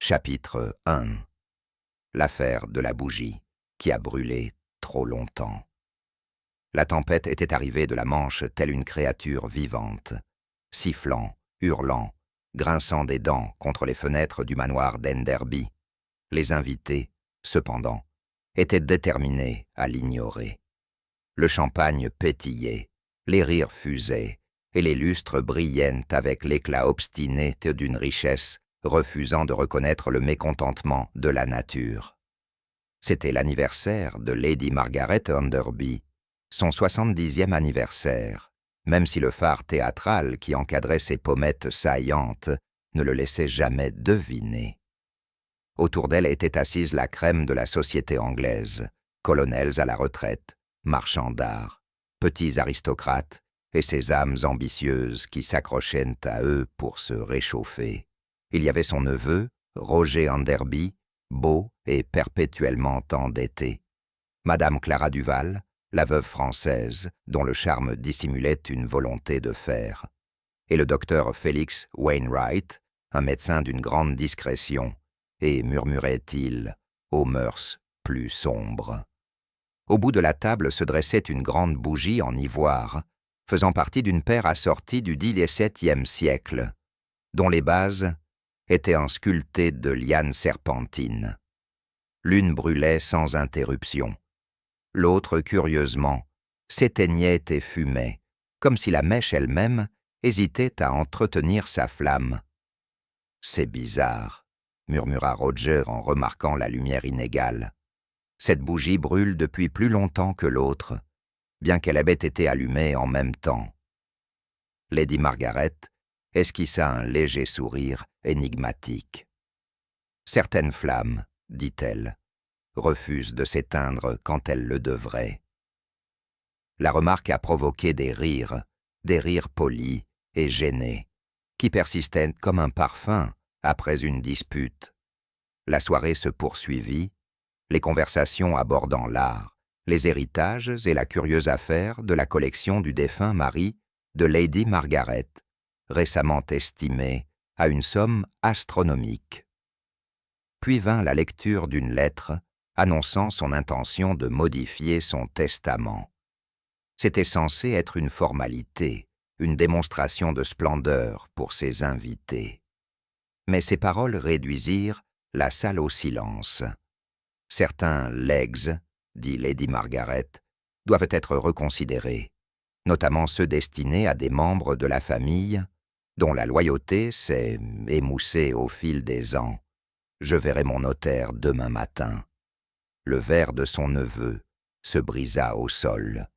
Chapitre 1. L'affaire de la bougie qui a brûlé trop longtemps. La tempête était arrivée de la Manche telle une créature vivante, sifflant, hurlant, grinçant des dents contre les fenêtres du manoir d'Enderby. Les invités, cependant, étaient déterminés à l'ignorer. Le champagne pétillait, les rires fusaient, et les lustres brillaient avec l'éclat obstiné d'une richesse refusant de reconnaître le mécontentement de la nature. C'était l'anniversaire de Lady Margaret Enderby, son 70e anniversaire, même si le phare théâtral qui encadrait ses pommettes saillantes ne le laissait jamais deviner. Autour d'elle était assise la crème de la société anglaise, colonels à la retraite, marchands d'art, petits aristocrates et ces âmes ambitieuses qui s'accrochaient à eux pour se réchauffer. Il y avait son neveu, Roger Enderby, beau et perpétuellement endetté, Madame Clara Duval, la veuve française, dont le charme dissimulait une volonté de fer, et le docteur Félix Wainwright, un médecin d'une grande discrétion, et, murmurait-il, aux mœurs plus sombres. Au bout de la table se dressait une grande bougie en ivoire, faisant partie d'une paire assortie du XVIIe siècle, dont les bases étaient en sculptées de lianes serpentines. L'une brûlait sans interruption. L'autre, curieusement, s'éteignait et fumait, comme si la mèche elle-même hésitait à entretenir sa flamme. « C'est bizarre », murmura Roger en remarquant la lumière inégale. « Cette bougie brûle depuis plus longtemps que l'autre, bien qu'elle avait été allumée en même temps. » Lady Margaret esquissa un léger sourire énigmatique. « Certaines flammes, dit-elle, refusent de s'éteindre quand elles le devraient. » La remarque a provoqué des rires polis et gênés, qui persistaient comme un parfum après une dispute. La soirée se poursuivit, les conversations abordant l'art, les héritages et la curieuse affaire de la collection du défunt mari de Lady Margaret, récemment estimée à une somme astronomique. Puis vint la lecture d'une lettre annonçant son intention de modifier son testament. C'était censé être une formalité, une démonstration de splendeur pour ses invités. Mais ces paroles réduisirent la salle au silence. Certains legs, dit Lady Margaret, doivent être reconsidérés, notamment ceux destinés à des membres de la famille dont la loyauté s'est émoussée au fil des ans. Je verrai mon notaire demain matin. Le verre de son neveu se brisa au sol.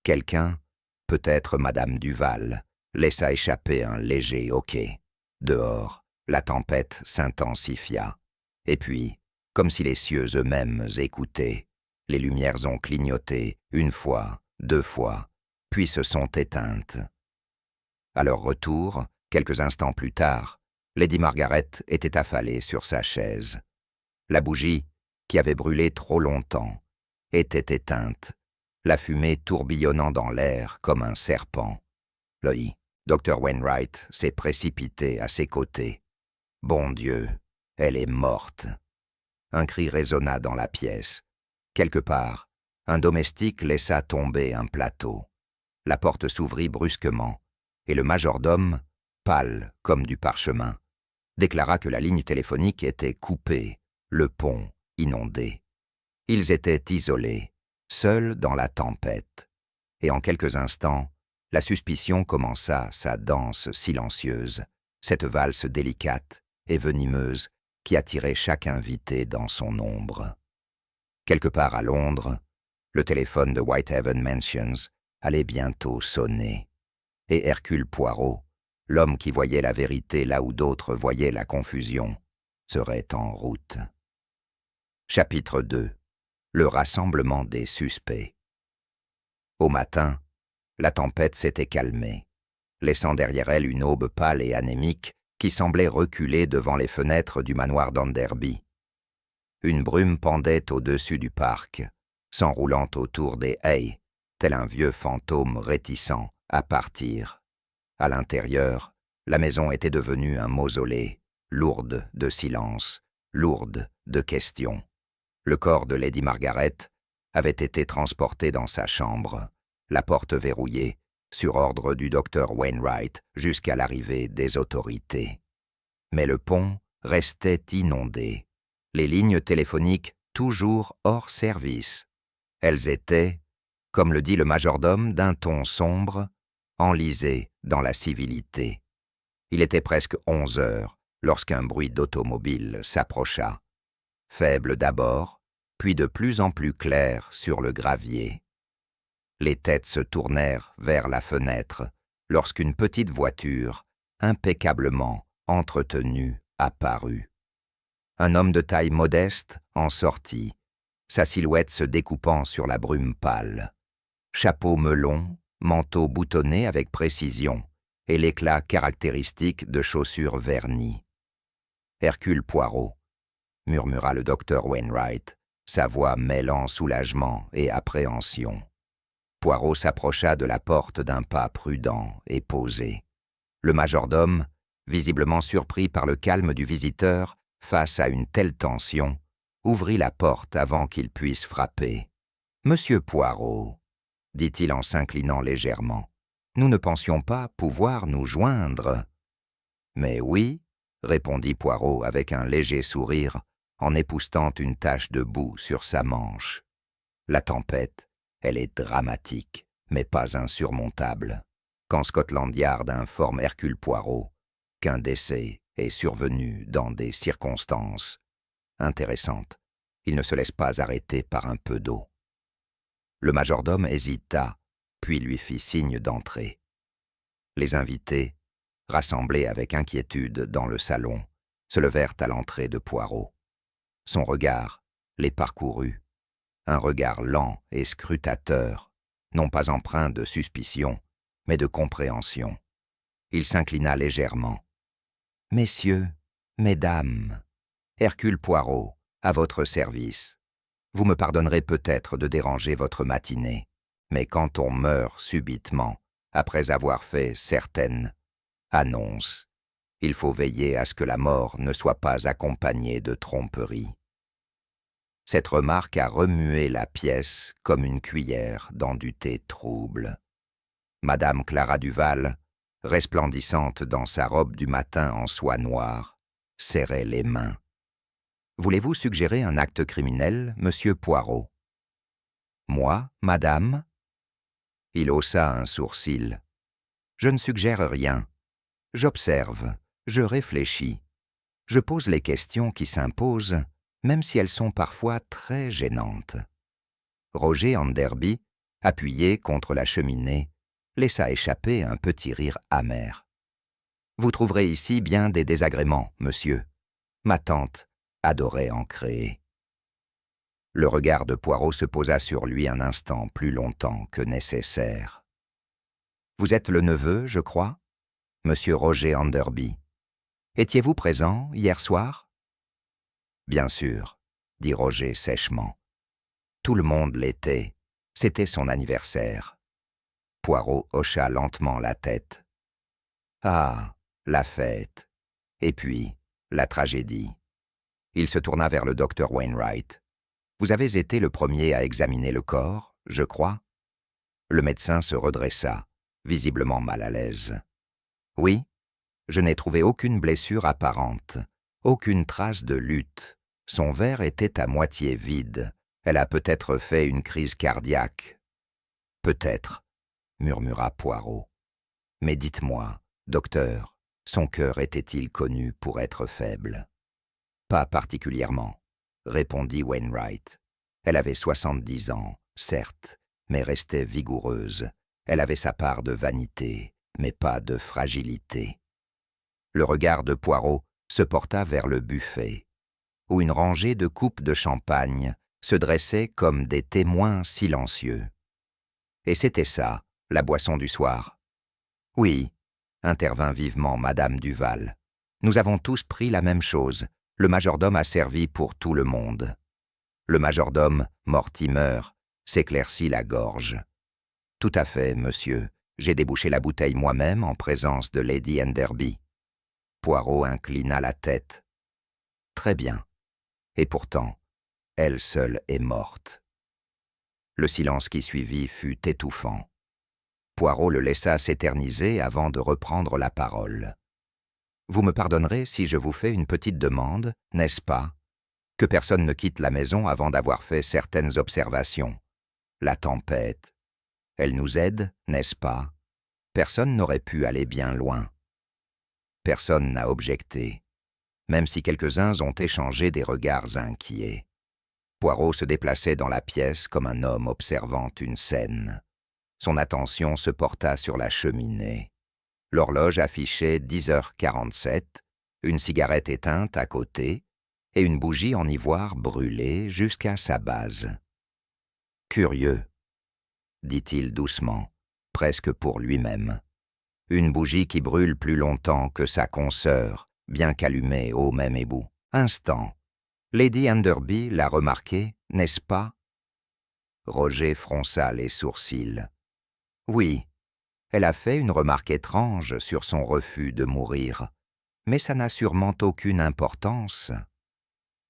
Quelqu'un, peut-être Madame Duval, laissa échapper un léger hoquet. Dehors, la tempête s'intensifia. Et puis, comme si les cieux eux-mêmes écoutaient, les lumières ont clignoté une fois, deux fois, puis se sont éteintes. À leur retour, quelques instants plus tard, Lady Margaret était affalée sur sa chaise. La bougie, qui avait brûlé trop longtemps, était éteinte, la fumée tourbillonnant dans l'air comme un serpent. Le Dr. Wainwright s'est précipité à ses côtés. « Bon Dieu, elle est morte !» Un cri résonna dans la pièce. Quelque part, un domestique laissa tomber un plateau. La porte s'ouvrit brusquement, et le majordome, pâle comme du parchemin, déclara que la ligne téléphonique était coupée, le pont inondé. Ils étaient isolés, seuls dans la tempête, et en quelques instants, la suspicion commença sa danse silencieuse, cette valse délicate et venimeuse qui attirait chaque invité dans son ombre. Quelque part à Londres, le téléphone de Whitehaven Mansions allait bientôt sonner, et Hercule Poirot, l'homme qui voyait la vérité là où d'autres voyaient la confusion, serait en route. Chapitre 2. Le rassemblement des suspects. Au matin, la tempête s'était calmée, laissant derrière elle une aube pâle et anémique qui semblait reculer devant les fenêtres du manoir d'Enderby. Une brume pendait au-dessus du parc, s'enroulant autour des haies, tel un vieux fantôme réticent à partir. À l'intérieur, la maison était devenue un mausolée, lourde de silence, lourde de questions. Le corps de Lady Margaret avait été transporté dans sa chambre, la porte verrouillée, sur ordre du docteur Wainwright, jusqu'à l'arrivée des autorités. Mais le pont restait inondé, les lignes téléphoniques toujours hors service. Elles étaient, comme le dit le majordome d'un ton sombre, enlisées dans la civilité. Il était presque 11 heures lorsqu'un bruit d'automobile s'approcha. Faible d'abord, puis de plus en plus clair sur le gravier. Les têtes se tournèrent vers la fenêtre lorsqu'une petite voiture, impeccablement entretenue, apparut. Un homme de taille modeste en sortit, sa silhouette se découpant sur la brume pâle. Chapeau melon, manteau boutonné avec précision et l'éclat caractéristique de chaussures vernies. « Hercule Poirot », murmura le docteur Wainwright, sa voix mêlant soulagement et appréhension. Poirot s'approcha de la porte d'un pas prudent et posé. Le majordome, visiblement surpris par le calme du visiteur face à une telle tension, ouvrit la porte avant qu'il puisse frapper. « Monsieur Poirot », dit-il en s'inclinant légèrement, « nous ne pensions pas pouvoir nous joindre. »« Mais oui, » répondit Poirot avec un léger sourire, en époussetant une tache de boue sur sa manche. « La tempête, elle est dramatique, mais pas insurmontable. Quand Scotland Yard informe Hercule Poirot qu'un décès est survenu dans des circonstances intéressantes, il ne se laisse pas arrêter par un peu d'eau. » Le majordome hésita, puis lui fit signe d'entrer. Les invités, rassemblés avec inquiétude dans le salon, se levèrent à l'entrée de Poirot. Son regard les parcourut, un regard lent et scrutateur, non pas empreint de suspicion, mais de compréhension. Il s'inclina légèrement. « Messieurs, mesdames, Hercule Poirot, à votre service. Vous me pardonnerez peut-être de déranger votre matinée, mais quand on meurt subitement, après avoir fait certaines annonces, il faut veiller à ce que la mort ne soit pas accompagnée de tromperie. » Cette remarque a remué la pièce comme une cuillère dans du thé trouble. Madame Clara Duval, resplendissante dans sa robe du matin en soie noire, serrait les mains. « Voulez-vous suggérer un acte criminel, monsieur Poirot ?»« Moi, madame ?» Il haussa un sourcil. « Je ne suggère rien. J'observe, je réfléchis. Je pose les questions qui s'imposent, même si elles sont parfois très gênantes. » Roger Anderby, appuyé contre la cheminée, laissa échapper un petit rire amer. « Vous trouverez ici bien des désagréments, monsieur. Ma tante adorait en créer. » Le regard de Poirot se posa sur lui un instant plus longtemps que nécessaire. « Vous êtes le neveu, je crois, monsieur Roger Anderby. Étiez-vous présent hier soir ?»« Bien sûr, » dit Roger sèchement. « Tout le monde l'était. C'était son anniversaire. » Poirot hocha lentement la tête. « Ah, la fête. Et puis, la tragédie. » Il se tourna vers le docteur Wainwright. « Vous avez été le premier à examiner le corps, je crois ?» Le médecin se redressa, visiblement mal à l'aise. « Oui, je n'ai trouvé aucune blessure apparente, aucune trace de lutte. Son verre était à moitié vide. Elle a peut-être fait une crise cardiaque. »« Peut-être, » murmura Poirot. « Mais dites-moi, docteur, son cœur était-il connu pour être faible ?»« Pas particulièrement, » répondit Wainwright. « Elle avait 70 ans, certes, mais restait vigoureuse. Elle avait sa part de vanité, mais pas de fragilité. » Le regard de Poirot se porta vers le buffet, où une rangée de coupes de champagne se dressait comme des témoins silencieux. Et c'était ça, la boisson du soir. « Oui, » intervint vivement Madame Duval. « Nous avons tous pris la même chose. Le majordome a servi pour tout le monde. » Le majordome, Mortimer, s'éclaircit la gorge. « Tout à fait, monsieur. J'ai débouché la bouteille moi-même en présence de Lady Enderby. » Poirot inclina la tête. « Très bien. Et pourtant, elle seule est morte. Le silence qui suivit fut étouffant. Poirot le laissa s'éterniser avant de reprendre la parole. « Vous me pardonnerez si je vous fais une petite demande, n'est-ce pas? Que personne ne quitte la maison avant d'avoir fait certaines observations. La tempête. Elle nous aide, n'est-ce pas? Personne n'aurait pu aller bien loin. » Personne n'a objecté, même si quelques-uns ont échangé des regards inquiets. Poirot se déplaçait dans la pièce comme un homme observant une scène. Son attention se porta sur la cheminée. L'horloge affichait 10h47, une cigarette éteinte à côté et une bougie en ivoire brûlée jusqu'à sa base. « Curieux, » dit-il doucement, presque pour lui-même. « Une bougie qui brûle plus longtemps que sa consoeur, bien qu'allumée au même ébout. Instant. Lady Enderby l'a remarqué, n'est-ce pas? » Roger fronça les sourcils. « Oui, elle a fait une remarque étrange sur son refus de mourir, mais ça n'a sûrement aucune importance. »«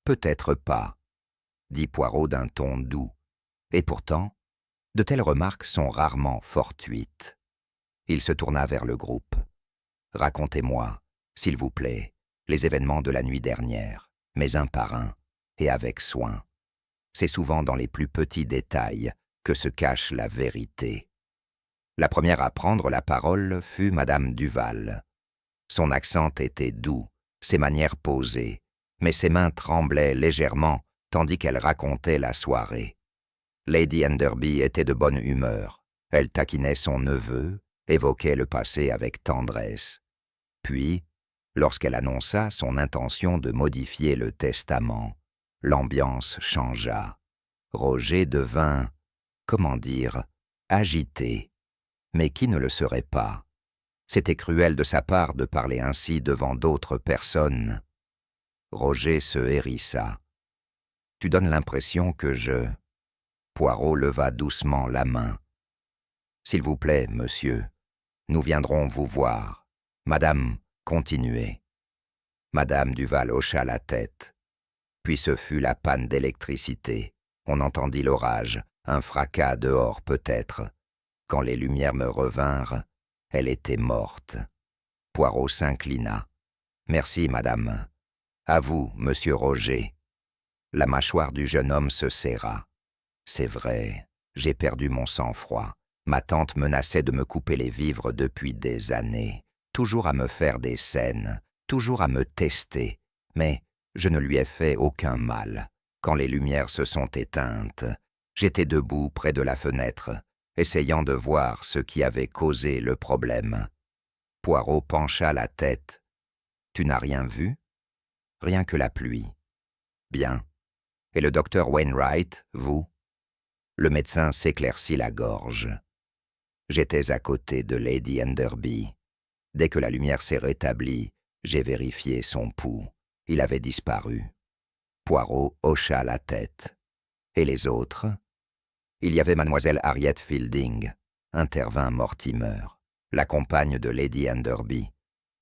Peut-être pas, » dit Poirot d'un ton doux, et pourtant, de telles remarques sont rarement fortuites. Il se tourna vers le groupe. « Racontez-moi, s'il vous plaît, les événements de la nuit dernière, mais un par un, et avec soin. C'est souvent dans les plus petits détails que se cache la vérité. » La première à prendre la parole fut Madame Duval. Son accent était doux, ses manières posées, mais ses mains tremblaient légèrement tandis qu'elle racontait la soirée. Lady Enderby était de bonne humeur. Elle taquinait son neveu, évoquait le passé avec tendresse. Puis, lorsqu'elle annonça son intention de modifier le testament, l'ambiance changea. Roger devint, comment dire, agité. Mais qui ne le serait pas? C'était cruel de sa part de parler ainsi devant d'autres personnes. Roger se hérissa. « Tu donnes l'impression que je... » Poirot leva doucement la main. « S'il vous plaît, monsieur, nous viendrons vous voir. Madame, continuez. » Madame Duval hocha la tête. Puis ce fut la panne d'électricité. On entendit l'orage, un fracas dehors peut-être. Quand les lumières me revinrent, elle était morte. Poirot s'inclina. « Merci, madame. À vous, monsieur Roger. » La mâchoire du jeune homme se serra. « C'est vrai, j'ai perdu mon sang-froid. Ma tante menaçait de me couper les vivres depuis des années, toujours à me faire des scènes, toujours à me tester. Mais je ne lui ai fait aucun mal. Quand les lumières se sont éteintes, j'étais debout près de la fenêtre, essayant de voir ce qui avait causé le problème. » Poirot pencha la tête. « Tu n'as rien vu? » ?»« Rien que la pluie. »« Bien. Et le docteur Wainwright, vous ?» Le médecin s'éclaircit la gorge. « J'étais à côté de Lady Enderby. Dès que la lumière s'est rétablie, j'ai vérifié son pouls. Il avait disparu. » Poirot hocha la tête. « Et les autres ?» ?»« Il y avait mademoiselle Harriet Fielding, » intervint Mortimer, la compagne de Lady Enderby.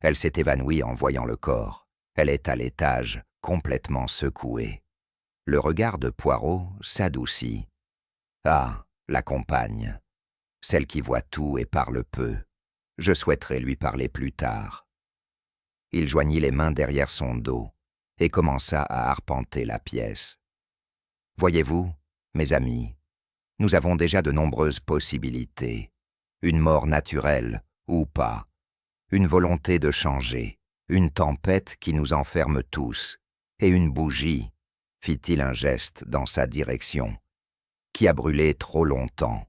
Elle s'est évanouie en voyant le corps. Elle est à l'étage, complètement secouée. Le regard de Poirot s'adoucit. « Ah, la compagne, celle qui voit tout et parle peu. Je souhaiterais lui parler plus tard. » Il joignit les mains derrière son dos et commença à arpenter la pièce. « Voyez-vous, mes amis, nous avons déjà de nombreuses possibilités. Une mort naturelle ou pas, une volonté de changer, une tempête qui nous enferme tous, et une bougie, fit-il un geste dans sa direction, qui a brûlé trop longtemps. »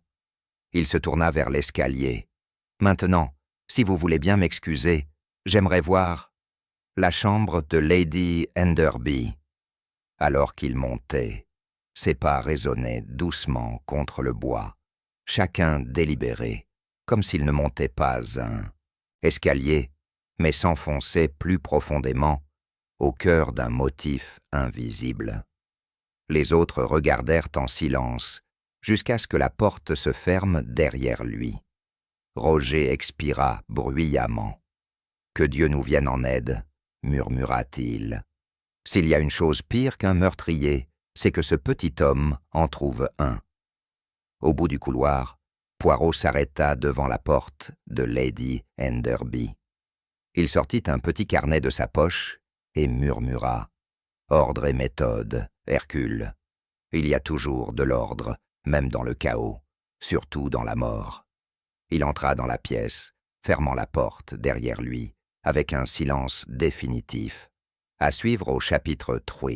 Il se tourna vers l'escalier. « Maintenant, si vous voulez bien m'excuser, j'aimerais voir la chambre de Lady Enderby. » Alors qu'il montait, ses pas résonnaient doucement contre le bois, chacun délibéré, comme s'il ne montait pas un escalier, mais s'enfonçait plus profondément au cœur d'un motif invisible. Les autres regardèrent en silence, jusqu'à ce que la porte se ferme derrière lui. Roger expira bruyamment. « Que Dieu nous vienne en aide, » murmura-t-il. S'il y a une chose pire qu'un meurtrier, c'est que ce petit homme en trouve un. Au bout du couloir, Poirot s'arrêta devant la porte de Lady Enderby. Il sortit un petit carnet de sa poche et murmura « Ordre et méthode, Hercule. Il y a toujours de l'ordre, même dans le chaos, surtout dans la mort. » Il entra dans la pièce, fermant la porte derrière lui, avec un silence définitif. À suivre au chapitre 3,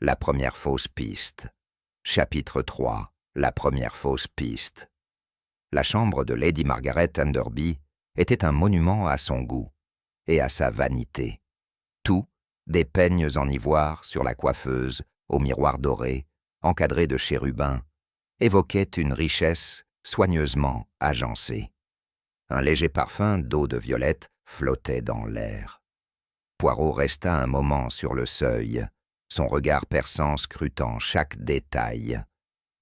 la première fausse piste. Chapitre 3, la première fausse piste. La chambre de Lady Margaret Enderby était un monument à son goût et à sa vanité. Tout, des peignes en ivoire sur la coiffeuse, au miroir doré, encadré de chérubins, évoquait une richesse soigneusement agencée. Un léger parfum d'eau de violette flottait dans l'air. Poirot resta un moment sur le seuil, son regard perçant scrutant chaque détail.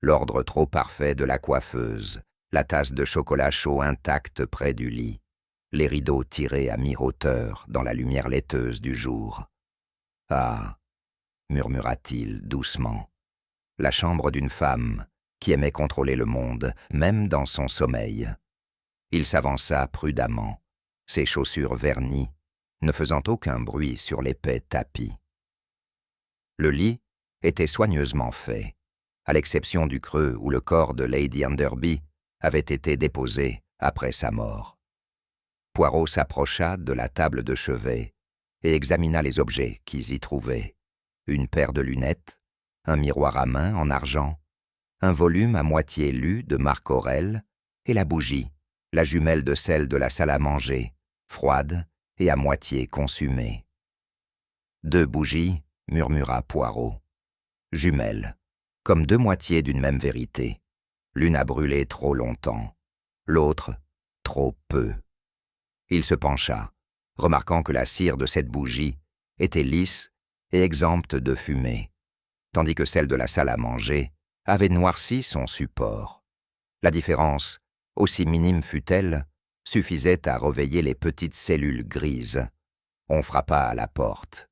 L'ordre trop parfait de la coiffeuse, la tasse de chocolat chaud intacte près du lit, les rideaux tirés à mi-hauteur dans la lumière laiteuse du jour. « Ah !» murmura-t-il doucement, « la chambre d'une femme qui aimait contrôler le monde, même dans son sommeil. » Il s'avança prudemment, ses chaussures vernies, ne faisant aucun bruit sur l'épais tapis. Le lit était soigneusement fait, à l'exception du creux où le corps de Lady Enderby avait été déposé après sa mort. Poirot s'approcha de la table de chevet et examina les objets qu'ils y trouvaient. Une paire de lunettes, un miroir à main en argent, un volume à moitié lu de Marc Aurèle et la bougie, la jumelle de celle de la salle à manger, froide et à moitié consumée. « 2 bougies, » murmura Poirot. « Jumelles, comme 2 moitiés d'une même vérité. L'une a brûlé trop longtemps, l'autre trop peu. » Il se pencha, remarquant que la cire de cette bougie était lisse et exempte de fumée, tandis que celle de la salle à manger avait noirci son support. La différence, aussi minime fût-elle, suffisait à réveiller les petites cellules grises. On frappa à la porte.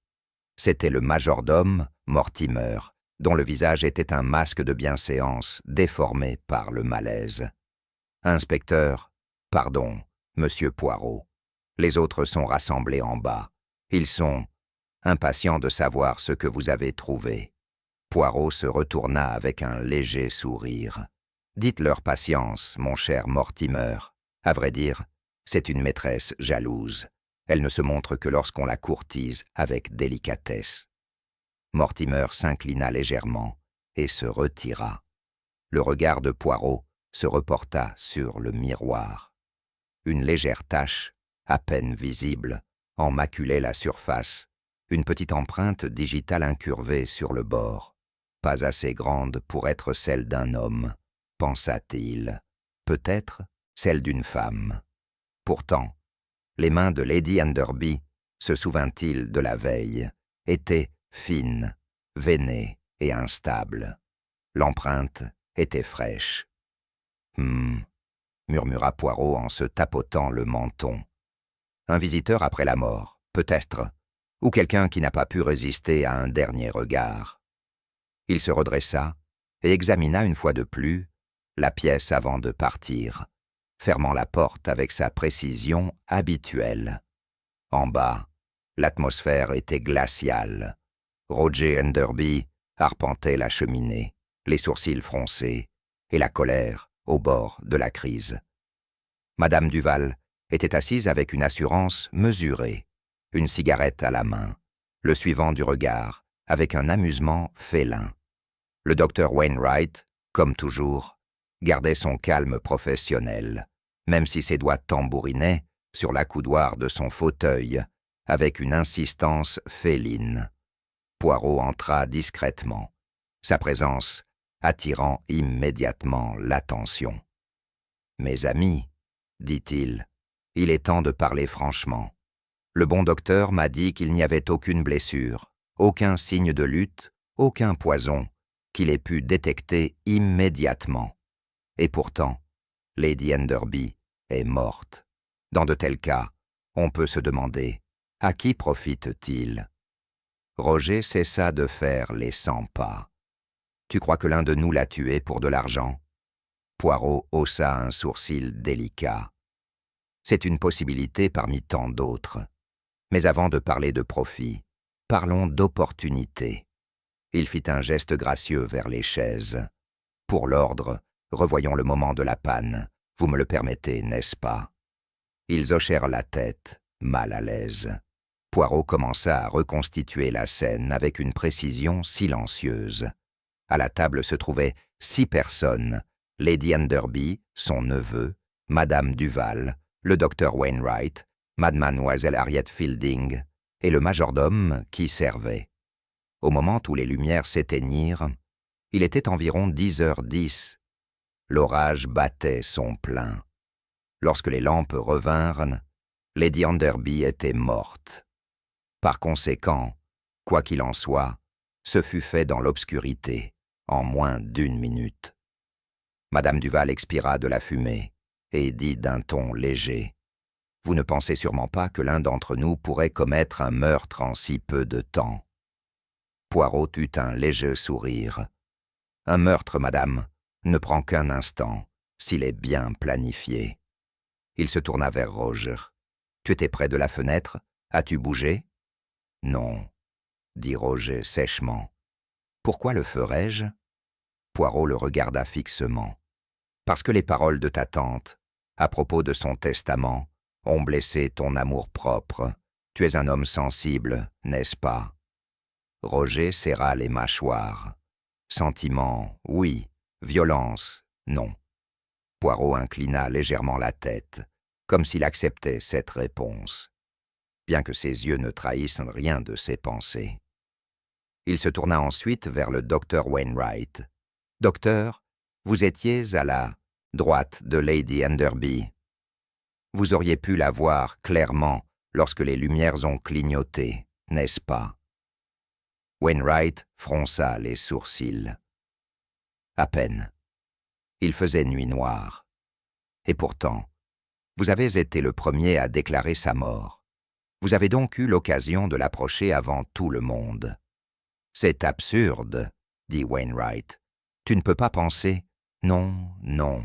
C'était le majordome, Mortimer, dont le visage était un masque de bienséance déformé par le malaise. « Inspecteur, pardon, monsieur Poirot. Les autres sont rassemblés en bas. Ils sont impatients de savoir ce que vous avez trouvé. » Poirot se retourna avec un léger sourire. « Dites leur patience, mon cher Mortimer. À vrai dire, c'est une maîtresse jalouse. Elle ne se montre que lorsqu'on la courtise avec délicatesse. » Mortimer s'inclina légèrement et se retira. Le regard de Poirot se reporta sur le miroir. Une légère tache, à peine visible, en maculait la surface, une petite empreinte digitale incurvée sur le bord. Pas assez grande pour être celle d'un homme, pensa-t-il. Peut-être celle d'une femme. Pourtant, les mains de Lady Enderby, se souvint-il de la veille, étaient fines, veinées et instables. L'empreinte était fraîche. « murmura Poirot en se tapotant le menton. « Un visiteur après la mort, peut-être, ou quelqu'un qui n'a pas pu résister à un dernier regard. » Il se redressa et examina une fois de plus la pièce avant de partir, fermant la porte avec sa précision habituelle. En bas, l'atmosphère était glaciale. Roger Enderby arpentait la cheminée, les sourcils froncés, et la colère au bord de la crise. Madame Duval était assise avec une assurance mesurée, une cigarette à la main, le suivant du regard, avec un amusement félin. Le docteur Wainwright, comme toujours, gardait son calme professionnel, même si ses doigts tambourinaient sur l'accoudoir de son fauteuil, avec une insistance féline. Poirot entra discrètement, sa présence attirant immédiatement l'attention. « Mes amis, dit-il, il est temps de parler franchement. Le bon docteur m'a dit qu'il n'y avait aucune blessure, aucun signe de lutte, aucun poison, qu'il ait pu détecter immédiatement. Et pourtant, Lady Enderby est morte. Dans de tels cas, on peut se demander, à qui profite-t-il ? Roger cessa de faire les 100 pas. « Tu crois que l'un de nous l'a tué pour de l'argent ?» Poirot haussa un sourcil délicat. « C'est une possibilité parmi tant d'autres. Mais avant de parler de profit, parlons d'opportunité. » Il fit un geste gracieux vers les chaises. « Pour l'ordre, revoyons le moment de la panne. Vous me le permettez, n'est-ce pas ?» Ils hochèrent la tête, mal à l'aise. Poirot commença à reconstituer la scène avec une précision silencieuse. À la table se trouvaient 6 personnes, Lady Enderby, son neveu, Madame Duval, le docteur Wainwright, Mademoiselle Harriet Fielding et le majordome qui servait. Au moment où les lumières s'éteignirent, il était environ 10h10. L'orage battait son plein. Lorsque les lampes revinrent, Lady Enderby était morte. Par conséquent, quoi qu'il en soit, ce fut fait dans l'obscurité, en moins d'1 minute. Madame Duval expira de la fumée et dit d'un ton léger : « Vous ne pensez sûrement pas que l'un d'entre nous pourrait commettre un meurtre en si peu de temps. » Poirot eut un léger sourire. « Un meurtre, madame, ne prend qu'un instant, s'il est bien planifié. » Il se tourna vers Roger. « Tu étais près de la fenêtre? As-tu bougé? » « Non, » dit Roger sèchement. « Pourquoi le ferais-je » Poirot le regarda fixement. « Parce que les paroles de ta tante, à propos de son testament, ont blessé ton amour-propre. Tu es un homme sensible, n'est-ce pas ?» Roger serra les mâchoires. « Sentiment, oui. Violence, non. » Poirot inclina légèrement la tête, comme s'il acceptait cette réponse, bien que ses yeux ne trahissent rien de ses pensées. Il se tourna ensuite vers le docteur Wainwright. « Docteur, vous étiez à la droite de Lady Enderby. Vous auriez pu la voir clairement lorsque les lumières ont clignoté, n'est-ce pas ?» Wainwright fronça les sourcils. « À peine. Il faisait nuit noire. Et pourtant, vous avez été le premier à déclarer sa mort. Vous avez donc eu l'occasion de l'approcher avant tout le monde. »« C'est absurde, » dit Wainwright. « Tu ne peux pas penser... »« Non, non, »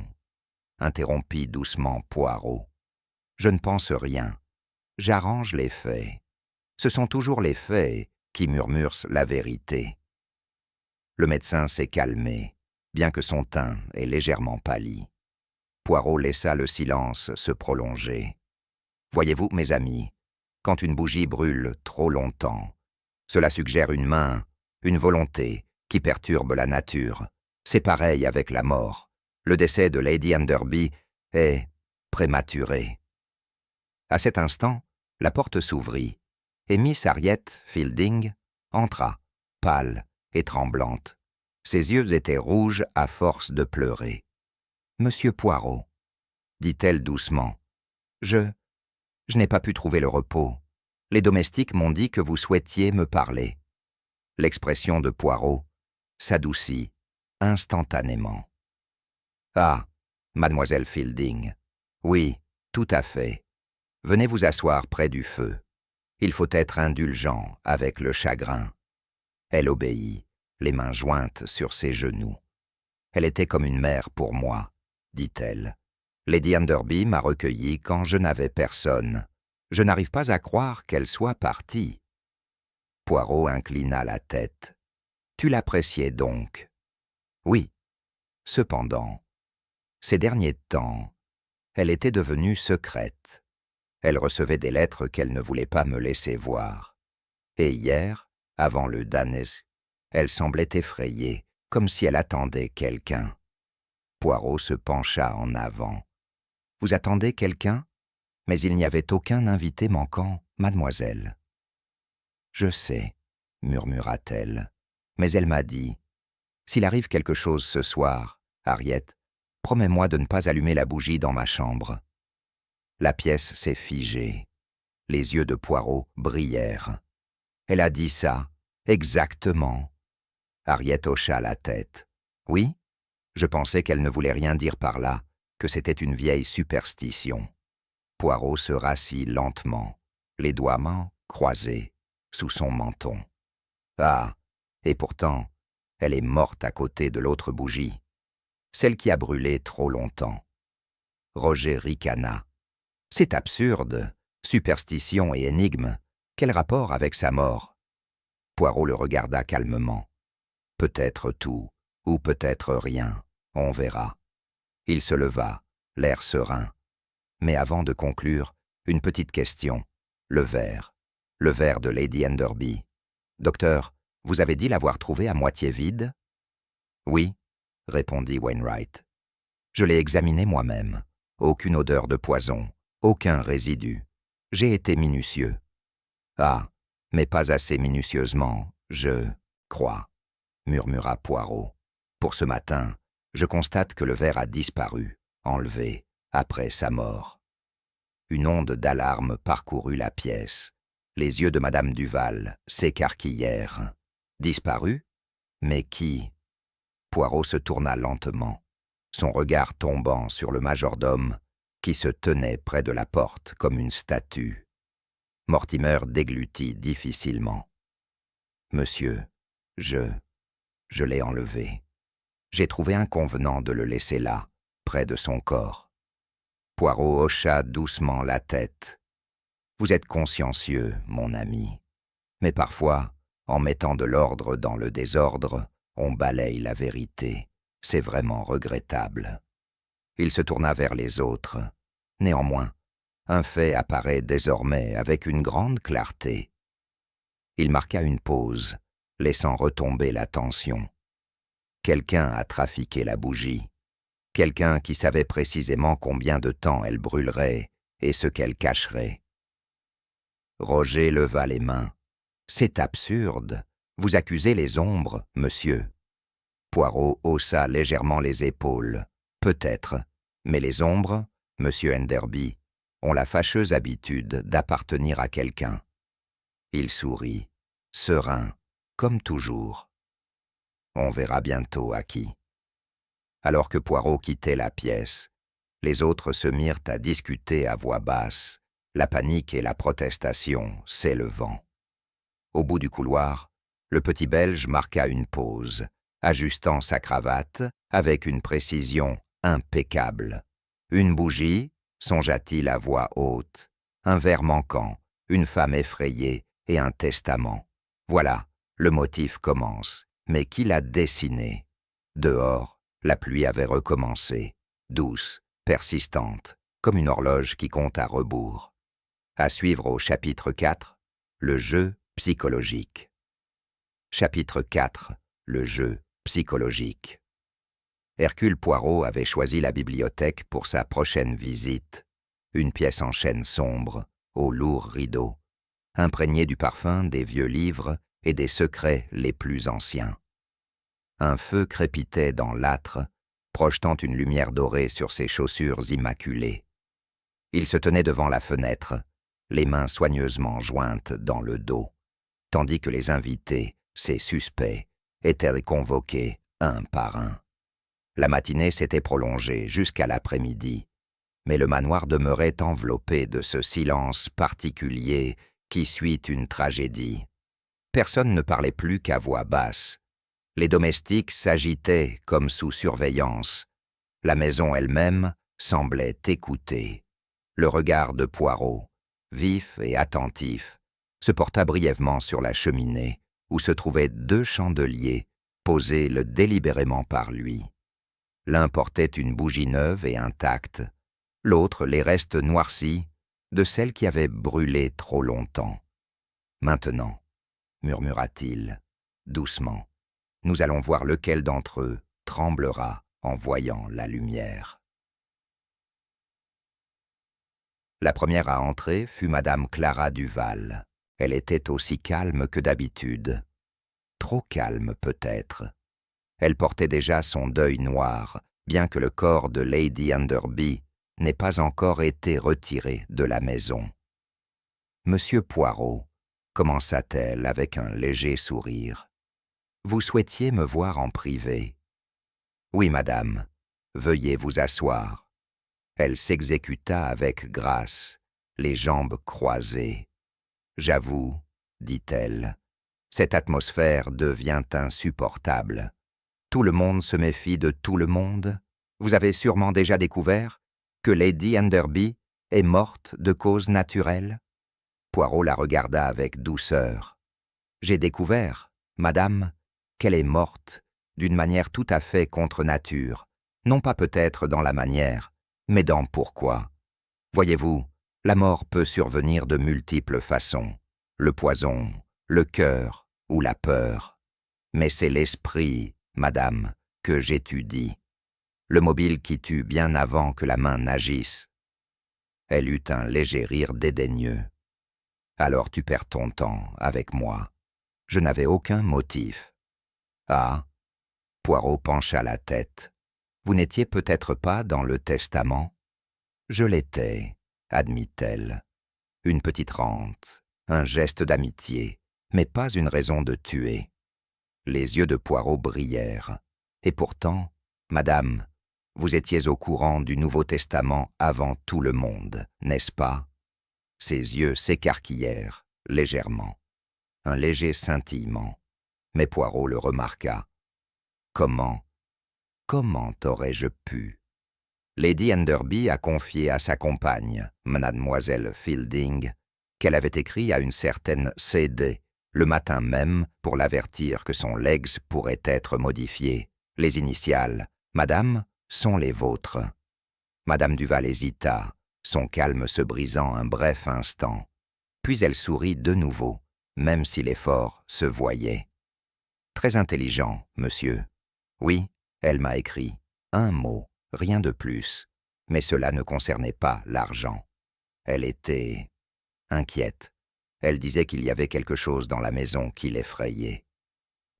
interrompit doucement Poirot. « Je ne pense rien. J'arrange les faits. Ce sont toujours les faits qui murmurent la vérité. » Le médecin s'est calmé, bien que son teint ait légèrement pâli. Poirot laissa le silence se prolonger. « Voyez-vous, mes amis, quand une bougie brûle trop longtemps, cela suggère une main, une volonté qui perturbe la nature. C'est pareil avec la mort. Le décès de Lady Enderby est prématuré. » À cet instant, la porte s'ouvrit, et Miss Harriet Fielding entra, pâle et tremblante. Ses yeux étaient rouges à force de pleurer. « Monsieur Poirot, » dit-elle doucement, « je n'ai pas pu trouver le repos. Les domestiques m'ont dit que vous souhaitiez me parler. » L'expression de Poirot s'adoucit instantanément. « Ah, mademoiselle Fielding, oui, tout à fait. Venez vous asseoir près du feu. Il faut être indulgent avec le chagrin. » Elle obéit, les mains jointes sur ses genoux. « Elle était comme une mère pour moi, » dit-elle. « Lady Enderby m'a recueilli quand je n'avais personne. Je n'arrive pas à croire qu'elle soit partie. » Poirot inclina la tête. « Tu l'appréciais donc ?»« Oui. Cependant, ces derniers temps, elle était devenue secrète. Elle recevait des lettres qu'elle ne voulait pas me laisser voir. Et hier, avant le dîner, elle semblait effrayée, comme si elle attendait quelqu'un. » Poirot se pencha en avant. « Vous attendez quelqu'un ? Mais il n'y avait aucun invité manquant, mademoiselle. »« Je sais, » murmura-t-elle, « mais elle m'a dit, « S'il arrive quelque chose ce soir, Harriet, promets-moi de ne pas allumer la bougie dans ma chambre. » La pièce s'est figée. Les yeux de Poirot brillèrent. « Elle a dit ça, exactement. » Harriet hocha la tête. « Oui, je pensais qu'elle ne voulait rien dire par là, que c'était une vieille superstition. » Poirot se rassit lentement, les doigts mains croisés, sous son menton. Ah, et pourtant, elle est morte à côté de l'autre bougie, celle qui a brûlé trop longtemps. Roger ricana. C'est absurde, superstition et énigme. Quel rapport avec sa mort? Poirot le regarda calmement. Peut-être tout, ou peut-être rien, on verra. Il se leva, l'air serein. Mais avant de conclure, une petite question. Le verre de Lady Enderby. Docteur, vous avez dit l'avoir trouvé à moitié vide? Oui, répondit Wainwright. Je l'ai examiné moi-même. Aucune odeur de poison, aucun résidu. J'ai été minutieux. Ah, mais pas assez minutieusement, je crois, murmura Poirot. Pour ce matin, je constate que le verre a disparu, enlevé, après sa mort. Une onde d'alarme parcourut la pièce. Les yeux de Madame Duval s'écarquillèrent. Disparu? Mais qui? Poirot se tourna lentement, son regard tombant sur le majordome qui se tenait près de la porte comme une statue. Mortimer déglutit difficilement. « Monsieur, je l'ai enlevé. J'ai trouvé inconvenant de le laisser là, près de son corps. » Poirot hocha doucement la tête. « Vous êtes consciencieux, mon ami. Mais parfois, en mettant de l'ordre dans le désordre, on balaye la vérité. C'est vraiment regrettable. » Il se tourna vers les autres. Néanmoins, un fait apparaît désormais avec une grande clarté. Il marqua une pause, laissant retomber la tension. Quelqu'un a trafiqué la bougie. Quelqu'un qui savait précisément combien de temps elle brûlerait et ce qu'elle cacherait. Roger leva les mains. « C'est absurde. Vous accusez les ombres, monsieur. » Poirot haussa légèrement les épaules. « Peut-être, mais les ombres, monsieur Enderby, ont la fâcheuse habitude d'appartenir à quelqu'un. » Il sourit, serein, comme toujours. On verra bientôt à qui. Alors que Poirot quittait la pièce, les autres se mirent à discuter à voix basse, la panique et la protestation s'élevant. Au bout du couloir, le petit Belge marqua une pause, ajustant sa cravate avec une précision impeccable. Une bougie, songea-t-il à voix haute, un verre manquant, une femme effrayée et un testament. Voilà, le motif commence. Mais qui l'a dessiné? Dehors, la pluie avait recommencé, douce, persistante, comme une horloge qui compte à rebours. À suivre au chapitre 4, le jeu psychologique. Chapitre 4, le jeu psychologique. Hercule Poirot avait choisi la bibliothèque pour sa prochaine visite, une pièce en chêne sombre, aux lourds rideaux, imprégnée du parfum des vieux livres et des secrets les plus anciens. Un feu crépitait dans l'âtre, projetant une lumière dorée sur ses chaussures immaculées. Il se tenait devant la fenêtre, les mains soigneusement jointes dans le dos, tandis que les invités, ses suspects, étaient convoqués un par un. La matinée s'était prolongée jusqu'à l'après-midi, mais le manoir demeurait enveloppé de ce silence particulier qui suit une tragédie. Personne ne parlait plus qu'à voix basse. Les domestiques s'agitaient comme sous surveillance. La maison elle-même semblait écouter. Le regard de Poirot, vif et attentif, se porta brièvement sur la cheminée, où se trouvaient 2 chandeliers posés délibérément par lui. L'un portait une bougie neuve et intacte, l'autre les restes noircis de celle qui avait brûlé trop longtemps. « Maintenant, » murmura-t-il, doucement, « nous allons voir lequel d'entre eux tremblera en voyant la lumière. » La première à entrer fut Madame Clara Duval. Elle était aussi calme que d'habitude. Trop calme peut-être. Elle portait déjà son deuil noir, bien que le corps de Lady Enderby n'ait pas encore été retiré de la maison. « Monsieur Poirot, » commença-t-elle avec un léger sourire, « vous souhaitiez me voir en privé. »« Oui, madame. Veuillez vous asseoir. » Elle s'exécuta avec grâce, les jambes croisées. « J'avoue, dit-elle, Cette atmosphère devient insupportable. Tout le monde se méfie de tout le monde. Vous avez sûrement déjà découvert que Lady Enderby est morte de cause naturelle. Poirot la regarda avec douceur. J'ai découvert, madame, qu'elle est morte d'une manière tout à fait contre nature, non pas peut-être dans la manière, mais dans pourquoi. Voyez-vous, la mort peut survenir de multiples façons, le poison, le cœur ou la peur. Mais c'est l'esprit, madame, que j'étudie, le mobile qui tue bien avant que la main n'agisse. Elle eut un léger rire dédaigneux. Alors tu perds ton temps avec moi. Je n'avais aucun motif. Ah, Poirot pencha la tête. Vous n'étiez peut-être pas dans le testament? Je l'étais, admit-elle. Une petite rente, un geste d'amitié, mais pas une raison de tuer. Les yeux de Poirot brillèrent. Et pourtant, madame, vous étiez au courant du Nouveau Testament avant tout le monde, n'est-ce pas? Ses yeux s'écarquillèrent, légèrement. Un léger scintillement. Mais Poirot le remarqua. Comment aurais-je pu? Lady Enderby a confié à sa compagne, mademoiselle Fielding, qu'elle avait écrit à une certaine C.D. le matin même pour l'avertir que son legs pourrait être modifié. Les initiales, madame, sont les vôtres. Madame Duval hésita, son calme se brisant un bref instant. Puis elle sourit de nouveau, même si l'effort se voyait. Très intelligent, monsieur. Oui, elle m'a écrit. Un mot, rien de plus. Mais cela ne concernait pas l'argent. Elle était inquiète. Elle disait qu'il y avait quelque chose dans la maison qui l'effrayait.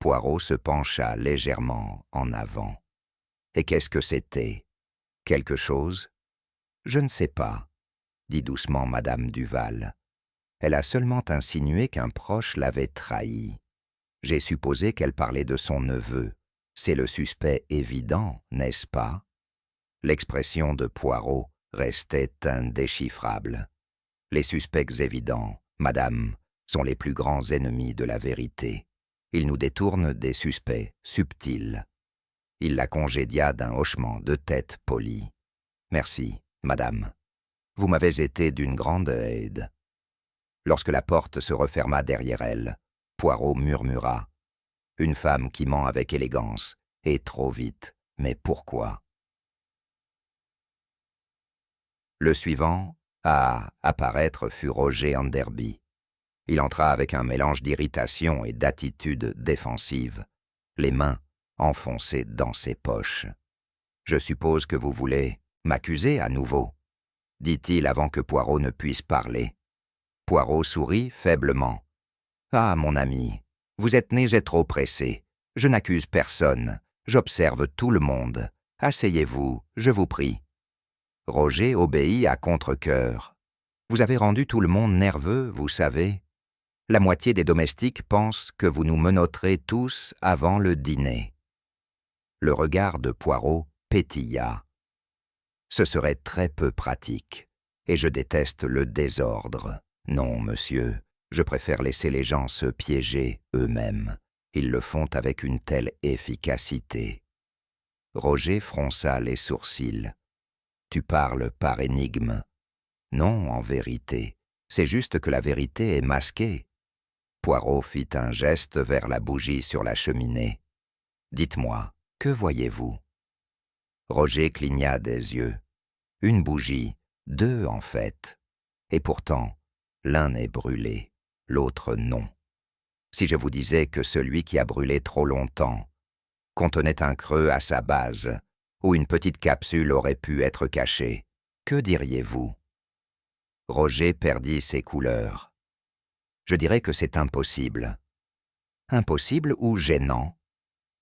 Poirot se pencha légèrement en avant. Et qu'est-ce que c'était? Quelque chose? Je ne sais pas, dit doucement madame Duval. Elle a seulement insinué qu'un proche l'avait trahi. J'ai supposé qu'elle parlait de son neveu. C'est le suspect évident, n'est-ce pas? L'expression de Poirot restait indéchiffrable. Les suspects évidents, madame, sont les plus grands ennemis de la vérité. Ils nous détournent des suspects subtils. Il la congédia d'un hochement de tête poli. Merci, madame. Vous m'avez été d'une grande aide. Lorsque la porte se referma derrière elle, Poirot murmura. Une femme qui ment avec élégance, et trop vite. Mais pourquoi? Le suivant à apparaître fut Roger Enderby. Il entra avec un mélange d'irritation et d'attitude défensive, les mains enfoncées dans ses poches. « Je suppose que vous voulez m'accuser à nouveau » dit-il avant que Poirot ne puisse parler. Poirot sourit faiblement. « Ah, mon ami, vous êtes né et trop pressé. Je n'accuse personne. J'observe tout le monde. Asseyez-vous, je vous prie. » Roger obéit à contre-cœur. « Vous avez rendu tout le monde nerveux, vous savez. La moitié des domestiques pensent que vous nous menotterez tous avant le dîner. » Le regard de Poirot pétilla. « Ce serait très peu pratique, et je déteste le désordre. Non, monsieur, je préfère laisser les gens se piéger eux-mêmes. Ils le font avec une telle efficacité. » Roger fronça les sourcils. « Tu parles par énigme. » »« Non, en vérité. C'est juste que la vérité est masquée. » Poirot fit un geste vers la bougie sur la cheminée. « Dites-moi, que voyez-vous » Roger cligna des yeux. « Une bougie, deux en fait. Et pourtant, l'un est brûlé, l'autre non. Si je vous disais que celui qui a brûlé trop longtemps contenait un creux à sa base, où une petite capsule aurait pu être cachée, que diriez-vous » Roger perdit ses couleurs. « Je dirais que c'est impossible. »« Impossible ou gênant »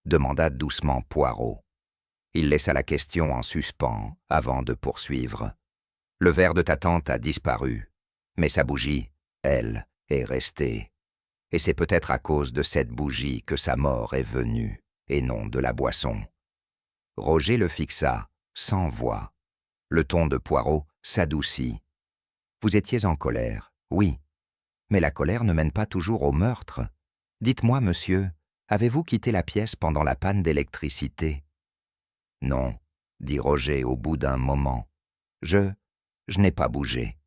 demanda doucement Poirot. Il laissa la question en suspens avant de poursuivre. « Le verre de ta tante a disparu, mais sa bougie, elle, est restée. Et c'est peut-être à cause de cette bougie que sa mort est venue, et non de la boisson. » Roger le fixa, sans voix. Le ton de Poirot s'adoucit. « Vous étiez en colère, oui. Mais la colère ne mène pas toujours au meurtre. Dites-moi, monsieur, avez-vous quitté la pièce pendant la panne d'électricité? Non, dit Roger au bout d'un moment. Je n'ai pas bougé.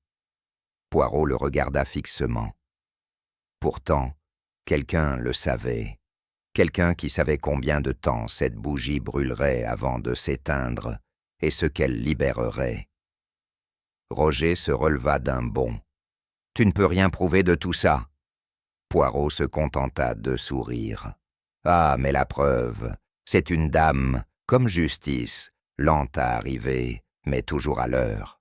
Poirot le regarda fixement. Pourtant, quelqu'un le savait. Quelqu'un qui savait combien de temps cette bougie brûlerait avant de s'éteindre et ce qu'elle libérerait. Roger se releva d'un bond. « Tu ne peux rien prouver de tout ça. » Poirot se contenta de sourire. « Ah, mais la preuve, c'est une dame, comme justice, lente à arriver, mais toujours à l'heure. »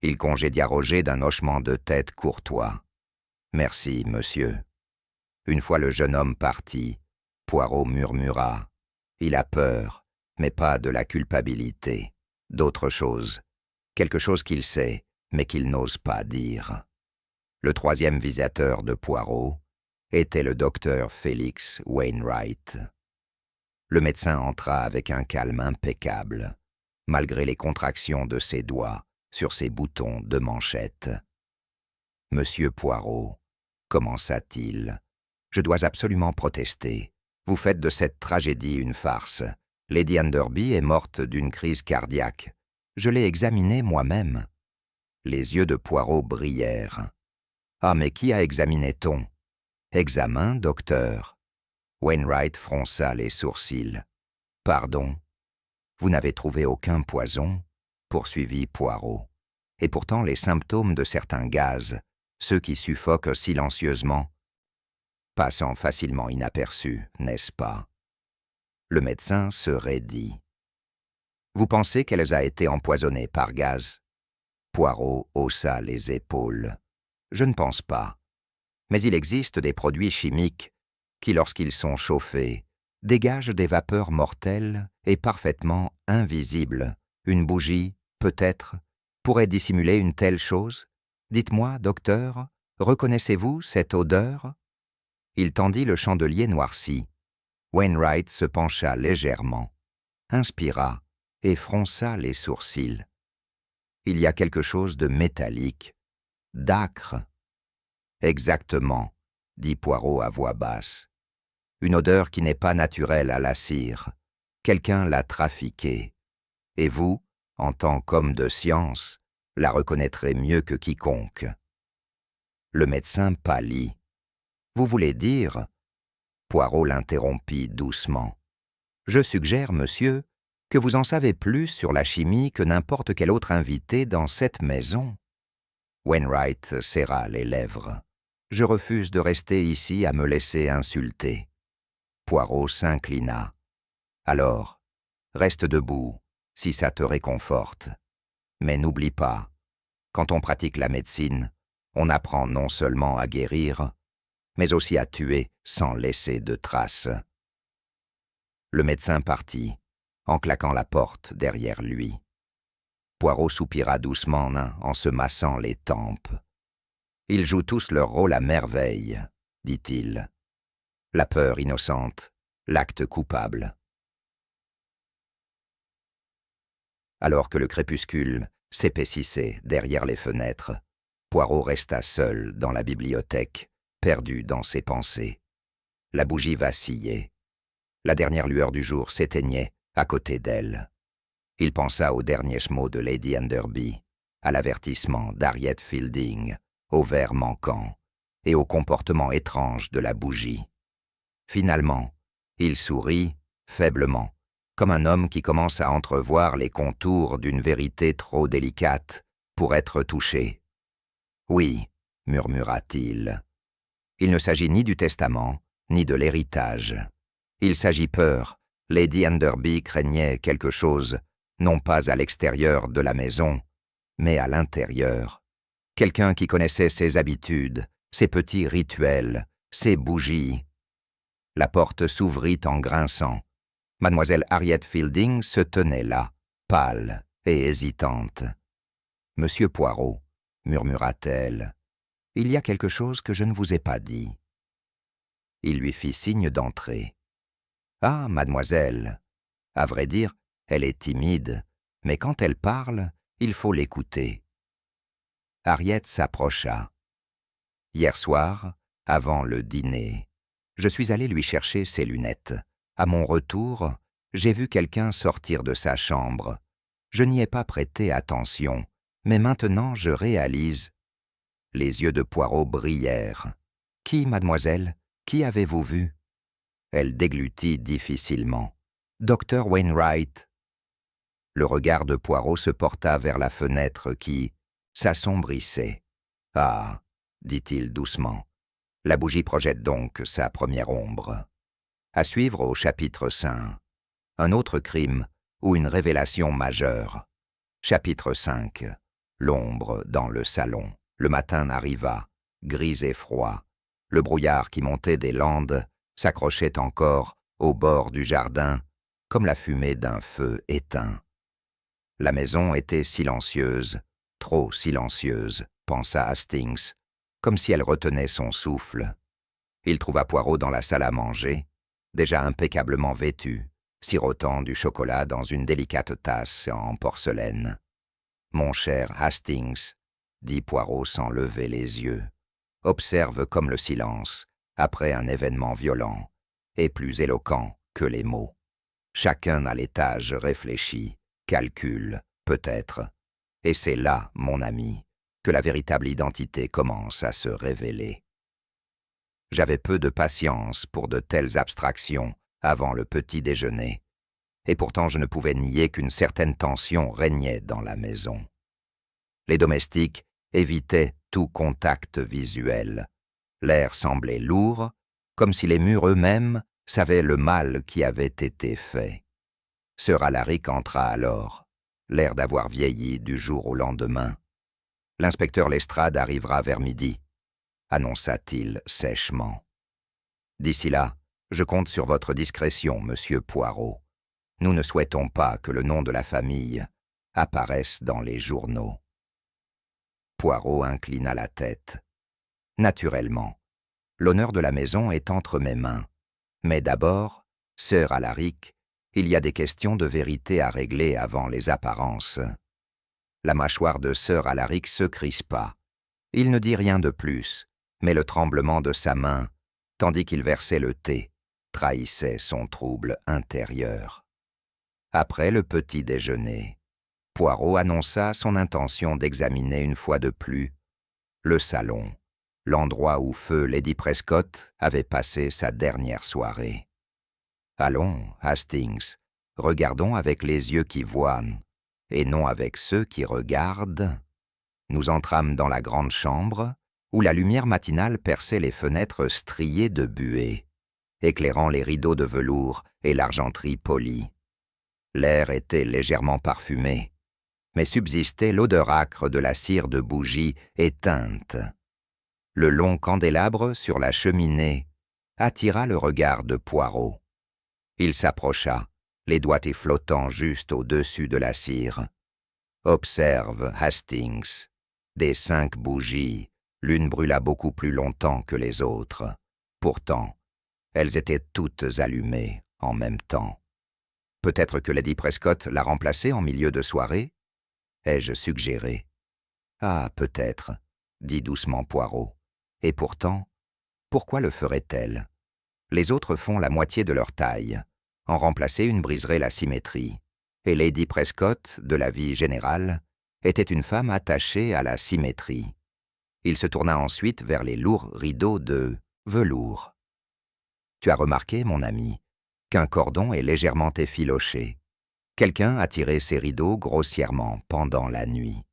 Il congédia Roger d'un hochement de tête courtois. « Merci, monsieur. » Une fois le jeune homme parti, Poirot murmura. « Il a peur, mais pas de la culpabilité, d'autre chose. Quelque chose qu'il sait, mais qu'il n'ose pas dire. » Le troisième visiteur de Poirot était le docteur Félix Wainwright. Le médecin entra avec un calme impeccable, malgré les contractions de ses doigts sur ses boutons de manchette. « Monsieur Poirot, commença-t-il, je dois absolument protester. Vous faites de cette tragédie une farce. Lady Enderby est morte d'une crise cardiaque. Je l'ai examinée moi-même. » Les yeux de Poirot brillèrent. « Ah, mais qui a examiné-t-on? »« Examen, docteur. » Wainwright fronça les sourcils. « Pardon. Vous n'avez trouvé aucun poison ?» poursuivit Poirot. « Et pourtant les symptômes de certains gaz, ceux qui suffoquent silencieusement, passant facilement inaperçus, n'est-ce pas ?» Le médecin se raidit. « Vous pensez qu'elle a été empoisonnée par gaz ?» Poirot haussa les épaules. « Je ne pense pas. Mais il existe des produits chimiques qui, lorsqu'ils sont chauffés, dégagent des vapeurs mortelles et parfaitement invisibles. Une bougie, peut-être, pourrait dissimuler une telle chose? Dites-moi, docteur, reconnaissez-vous cette odeur ?» Il tendit le chandelier noirci. Wainwright se pencha légèrement, inspira et fronça les sourcils. « Il y a quelque chose de métallique, d'âcre. »« Exactement, » dit Poirot à voix basse. « Une odeur qui n'est pas naturelle à la cire. Quelqu'un l'a trafiquée. Et vous, en tant qu'homme de science, la reconnaîtrez mieux que quiconque. » Le médecin pâlit. « Vous voulez dire ?» Poirot l'interrompit doucement. « Je suggère, monsieur, que vous en savez plus sur la chimie que n'importe quel autre invité dans cette maison. » Wainwright serra les lèvres. « Je refuse de rester ici à me laisser insulter. » Poirot s'inclina. « Alors, reste debout, si ça te réconforte. Mais n'oublie pas, quand on pratique la médecine, on apprend non seulement à guérir, mais aussi à tuer sans laisser de traces. » Le médecin partit, en claquant la porte derrière lui. Poirot soupira doucement en se massant les tempes. « Ils jouent tous leur rôle à merveille, » dit-il. « La peur innocente, l'acte coupable. » Alors que le crépuscule s'épaississait derrière les fenêtres, Poirot resta seul dans la bibliothèque, perdu dans ses pensées. La bougie vacillait. La dernière lueur du jour s'éteignait à côté d'elle. Il pensa au dernier mot de Lady Enderby, à l'avertissement d'Harriet Fielding, au verre manquant et au comportement étrange de la bougie. Finalement, il sourit, faiblement, comme un homme qui commence à entrevoir les contours d'une vérité trop délicate pour être touché. « Oui, » murmura-t-il. « Il ne s'agit ni du testament, ni de l'héritage. Il s'agit peur. Lady Enderby craignait quelque chose, non pas à l'extérieur de la maison, mais à l'intérieur. Quelqu'un qui connaissait ses habitudes, ses petits rituels, ses bougies. » La porte s'ouvrit en grinçant. Mademoiselle Harriet Fielding se tenait là, pâle et hésitante. « Monsieur Poirot, » murmura-t-elle, « il y a quelque chose que je ne vous ai pas dit. » Il lui fit signe d'entrer. « Ah, mademoiselle, à vrai dire, elle est timide, mais quand elle parle, il faut l'écouter. » Harriet s'approcha. « Hier soir, avant le dîner, Je suis allé lui chercher ses lunettes. À mon retour, j'ai vu quelqu'un sortir de sa chambre. Je n'y ai pas prêté attention, mais maintenant je réalise. Les yeux de Poirot brillèrent. « Qui, mademoiselle? Qui avez-vous vu ?» Elle déglutit difficilement. « Docteur Wainwright. » Le regard de Poirot se porta vers la fenêtre qui s'assombrissait. « Ah !» dit-il doucement. « La bougie projette donc sa première ombre. » À suivre au chapitre 5. Un autre crime ou une révélation majeure. Chapitre 5. L'ombre dans le salon. Le matin arriva, gris et froid. Le brouillard qui montait des landes s'accrochait encore au bord du jardin comme la fumée d'un feu éteint. La maison était silencieuse, trop silencieuse, pensa Hastings, comme si elle retenait son souffle. Il trouva Poirot dans la salle à manger, déjà impeccablement vêtu, sirotant du chocolat dans une délicate tasse en porcelaine. « Mon cher Hastings, » dit Poirot sans lever les yeux, « observe comme le silence, après un événement violent, est plus éloquent que les mots. Chacun à l'étage réfléchit, calcule, peut-être, et c'est là, mon ami, que la véritable identité commence à se révéler. » J'avais peu de patience pour de telles abstractions avant le petit déjeuner, et pourtant je ne pouvais nier qu'une certaine tension régnait dans la maison. Les domestiques évitaient tout contact visuel. L'air semblait lourd, comme si les murs eux-mêmes savaient le mal qui avait été fait. Sir Alaric entra alors, l'air d'avoir vieilli du jour au lendemain. « L'inspecteur Lestrade arrivera vers midi, » annonça-t-il sèchement. « D'ici là, je compte sur votre discrétion, monsieur Poirot. Nous ne souhaitons pas que le nom de la famille apparaisse dans les journaux. » Poirot inclina la tête. « Naturellement, l'honneur de la maison est entre mes mains. Mais d'abord, Sir Alaric, il y a des questions de vérité à régler avant les apparences. » La mâchoire de Sir Alaric se crispa. Il ne dit rien de plus, mais le tremblement de sa main, tandis qu'il versait le thé, trahissait son trouble intérieur. Après le petit déjeuner, Poirot annonça son intention d'examiner une fois de plus le salon, l'endroit où feu Lady Prescott avait passé sa dernière soirée. « Allons, Hastings, regardons avec les yeux qui voient, et non avec ceux qui regardent. » Nous entrâmes dans la grande chambre, où la lumière matinale perçait les fenêtres striées de buée, éclairant les rideaux de velours et l'argenterie polie. L'air était légèrement parfumé, mais subsistait l'odeur âcre de la cire de bougie éteinte. Le long candélabre sur la cheminée attira le regard de Poirot. Il s'approcha, les doigts flottant juste au-dessus de la cire. « Observe, Hastings. Des 5 bougies, l'une brûla beaucoup plus longtemps que les autres. Pourtant, elles étaient toutes allumées en même temps. Peut-être que Lady Prescott l'a remplacée en milieu de soirée ? Ai-je suggéré ? Ah, peut-être, dit doucement Poirot. Et pourtant, pourquoi le ferait-elle ? Les autres font la moitié de leur taille. En remplacer une briserait la symétrie. Et Lady Prescott, de la vie générale, était une femme attachée à la symétrie. Il se tourna ensuite vers les lourds rideaux de velours. « Tu as remarqué, mon ami, qu'un cordon est légèrement effiloché. Quelqu'un a tiré ces rideaux grossièrement pendant la nuit. »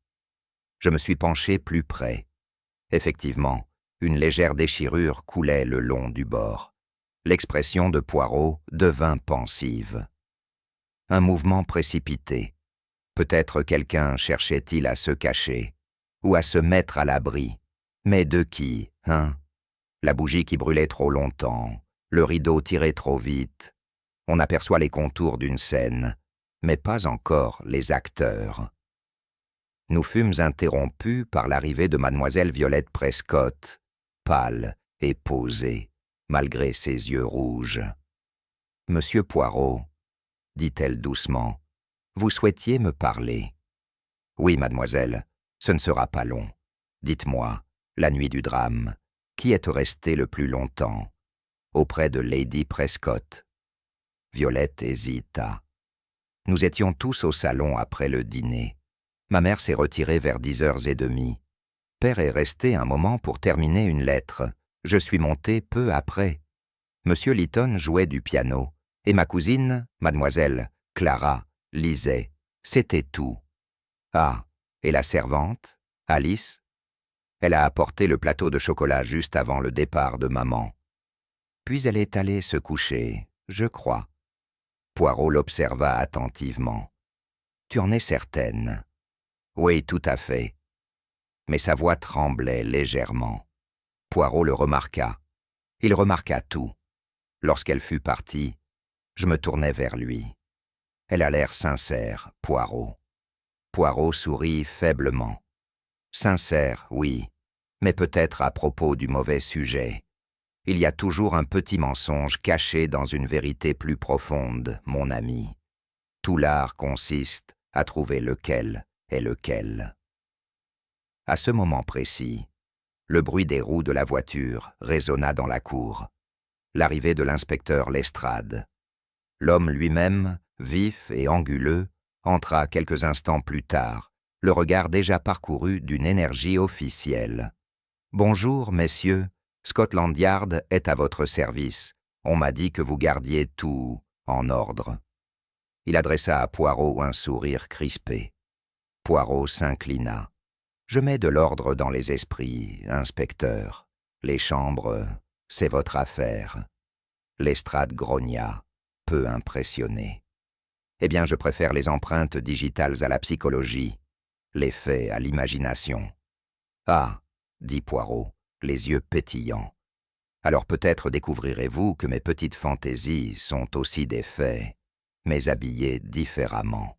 Je me suis penché plus près. Effectivement, une légère déchirure coulait le long du bord. L'expression de Poirot devint pensive. Un mouvement précipité. Peut-être quelqu'un cherchait-il à se cacher, ou à se mettre à l'abri. Mais de qui, hein? La bougie qui brûlait trop longtemps, le rideau tiré trop vite. On aperçoit les contours d'une scène, mais pas encore les acteurs. Nous fûmes interrompus par l'arrivée de mademoiselle Violette Prescott, pâle et posée, malgré ses yeux rouges. « Monsieur Poirot, » dit-elle doucement, « vous souhaitiez me parler. »« Oui, mademoiselle, ce ne sera pas long. Dites-moi, la nuit du drame, qui est resté le plus longtemps ? auprès de Lady Prescott. Violette hésita. Nous étions tous au salon après le dîner. Ma mère s'est retirée vers 10h30. Père est resté un moment pour terminer une lettre. Je suis monté peu après. Monsieur Lytton jouait du piano, et ma cousine, mademoiselle Clara, lisait. C'était tout. Ah, et la servante, Alice? Elle a apporté le plateau de chocolat juste avant le départ de maman. Puis elle est allée se coucher, je crois. Poirot l'observa attentivement. « Tu en es certaine ?»« Oui, tout à fait. » Mais sa voix tremblait légèrement. Poirot le remarqua. Il remarqua tout. Lorsqu'elle fut partie, je me tournai vers lui. Elle a l'air sincère, Poirot. Poirot sourit faiblement. Sincère, oui, mais peut-être à propos du mauvais sujet. Il y a toujours un petit mensonge caché dans une vérité plus profonde, mon ami. Tout l'art consiste à trouver lequel est lequel. À ce moment précis, le bruit des roues de la voiture résonna dans la cour. L'arrivée de l'inspecteur Lestrade. L'homme lui-même, vif et anguleux, entra quelques instants plus tard, le regard déjà parcouru d'une énergie officielle. « Bonjour, messieurs, Scotland Yard est à votre service. On m'a dit que vous gardiez tout en ordre. » Il adressa à Poirot un sourire crispé. Poirot s'inclina. « Je mets de l'ordre dans les esprits, inspecteur. Les chambres, c'est votre affaire. » Lestrade grogna, peu impressionné. « Eh bien, je préfère les empreintes digitales à la psychologie, les faits à l'imagination. »« Ah !» dit Poirot, les yeux pétillants. « Alors peut-être découvrirez-vous que mes petites fantaisies sont aussi des faits, mais habillés différemment. »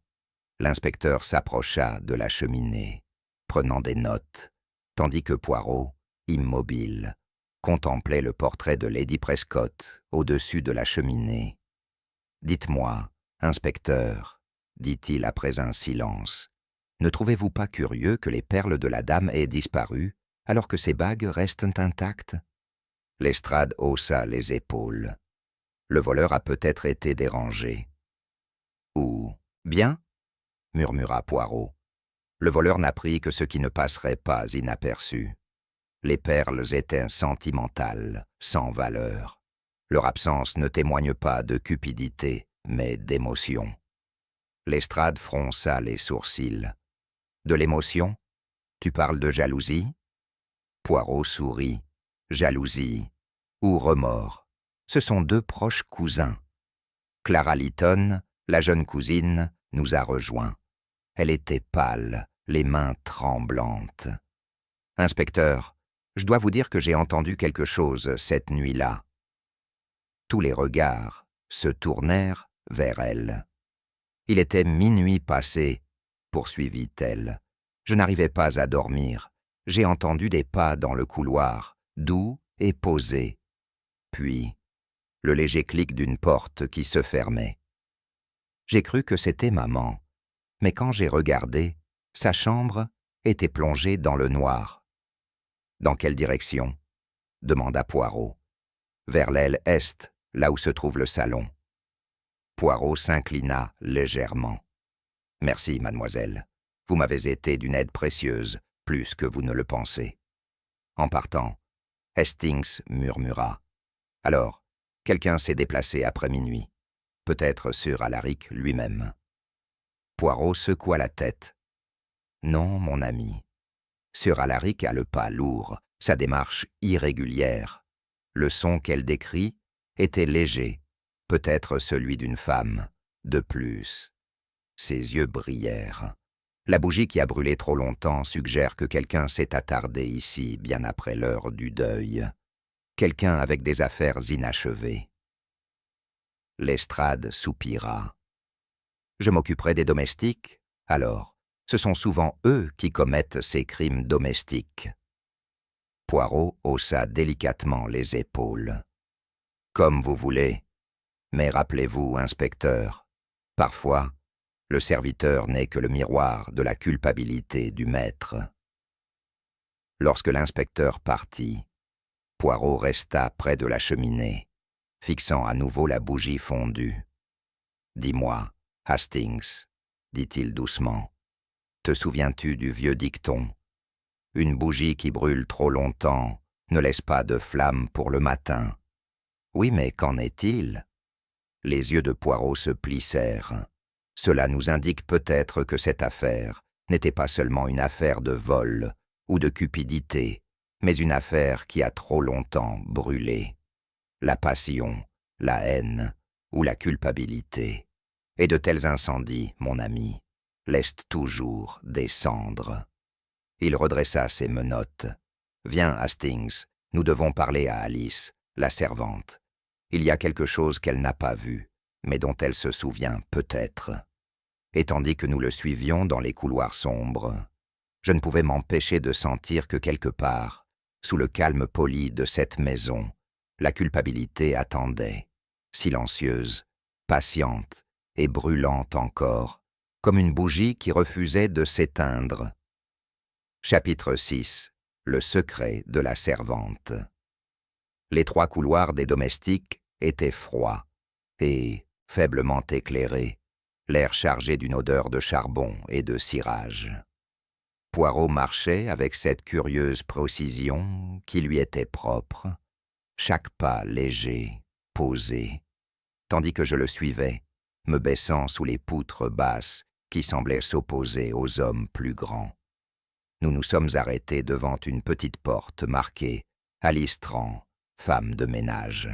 L'inspecteur s'approcha de la cheminée, prenant des notes, tandis que Poirot, immobile, contemplait le portrait de Lady Prescott au-dessus de la cheminée. « Dites-moi, inspecteur, dit-il après un silence, ne trouvez-vous pas curieux que les perles de la dame aient disparu alors que ses bagues restent intactes ?» Lestrade haussa les épaules. Le voleur a peut-être été dérangé. « Ou bien ?» murmura Poirot. Le voleur n'a pris que ce qui ne passerait pas inaperçu. Les perles étaient sentimentales, sans valeur. Leur absence ne témoigne pas de cupidité, mais d'émotion. Lestrade fronça les sourcils. « De l'émotion? Tu parles de jalousie ?» Poirot sourit. « Jalousie ou remords, ce sont deux proches cousins. Clara Lytton, la jeune cousine, nous a rejoints. Elle était pâle, les mains tremblantes. « Inspecteur, je dois vous dire que j'ai entendu quelque chose cette nuit-là. » Tous les regards se tournèrent vers elle. « Il était minuit passé, poursuivit-elle. Je n'arrivais pas à dormir. J'ai entendu des pas dans le couloir, doux et posés. Puis, le léger clic d'une porte qui se fermait. J'ai cru que c'était maman, mais quand j'ai regardé, sa chambre était plongée dans le noir. »« Dans quelle direction ?» demanda Poirot. « Vers l'aile est, là où se trouve le salon. » Poirot s'inclina légèrement. « Merci, mademoiselle. Vous m'avez été d'une aide précieuse, plus que vous ne le pensez. » En partant, Hastings murmura. « Alors, quelqu'un s'est déplacé après minuit. Peut-être Sir Alaric lui-même. » Poirot secoua la tête. « Non, mon ami. Sir Alaric a le pas lourd, sa démarche irrégulière. Le son qu'elle décrit était léger, peut-être celui d'une femme, de plus. » Ses yeux brillèrent. La bougie qui a brûlé trop longtemps suggère que quelqu'un s'est attardé ici bien après l'heure du deuil. Quelqu'un avec des affaires inachevées. Lestrade soupira. « Je m'occuperai des domestiques, alors. Ce sont souvent eux qui commettent ces crimes domestiques. » Poirot haussa délicatement les épaules. « Comme vous voulez. Mais rappelez-vous, inspecteur, parfois, le serviteur n'est que le miroir de la culpabilité du maître. » Lorsque l'inspecteur partit, Poirot resta près de la cheminée, fixant à nouveau la bougie fondue. « Dis-moi, Hastings, dit-il doucement, te souviens-tu du vieux dicton? Une bougie qui brûle trop longtemps ne laisse pas de flamme pour le matin. Oui, mais qu'en est-il » Les yeux de Poirot se plissèrent. Cela nous indique peut-être que cette affaire n'était pas seulement une affaire de vol ou de cupidité, mais une affaire qui a trop longtemps brûlé. La passion, la haine ou la culpabilité. Et de tels incendies, mon ami, laissent toujours des cendres. Il redressa ses menottes. « Viens, Hastings, nous devons parler à Alice, la servante. Il y a quelque chose qu'elle n'a pas vu, mais dont elle se souvient peut-être. » Et tandis que nous le suivions dans les couloirs sombres, je ne pouvais m'empêcher de sentir que quelque part, sous le calme poli de cette maison, la culpabilité attendait, silencieuse, patiente et brûlante encore, comme une bougie qui refusait de s'éteindre. Chapitre 6. Le secret de la servante. Les 3 couloirs des domestiques étaient froids et faiblement éclairés, l'air chargé d'une odeur de charbon et de cirage. Poirot marchait avec cette curieuse précision qui lui était propre, chaque pas léger, posé, tandis que je le suivais, me baissant sous les poutres basses qui semblaient s'opposer aux hommes plus grands. Nous nous sommes arrêtés devant une petite porte marquée « Alice Trent, femme de ménage ».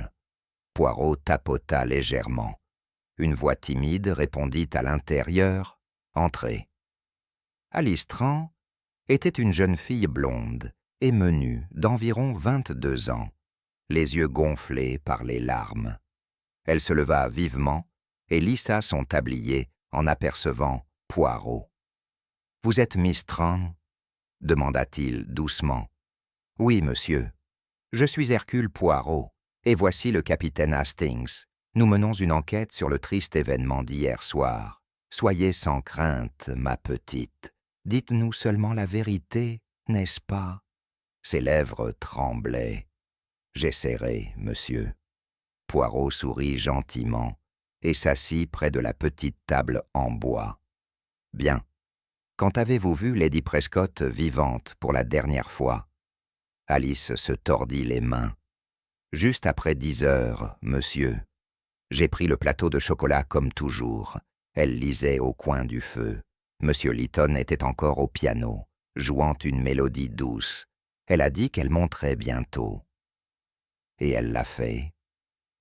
Poirot tapota légèrement. Une voix timide répondit à l'intérieur « Entrez ». Alice Trent était une jeune fille blonde et menue d'environ 22 ans, les yeux gonflés par les larmes. Elle se leva vivement et lissa son tablier en apercevant Poirot. « Vous êtes Miss Trent ?» demanda-t-il doucement. « Oui, monsieur. Je suis Hercule Poirot, et voici le capitaine Hastings. Nous menons une enquête sur le triste événement d'hier soir. Soyez sans crainte, ma petite. Dites-nous seulement la vérité, n'est-ce pas ?» Ses lèvres tremblaient. « J'essaierai, monsieur. » Poirot sourit gentiment et s'assit près de la petite table en bois. « Bien. Quand avez-vous vu Lady Prescott vivante pour la dernière fois ?» Alice se tordit les mains. « Juste après 10 heures, monsieur. J'ai pris le plateau de chocolat comme toujours. Elle lisait au coin du feu. Monsieur Lytton était encore au piano, jouant une mélodie douce. Elle a dit qu'elle monterait bientôt. » « Et elle l'a fait ?»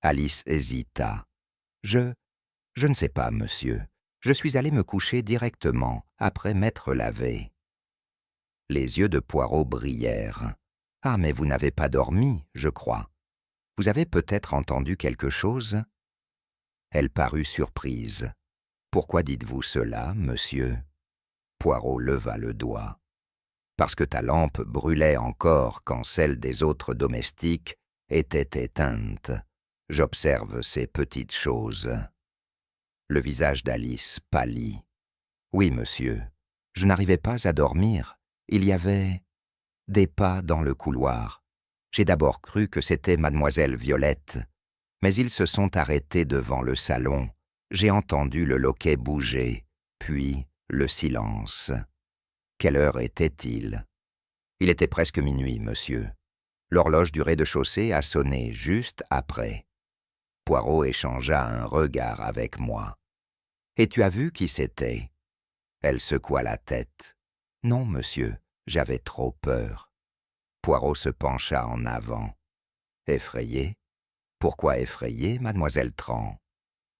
Alice hésita. « Je ne sais pas, monsieur. Je suis allé me coucher directement, après m'être lavé. » Les yeux de Poirot brillèrent. « Ah, mais vous n'avez pas dormi, je crois. Vous avez peut-être entendu quelque chose ?» Elle parut surprise. « Pourquoi dites-vous cela, monsieur ?» Poirot leva le doigt. « Parce que ta lampe brûlait encore quand celle des autres domestiques était éteinte. J'observe ces petites choses. » Le visage d'Alice pâlit. « Oui, monsieur. Je n'arrivais pas à dormir. Il y avait des pas dans le couloir. J'ai d'abord cru que c'était mademoiselle Violette, mais ils se sont arrêtés devant le salon. J'ai entendu le loquet bouger, puis le silence. Quelle heure était-il ? Il était presque minuit, monsieur. L'horloge du rez-de-chaussée a sonné juste après. » Poirot échangea un regard avec moi. « Et tu as vu qui c'était ?» Elle secoua la tête. « Non, monsieur, j'avais trop peur. » Poirot se pencha en avant. « Effrayé ? Pourquoi effrayé, mademoiselle Trent ?»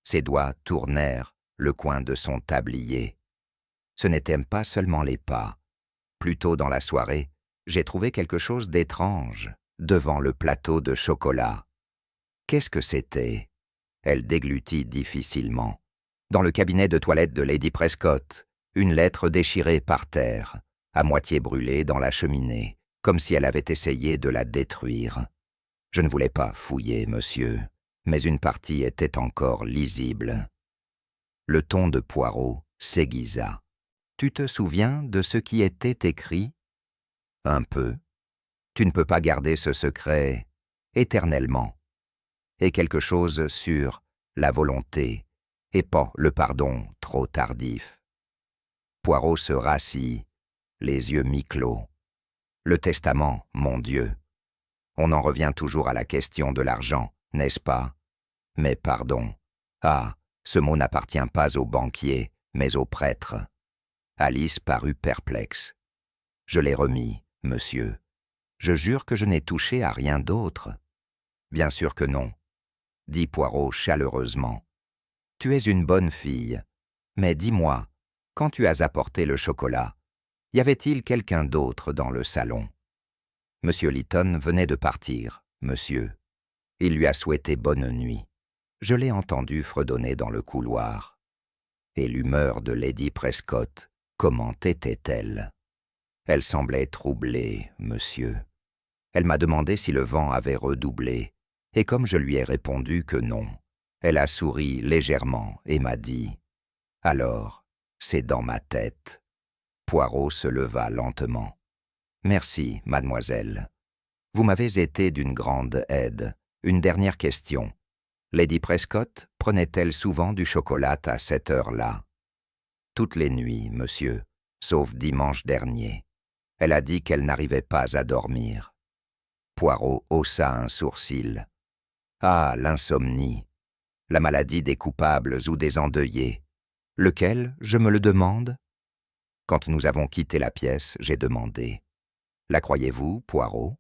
Ses doigts tournèrent le coin de son tablier. Ce n'étaient pas seulement les pas. Plus tôt dans la soirée, j'ai trouvé quelque chose d'étrange devant le plateau de chocolat. Qu'est-ce que c'était ? Elle déglutit difficilement. Dans le cabinet de toilette de Lady Prescott, une lettre déchirée par terre, à moitié brûlée dans la cheminée, comme si elle avait essayé de la détruire. Je ne voulais pas fouiller, monsieur, mais une partie était encore lisible. Le ton de Poirot s'aiguisa. « Tu te souviens de ce qui était écrit ?»« Un peu. Tu ne peux pas garder ce secret éternellement. » et quelque chose sur la volonté, et pas le pardon trop tardif. Poirot se rassit, les yeux mi-clos. Le testament, mon Dieu. On en revient toujours à la question de l'argent, n'est-ce pas? Mais pardon. Ah, ce mot n'appartient pas aux banquiers, mais aux prêtres. Alice parut perplexe. Je l'ai remis, monsieur. Je jure que je n'ai touché à rien d'autre. Bien sûr que non, dit Poirot chaleureusement. Tu es une bonne fille, mais dis-moi, quand tu as apporté le chocolat, y avait-il quelqu'un d'autre dans le salon? Monsieur Lytton venait de partir, monsieur. Il lui a souhaité bonne nuit. Je l'ai entendu fredonner dans le couloir. Et l'humeur de Lady Prescott, comment était-elle? Elle semblait troublée, monsieur. Elle m'a demandé si le vent avait redoublé, et comme je lui ai répondu que non, elle a souri légèrement et m'a dit « Alors, c'est dans ma tête ». Poirot se leva lentement. « Merci, mademoiselle. Vous m'avez été d'une grande aide. Une dernière question. Lady Prescott prenait-elle souvent du chocolat à cette heure-là? » « Toutes les nuits, monsieur, sauf dimanche dernier. Elle a dit qu'elle n'arrivait pas à dormir. » Poirot haussa un sourcil. « Ah, l'insomnie. La maladie des coupables ou des endeuillés. Lequel, je me le demande ?» Quand nous avons quitté la pièce, j'ai demandé. « La croyez-vous, Poirot ?»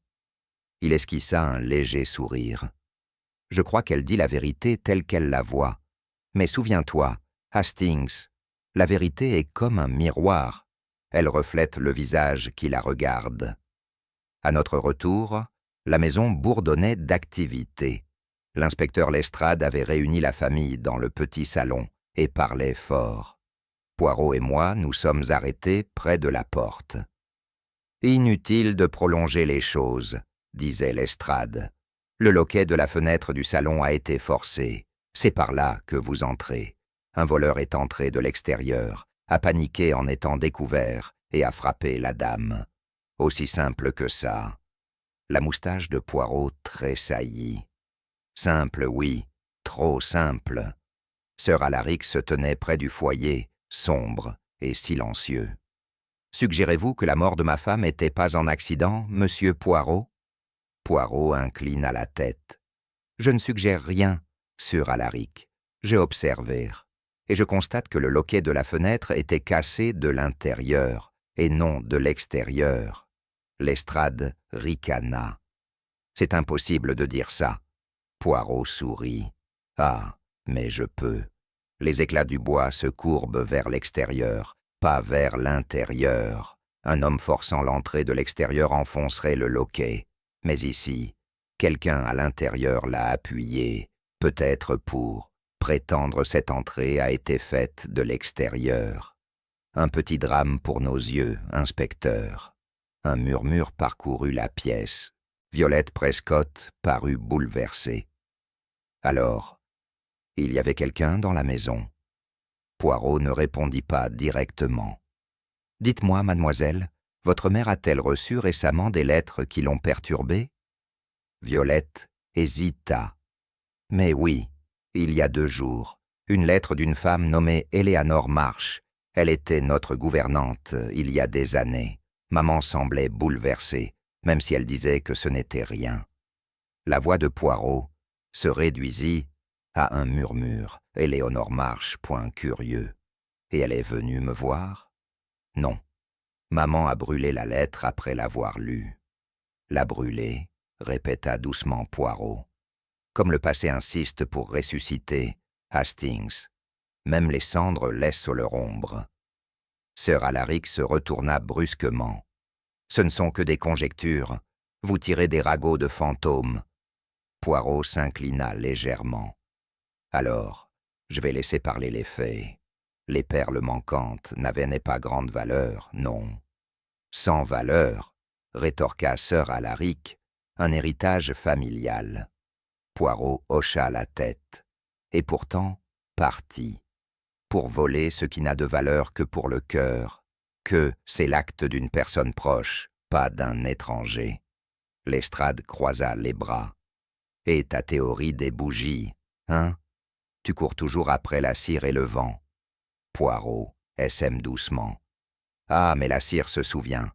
Il esquissa un léger sourire. « Je crois qu'elle dit la vérité telle qu'elle la voit. Mais souviens-toi, Hastings, la vérité est comme un miroir. Elle reflète le visage qui la regarde. » À notre retour, la maison bourdonnait d'activité. L'inspecteur Lestrade avait réuni la famille dans le petit salon et parlait fort. Poirot et moi nous sommes arrêtés près de la porte. « Inutile de prolonger les choses, » disait Lestrade. « Le loquet de la fenêtre du salon a été forcé. C'est par là que vous entrez. Un voleur est entré de l'extérieur, a paniqué en étant découvert et a frappé la dame. Aussi simple que ça. » La moustache de Poirot tressaillit. Simple, oui, trop simple. Sir Alaric se tenait près du foyer, sombre et silencieux. « Suggérez-vous que la mort de ma femme n'était pas en accident, monsieur Poirot ?» Poirot inclina la tête. « Je ne suggère rien, Sir Alaric. J'ai observé. Et je constate que le loquet de la fenêtre était cassé de l'intérieur et non de l'extérieur. » Lestrade ricana. « C'est impossible de dire ça. » Poirot sourit. « Ah, mais je peux. Les éclats du bois se courbent vers l'extérieur, pas vers l'intérieur. Un homme forçant l'entrée de l'extérieur enfoncerait le loquet. Mais ici, quelqu'un à l'intérieur l'a appuyé, peut-être pour prétendre cette entrée a été faite de l'extérieur. Un petit drame pour nos yeux, inspecteur. » Un murmure parcourut la pièce. Violette Prescott parut bouleversée. « Alors, il y avait quelqu'un dans la maison ?» Poirot ne répondit pas directement. « Dites-moi, mademoiselle, votre mère a-t-elle reçu récemment des lettres qui l'ont perturbée ?» Violette hésita. « Mais oui, il y a 2 jours, une lettre d'une femme nommée Eleanor Marsh. Elle était notre gouvernante il y a des années. Maman semblait bouleversée, même si elle disait que ce n'était rien. » La voix de Poirot se réduisit à un murmure. « Eleanor Marsh, point curieux. Et elle est venue me voir ?»« Non. Maman a brûlé la lettre après l'avoir lue. »« La brûler ?» répéta doucement Poirot. « Comme le passé insiste pour ressusciter, Hastings. Même les cendres laissent leur ombre. » Sir Alaric se retourna brusquement. « Ce ne sont que des conjectures. Vous tirez des ragots de fantômes. » Poirot s'inclina légèrement. « Alors, je vais laisser parler les faits. Les perles manquantes n'avaient pas grande valeur, non. »« Sans valeur, » rétorqua Sir Alaric, « un héritage familial. » Poirot hocha la tête, et pourtant partit. Pour voler ce qui n'a de valeur que pour le cœur, que c'est l'acte d'une personne proche, pas d'un étranger. Lestrade croisa les bras. Et ta théorie des bougies, hein? Tu cours toujours après la cire et le vent. Poirot essaime doucement. Ah, mais la cire se souvient.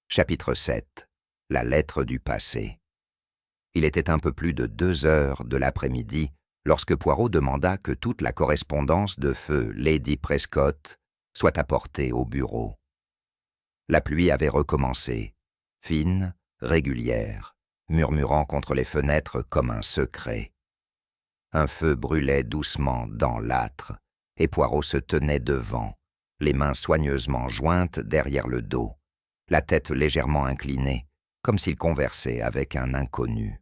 Chapitre 7. La lettre du passé. Il était un peu plus de 2 heures de l'après-midi lorsque Poirot demanda que toute la correspondance de feu Lady Prescott soit apportée au bureau. La pluie avait recommencé, fine, régulière, murmurant contre les fenêtres comme un secret. Un feu brûlait doucement dans l'âtre, et Poirot se tenait devant, les mains soigneusement jointes derrière le dos, la tête légèrement inclinée, comme s'il conversait avec un inconnu.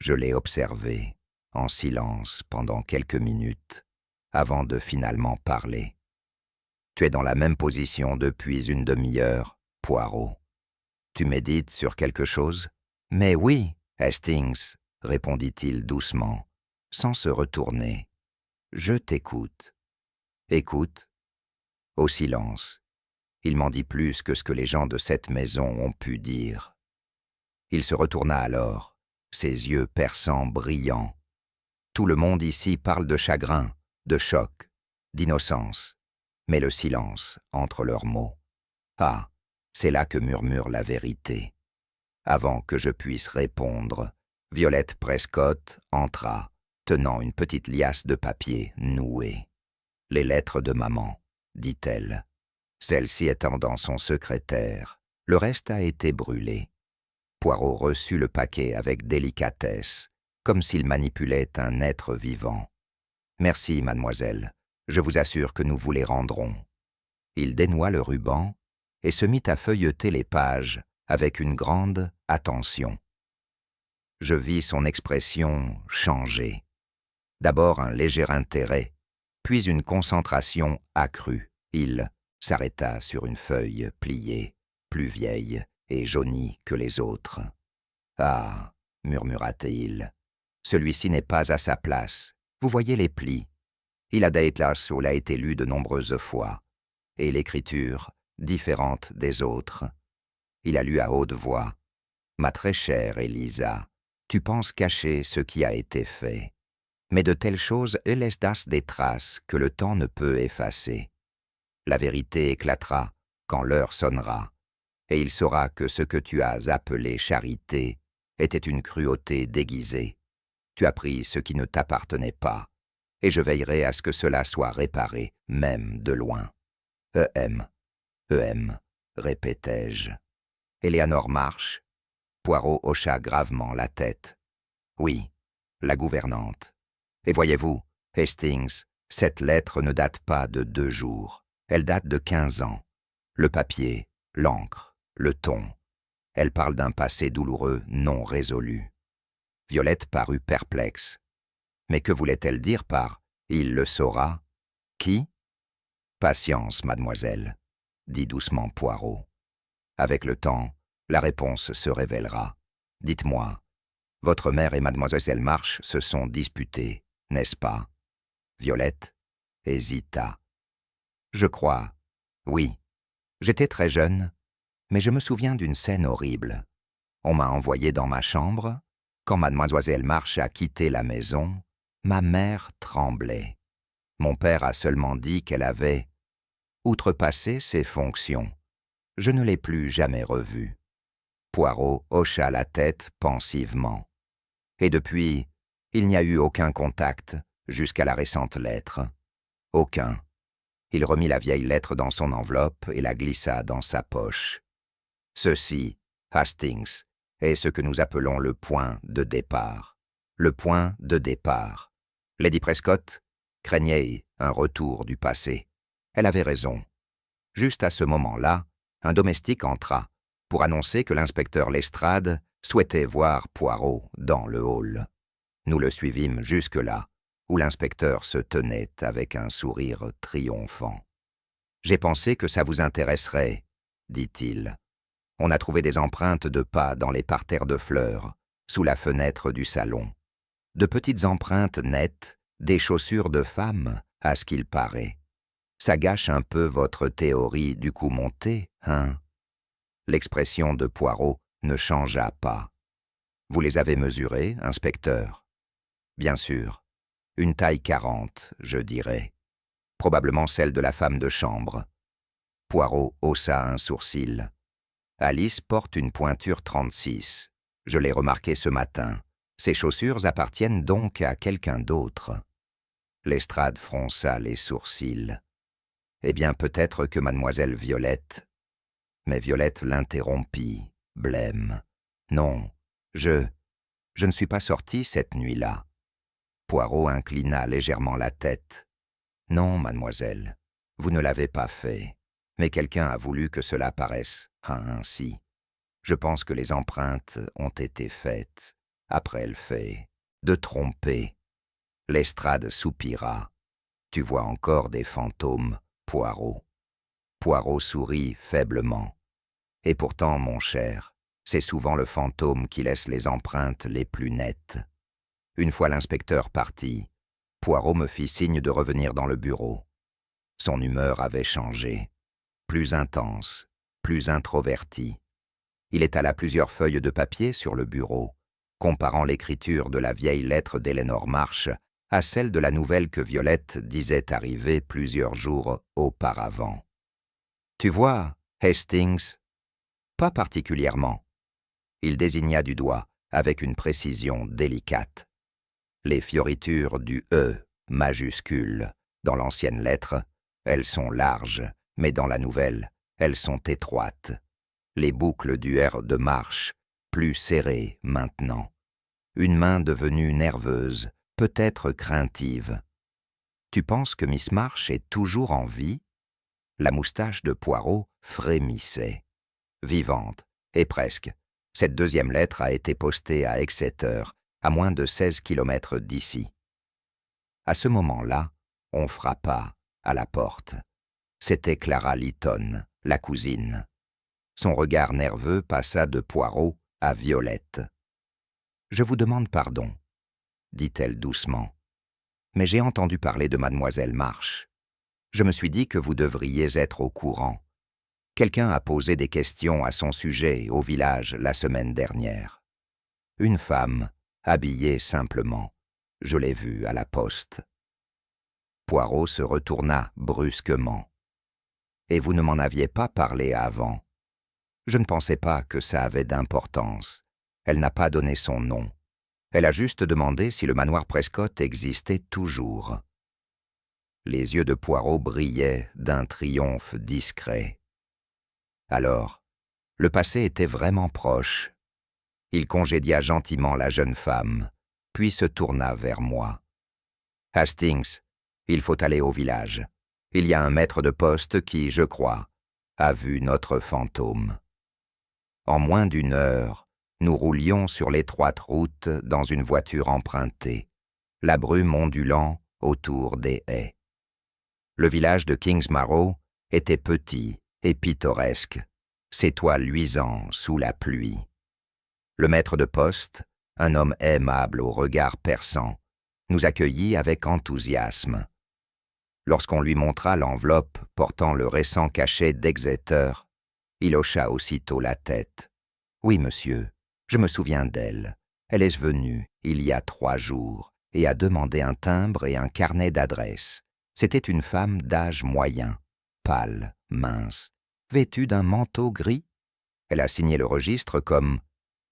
Je l'ai observé, en silence, pendant quelques minutes, avant de finalement parler. « Tu es dans la même position depuis une demi-heure, Poirot. Tu médites sur quelque chose ?»« Mais oui, Hastings, » répondit-il doucement, sans se retourner. « Je t'écoute. » « Écoute. » Au silence. Il m'en dit plus que ce que les gens de cette maison ont pu dire. Il se retourna alors, ses yeux perçants brillants. Tout le monde ici parle de chagrin, de choc, d'innocence, mais le silence entre leurs mots. Ah, c'est là que murmure la vérité. Avant que je puisse répondre, Violette Prescott entra, tenant une petite liasse de papier nouée. « Les lettres de maman », dit-elle. Celle-ci étant dans son secrétaire, le reste a été brûlé. Poirot reçut le paquet avec délicatesse, comme s'il manipulait un être vivant. « Merci, mademoiselle, je vous assure que nous vous les rendrons. » Il dénoua le ruban et se mit à feuilleter les pages avec une grande attention. Je vis son expression changer. D'abord un léger intérêt, puis une concentration accrue. Il s'arrêta sur une feuille pliée, plus vieille et jaunie que les autres. « Ah, murmura-t-il, celui-ci n'est pas à sa place. Vous voyez les plis. Il a l'a été lu de nombreuses fois, et l'écriture différente des autres. Il a lu à haute voix. « Ma très chère Elisa, tu penses cacher ce qui a été fait. Mais de telles choses laissent des traces que le temps ne peut effacer. La vérité éclatera quand l'heure sonnera, et il saura que ce que tu as appelé charité était une cruauté déguisée. Tu as pris ce qui ne t'appartenait pas, et je veillerai à ce que cela soit réparé, même de loin. E.M. E.M. répétai-je. Éléanore March. Poirot hocha gravement la tête. Oui, la gouvernante. Et voyez-vous, Hastings, cette lettre ne date pas de 2 jours. Elle date de 15 ans. Le papier, l'encre, le ton. Elle parle d'un passé douloureux non résolu. Violette parut perplexe. Mais que voulait-elle dire par « il le saura » ? Qui ? Patience, mademoiselle, dit doucement Poirot. Avec le temps, la réponse se révélera. Dites-moi, votre mère et mademoiselle March se sont disputées, n'est-ce pas ? Violette hésita. Je crois, oui. J'étais très jeune, mais je me souviens d'une scène horrible. On m'a envoyé dans ma chambre. Quand mademoiselle March a quitté la maison, ma mère tremblait. Mon père a seulement dit qu'elle avait outrepassé ses fonctions. Je ne l'ai plus jamais revue. Poirot hocha la tête pensivement. Et depuis, il n'y a eu aucun contact jusqu'à la récente lettre. Aucun. Il remit la vieille lettre dans son enveloppe et la glissa dans sa poche. Ceci, Hastings, est ce que nous appelons le point de départ. Le point de départ. Lady Prescott craignait un retour du passé. Elle avait raison. Juste à ce moment-là, un domestique entra pour annoncer que l'inspecteur Lestrade souhaitait voir Poirot dans le hall. Nous le suivîmes jusque-là, où l'inspecteur se tenait avec un sourire triomphant. « J'ai pensé que ça vous intéresserait, » dit-il. « On a trouvé des empreintes de pas dans les parterres de fleurs, sous la fenêtre du salon. De petites empreintes nettes, des chaussures de femme, à ce qu'il paraît. Ça gâche un peu votre théorie du coup monté, hein ?» L'expression de Poirot ne changea pas. « Vous les avez mesurés, inspecteur? Bien sûr. Une taille 40, je dirais. Probablement celle de la femme de chambre. Poirot haussa un sourcil. Alice porte une pointure 36. Je l'ai remarqué ce matin. Ses chaussures appartiennent donc à quelqu'un d'autre. Lestrade fronça les sourcils. Eh bien, peut-être que mademoiselle Violette... Mais Violette l'interrompit, blême. Non, je ne suis pas sorti cette nuit-là. Poirot inclina légèrement la tête. Non, mademoiselle, vous ne l'avez pas fait. Mais quelqu'un a voulu que cela paraisse ainsi. Je pense que les empreintes ont été faites, après le fait, de tromper. Lestrade soupira. Tu vois encore des fantômes, Poirot. Poirot sourit faiblement. Et pourtant, mon cher, c'est souvent le fantôme qui laisse les empreintes les plus nettes. Une fois l'inspecteur parti, Poirot me fit signe de revenir dans le bureau. Son humeur avait changé. Plus intense, plus introvertie. Il étala plusieurs feuilles de papier sur le bureau, comparant l'écriture de la vieille lettre d'Élénore Marsh à celle de la nouvelle que Violette disait arriver plusieurs jours auparavant. « Tu vois, Hastings ?»« Pas particulièrement. » Il désigna du doigt, avec une précision délicate. Les fioritures du « E » majuscule, dans l'ancienne lettre, elles sont larges, mais dans la nouvelle, elles sont étroites. Les boucles du R de Marsh, plus serrées maintenant. Une main devenue nerveuse, peut-être craintive. Tu penses que Miss Marsh est toujours en vie? La moustache de Poirot frémissait. Vivante, et presque. Cette deuxième lettre a été postée à Exeter, à moins de 16 kilomètres d'ici. À ce moment-là, on frappa à la porte. C'était Clara Lytton, la cousine. Son regard nerveux passa de Poirot à Violette. « Je vous demande pardon, » dit-elle doucement. « Mais j'ai entendu parler de mademoiselle Marsh. Je me suis dit que vous devriez être au courant. Quelqu'un a posé des questions à son sujet au village la semaine dernière. Une femme, habillée simplement. Je l'ai vue à la poste. » Poirot se retourna brusquement. « Et vous ne m'en aviez pas parlé avant. Je ne pensais pas que ça avait d'importance. Elle n'a pas donné son nom. Elle a juste demandé si le manoir Prescott existait toujours. » Les yeux de Poirot brillaient d'un triomphe discret. Alors, le passé était vraiment proche. Il congédia gentiment la jeune femme, puis se tourna vers moi. « Hastings, il faut aller au village. Il y a un maître de poste qui, je crois, a vu notre fantôme. » En moins d'une heure, nous roulions sur l'étroite route dans une voiture empruntée, la brume ondulant autour des haies. Le village de Kingsmarrow était petit et pittoresque, ses toits luisants sous la pluie. Le maître de poste, un homme aimable au regard perçant, nous accueillit avec enthousiasme. Lorsqu'on lui montra l'enveloppe portant le récent cachet d'Exeter, il hocha aussitôt la tête. « Oui, monsieur, je me souviens d'elle. Elle est venue, il y a 3 jours, et a demandé un timbre et un carnet d'adresse. C'était une femme d'âge moyen, pâle, mince, vêtue d'un manteau gris. Elle a signé le registre comme...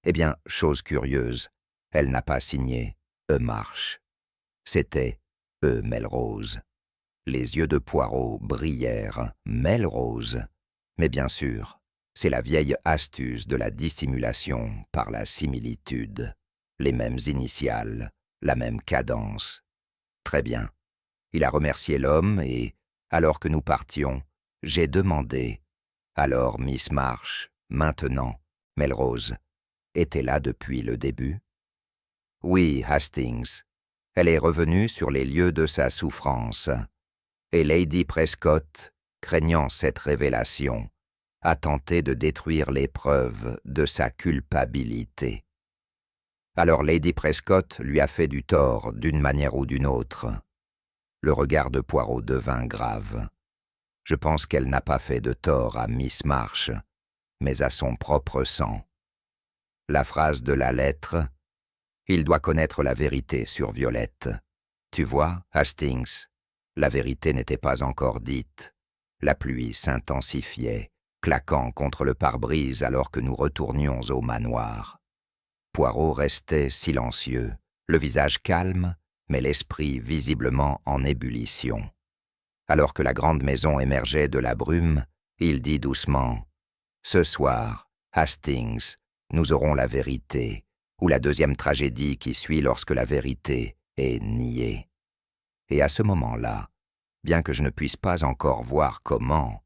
Eh bien, chose curieuse, elle n'a pas signé E. Marsh. C'était E. Melrose. » Les yeux de Poirot brillèrent. Melrose. Mais bien sûr, c'est la vieille astuce de la dissimulation par la similitude. Les mêmes initiales, la même cadence. Très bien. Il a remercié l'homme et, alors que nous partions, j'ai demandé. Alors Miss Marsh, maintenant, Melrose, était là depuis le début? Oui, Hastings. Elle est revenue sur les lieux de sa souffrance. Et Lady Prescott, craignant cette révélation, a tenté de détruire les preuves de sa culpabilité. Alors Lady Prescott lui a fait du tort d'une manière ou d'une autre. Le regard de Poirot devint grave. Je pense qu'elle n'a pas fait de tort à Miss Marsh, mais à son propre sang. La phrase de la lettre. Il doit connaître la vérité sur Violette. Tu vois, Hastings, la vérité n'était pas encore dite. La pluie s'intensifiait, claquant contre le pare-brise alors que nous retournions au manoir. Poirot restait silencieux, le visage calme, mais l'esprit visiblement en ébullition. Alors que la grande maison émergeait de la brume, il dit doucement « Ce soir, Hastings, nous aurons la vérité, ou la deuxième tragédie qui suit lorsque la vérité est niée. » Et à ce moment-là, bien que je ne puisse pas encore voir comment,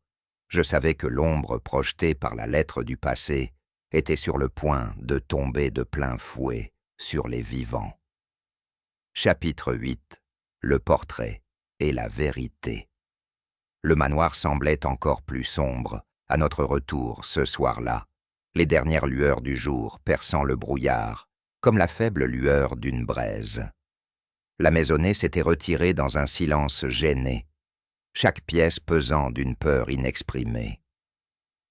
je savais que l'ombre projetée par la lettre du passé était sur le point de tomber de plein fouet sur les vivants. Chapitre 8. Le portrait et la vérité. Le manoir semblait encore plus sombre à notre retour ce soir-là, les dernières lueurs du jour perçant le brouillard, comme la faible lueur d'une braise. La maisonnée s'était retirée dans un silence gêné, chaque pièce pesant d'une peur inexprimée.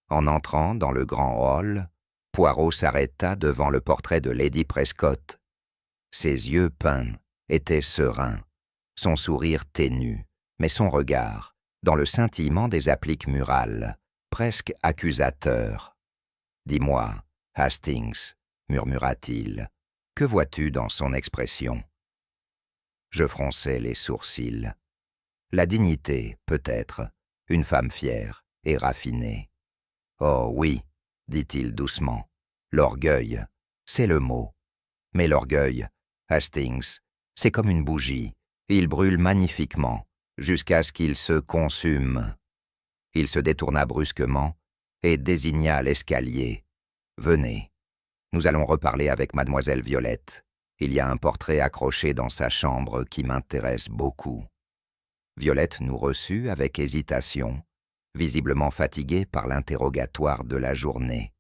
En entrant dans le grand hall, Poirot s'arrêta devant le portrait de Lady Prescott. Ses yeux peints étaient sereins, son sourire ténu, mais son regard, dans le scintillement des appliques murales, presque accusateur. « Dis-moi, Hastings, murmura-t-il, que vois-tu dans son expression ?» Je fronçai les sourcils. La dignité, peut-être, une femme fière et raffinée. « Oh oui, dit-il doucement, l'orgueil, c'est le mot. Mais l'orgueil, Hastings, c'est comme une bougie, il brûle magnifiquement, jusqu'à ce qu'il se consume. » Il se détourna brusquement et désigna l'escalier. « Venez, nous allons reparler avec mademoiselle Violette. Il y a un portrait accroché dans sa chambre qui m'intéresse beaucoup. » Violette nous reçut avec hésitation, visiblement fatiguée par l'interrogatoire de la journée.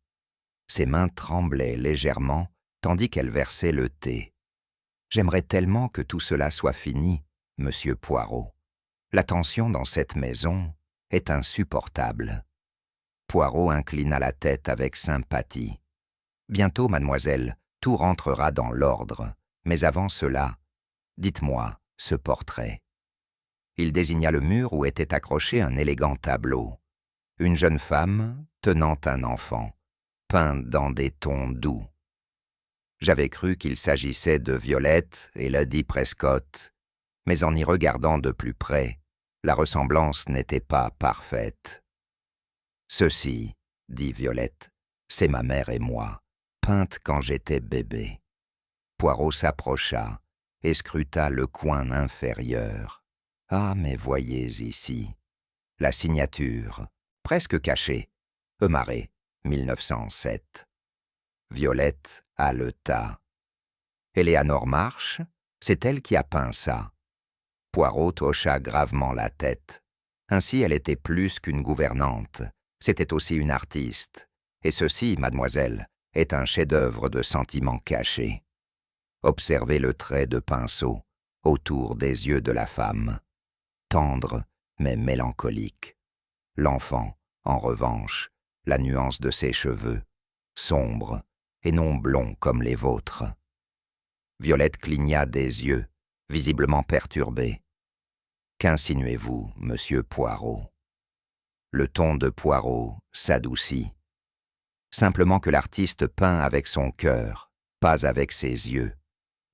Ses mains tremblaient légèrement tandis qu'elle versait le thé. « J'aimerais tellement que tout cela soit fini, monsieur Poirot. La tension dans cette maison est insupportable. » Poirot inclina la tête avec sympathie. « Bientôt, mademoiselle, tout rentrera dans l'ordre, mais avant cela, dites-moi ce portrait. » Il désigna le mur où était accroché un élégant tableau. Une jeune femme tenant un enfant, peint dans des tons doux. J'avais cru qu'il s'agissait de Violette et Lady Prescott, mais en y regardant de plus près, la ressemblance n'était pas parfaite. « Ceci, dit Violette, c'est ma mère et moi, peintes quand j'étais bébé. » Poirot s'approcha et scruta le coin inférieur. « Ah, mais voyez ici, la signature, presque cachée, Eumarée, 1907. » Violette haleta. « Éléanore Marsh, c'est elle qui a peint ça. » Poirot hocha gravement la tête. Ainsi elle était plus qu'une gouvernante, c'était aussi une artiste. Et ceci, mademoiselle, est un chef-d'œuvre de sentiments cachés. Observez le trait de pinceau autour des yeux de la femme. Tendre, mais mélancolique. L'enfant, en revanche, la nuance de ses cheveux, sombre et non blond comme les vôtres. Violette cligna des yeux, visiblement perturbée. « Qu'insinuez-vous, monsieur Poirot ?» Le ton de Poirot s'adoucit. « Simplement que l'artiste peint avec son cœur, pas avec ses yeux.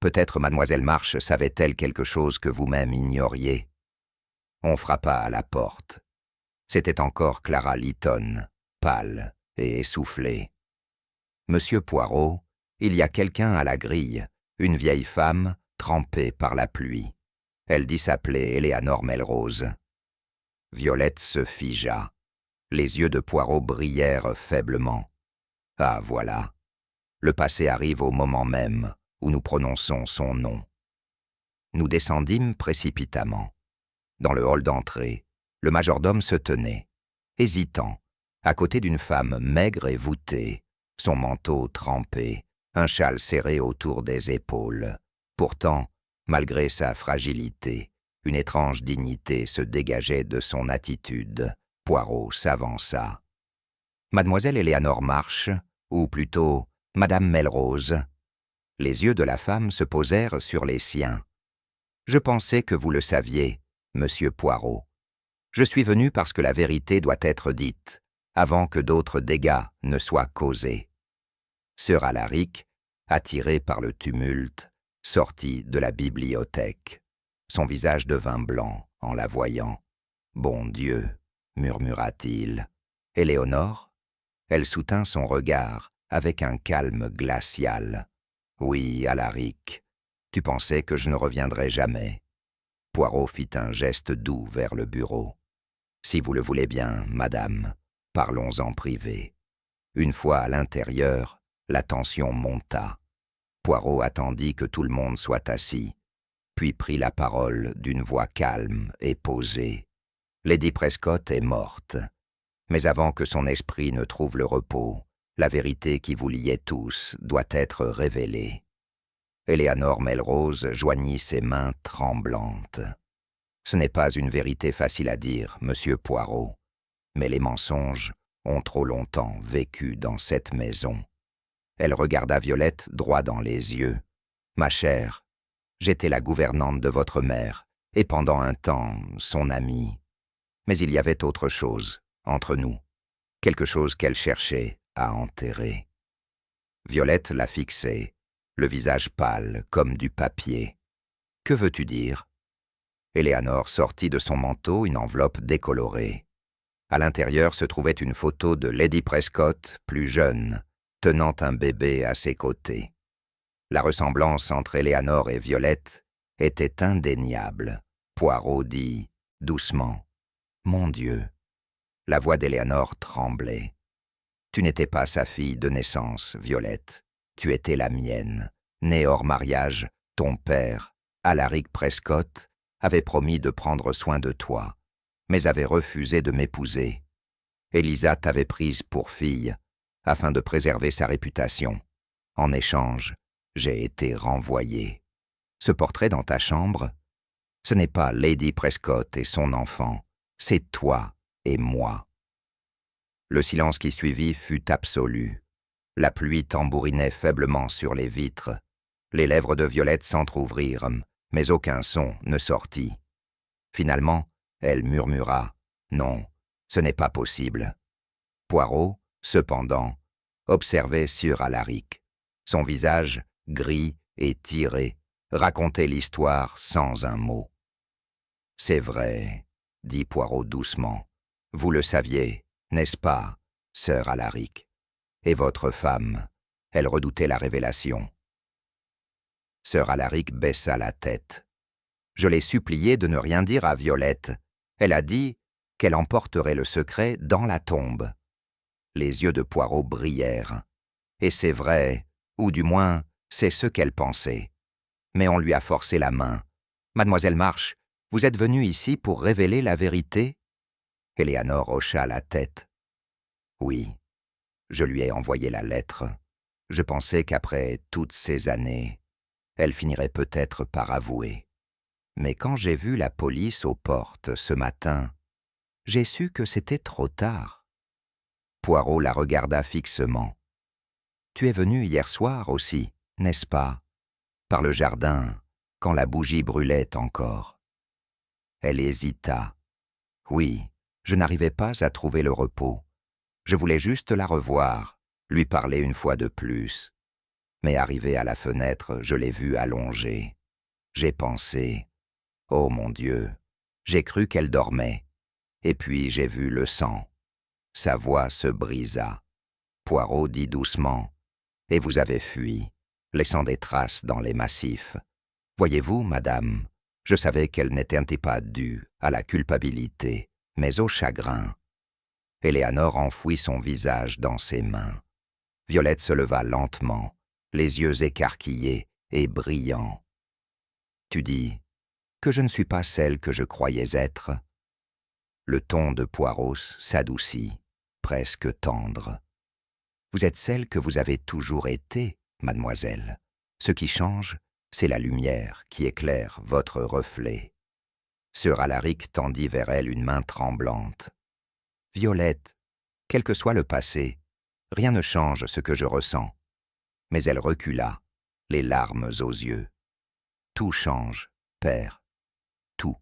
Peut-être mademoiselle Marsh savait-elle quelque chose que vous-même ignoriez. » On frappa à la porte. C'était encore Clara Lytton, pâle et essoufflée. « Monsieur Poirot, il y a quelqu'un à la grille, une vieille femme trempée par la pluie. Elle dit s'appeler Éléanore Melrose. » Violette se figea. Les yeux de Poirot brillèrent faiblement. « Ah, voilà. Le passé arrive au moment même où nous prononçons son nom. » Nous descendîmes précipitamment. Dans le hall d'entrée, le majordome se tenait, hésitant, à côté d'une femme maigre et voûtée, son manteau trempé, un châle serré autour des épaules. Pourtant, malgré sa fragilité, une étrange dignité se dégageait de son attitude. Poirot s'avança. « Mademoiselle Éléanore Marsh, ou plutôt Madame Melrose. Les yeux de la femme se posèrent sur les siens. Je pensais que vous le saviez, monsieur Poirot. Je suis venu parce que la vérité doit être dite, avant que d'autres dégâts ne soient causés. Sir Alaric, attiré par le tumulte, sortit de la bibliothèque. Son visage devint blanc en la voyant. « Bon Dieu !» murmura-t-il. « Éléonore ?» Elle soutint son regard avec un calme glacial. « Oui, Alaric, tu pensais que je ne reviendrais jamais. » Poirot fit un geste doux vers le bureau. « Si vous le voulez bien, madame, parlons en privé. » Une fois à l'intérieur, la tension monta. Poirot attendit que tout le monde soit assis, puis prit la parole d'une voix calme et posée. « Lady Prescott est morte, mais avant que son esprit ne trouve le repos, la vérité qui vous liait tous doit être révélée. » Éléanore Melrose joignit ses mains tremblantes. « Ce n'est pas une vérité facile à dire, monsieur Poirot, mais les mensonges ont trop longtemps vécu dans cette maison. » Elle regarda Violette droit dans les yeux. « Ma chère, j'étais la gouvernante de votre mère, et pendant un temps, son amie. Mais il y avait autre chose entre nous, quelque chose qu'elle cherchait à enterrer. » Violette la fixait, le visage pâle comme du papier. « Que veux-tu dire ?» Éléanore sortit de son manteau une enveloppe décolorée. À l'intérieur se trouvait une photo de Lady Prescott, plus jeune, tenant un bébé à ses côtés. La ressemblance entre Éléanore et Violette était indéniable. Poirot dit doucement « Mon Dieu !» La voix d'Éléanore tremblait. « Tu n'étais pas sa fille de naissance, Violette. Tu étais la mienne. Née hors mariage, ton père, Alaric Prescott, avait promis de prendre soin de toi, mais avait refusé de m'épouser. Élisa t'avait prise pour fille, afin de préserver sa réputation. En échange, j'ai été renvoyé. Ce portrait dans ta chambre, ce n'est pas Lady Prescott et son enfant, c'est toi et moi. » Le silence qui suivit fut absolu. La pluie tambourinait faiblement sur les vitres. Les lèvres de Violette s'entr'ouvrirent, mais aucun son ne sortit. Finalement, elle murmura « Non, ce n'est pas possible. » Poirot, cependant, observait Sir Alaric. Son visage, gris et tiré, racontait l'histoire sans un mot. « C'est vrai, » dit Poirot doucement. « Vous le saviez, n'est-ce pas, Sir Alaric? Et votre femme, elle redoutait la révélation. » Sir Alaric baissa la tête. « Je l'ai supplié de ne rien dire à Violette. Elle a dit qu'elle emporterait le secret dans la tombe. » Les yeux de Poirot brillèrent. « Et c'est vrai, ou du moins, c'est ce qu'elle pensait. Mais on lui a forcé la main. Mademoiselle March, vous êtes venue ici pour révéler la vérité ?» Éléanore hocha la tête. « Oui, je lui ai envoyé la lettre. Je pensais qu'après toutes ces années, elle finirait peut-être par avouer. Mais quand j'ai vu la police aux portes ce matin, j'ai su que c'était trop tard. » Poirot la regarda fixement. « Tu es venu hier soir aussi, n'est-ce pas, par le jardin, quand la bougie brûlait encore. » Elle hésita. « Oui, je n'arrivais pas à trouver le repos. Je voulais juste la revoir, lui parler une fois de plus. Mais arrivé à la fenêtre, je l'ai vue allongée. J'ai pensé, oh mon Dieu, j'ai cru qu'elle dormait. Et puis j'ai vu le sang. » Sa voix se brisa. Poirot dit doucement, « Et vous avez fui, laissant des traces dans les massifs. Voyez-vous, madame, je savais qu'elle n'était pas due à la culpabilité, mais au chagrin. » Éléanore enfouit son visage dans ses mains. Violette se leva lentement, les yeux écarquillés et brillants. « Tu dis que je ne suis pas celle que je croyais être ?» Le ton de Poirot s'adoucit, presque tendre. « Vous êtes celle que vous avez toujours été, mademoiselle. Ce qui change, c'est la lumière qui éclaire votre reflet. » Sir Alaric tendit vers elle une main tremblante. « Violette, quel que soit le passé, rien ne change ce que je ressens. Mais elle recula, les larmes aux yeux. Tout change, père. Tout.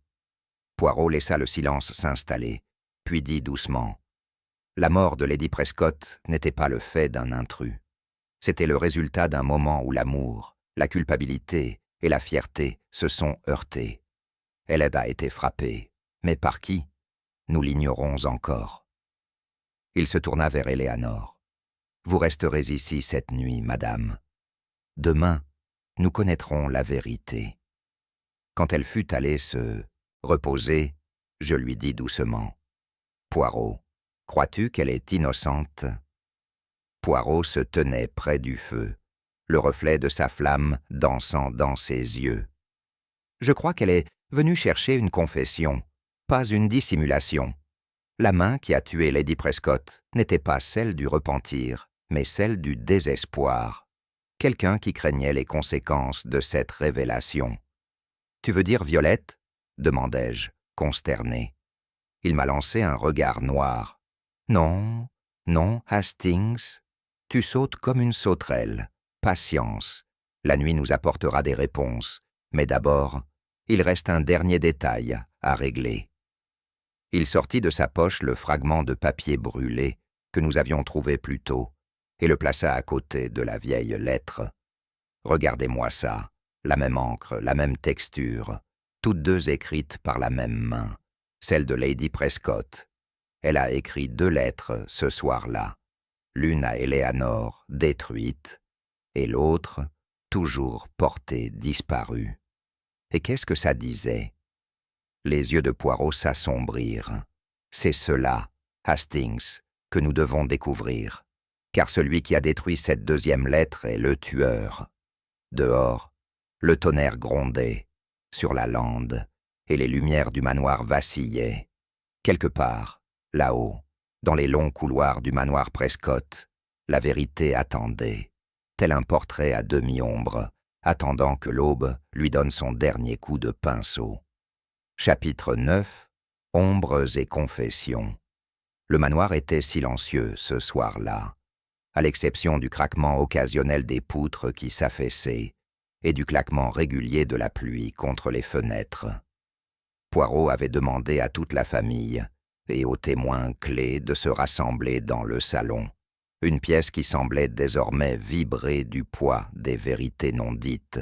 Poirot laissa le silence s'installer, puis dit doucement. La mort de Lady Prescott n'était pas le fait d'un intrus. C'était le résultat d'un moment où l'amour, la culpabilité et la fierté se sont heurtés. Elle a été frappée. Mais par qui? Nous l'ignorons encore. Il se tourna vers Éléanore. Vous resterez ici cette nuit, madame. Demain, nous connaîtrons la vérité. Quand elle fut allée se reposer, je lui dis doucement. Poirot, crois-tu qu'elle est innocente? Poirot se tenait près du feu, le reflet de sa flamme dansant dans ses yeux. Je crois qu'elle est venue chercher une confession, pas une dissimulation. La main qui a tué Lady Prescott n'était pas celle du repentir, mais celle du désespoir. Quelqu'un qui craignait les conséquences de cette révélation. « Tu veux dire Violette ?» demandai-je, consterné. Il m'a lancé un regard noir. « Non, non, Hastings, tu sautes comme une sauterelle. Patience, la nuit nous apportera des réponses, mais d'abord, il reste un dernier détail à régler. » Il sortit de sa poche le fragment de papier brûlé que nous avions trouvé plus tôt et le plaça à côté de la vieille lettre. Regardez-moi ça, la même encre, la même texture, toutes deux écrites par la même main, celle de Lady Prescott. Elle a écrit 2 lettres ce soir-là, l'une à Éléanore, détruite, et l'autre, toujours portée disparue. Et qu'est-ce que ça disait? Les yeux de Poirot s'assombrirent. C'est cela, Hastings, que nous devons découvrir, car celui qui a détruit cette 2e lettre est le tueur. Dehors, le tonnerre grondait, sur la lande, et les lumières du manoir vacillaient. Quelque part, là-haut, dans les longs couloirs du manoir Prescott, la vérité attendait, tel un portrait à demi-ombre, attendant que l'aube lui donne son dernier coup de pinceau. Chapitre 9. Ombres et confessions. Le manoir était silencieux ce soir-là, à l'exception du craquement occasionnel des poutres qui s'affaissaient et du claquement régulier de la pluie contre les fenêtres. Poirot avait demandé à toute la famille et aux témoins clés de se rassembler dans le salon, une pièce qui semblait désormais vibrer du poids des vérités non dites.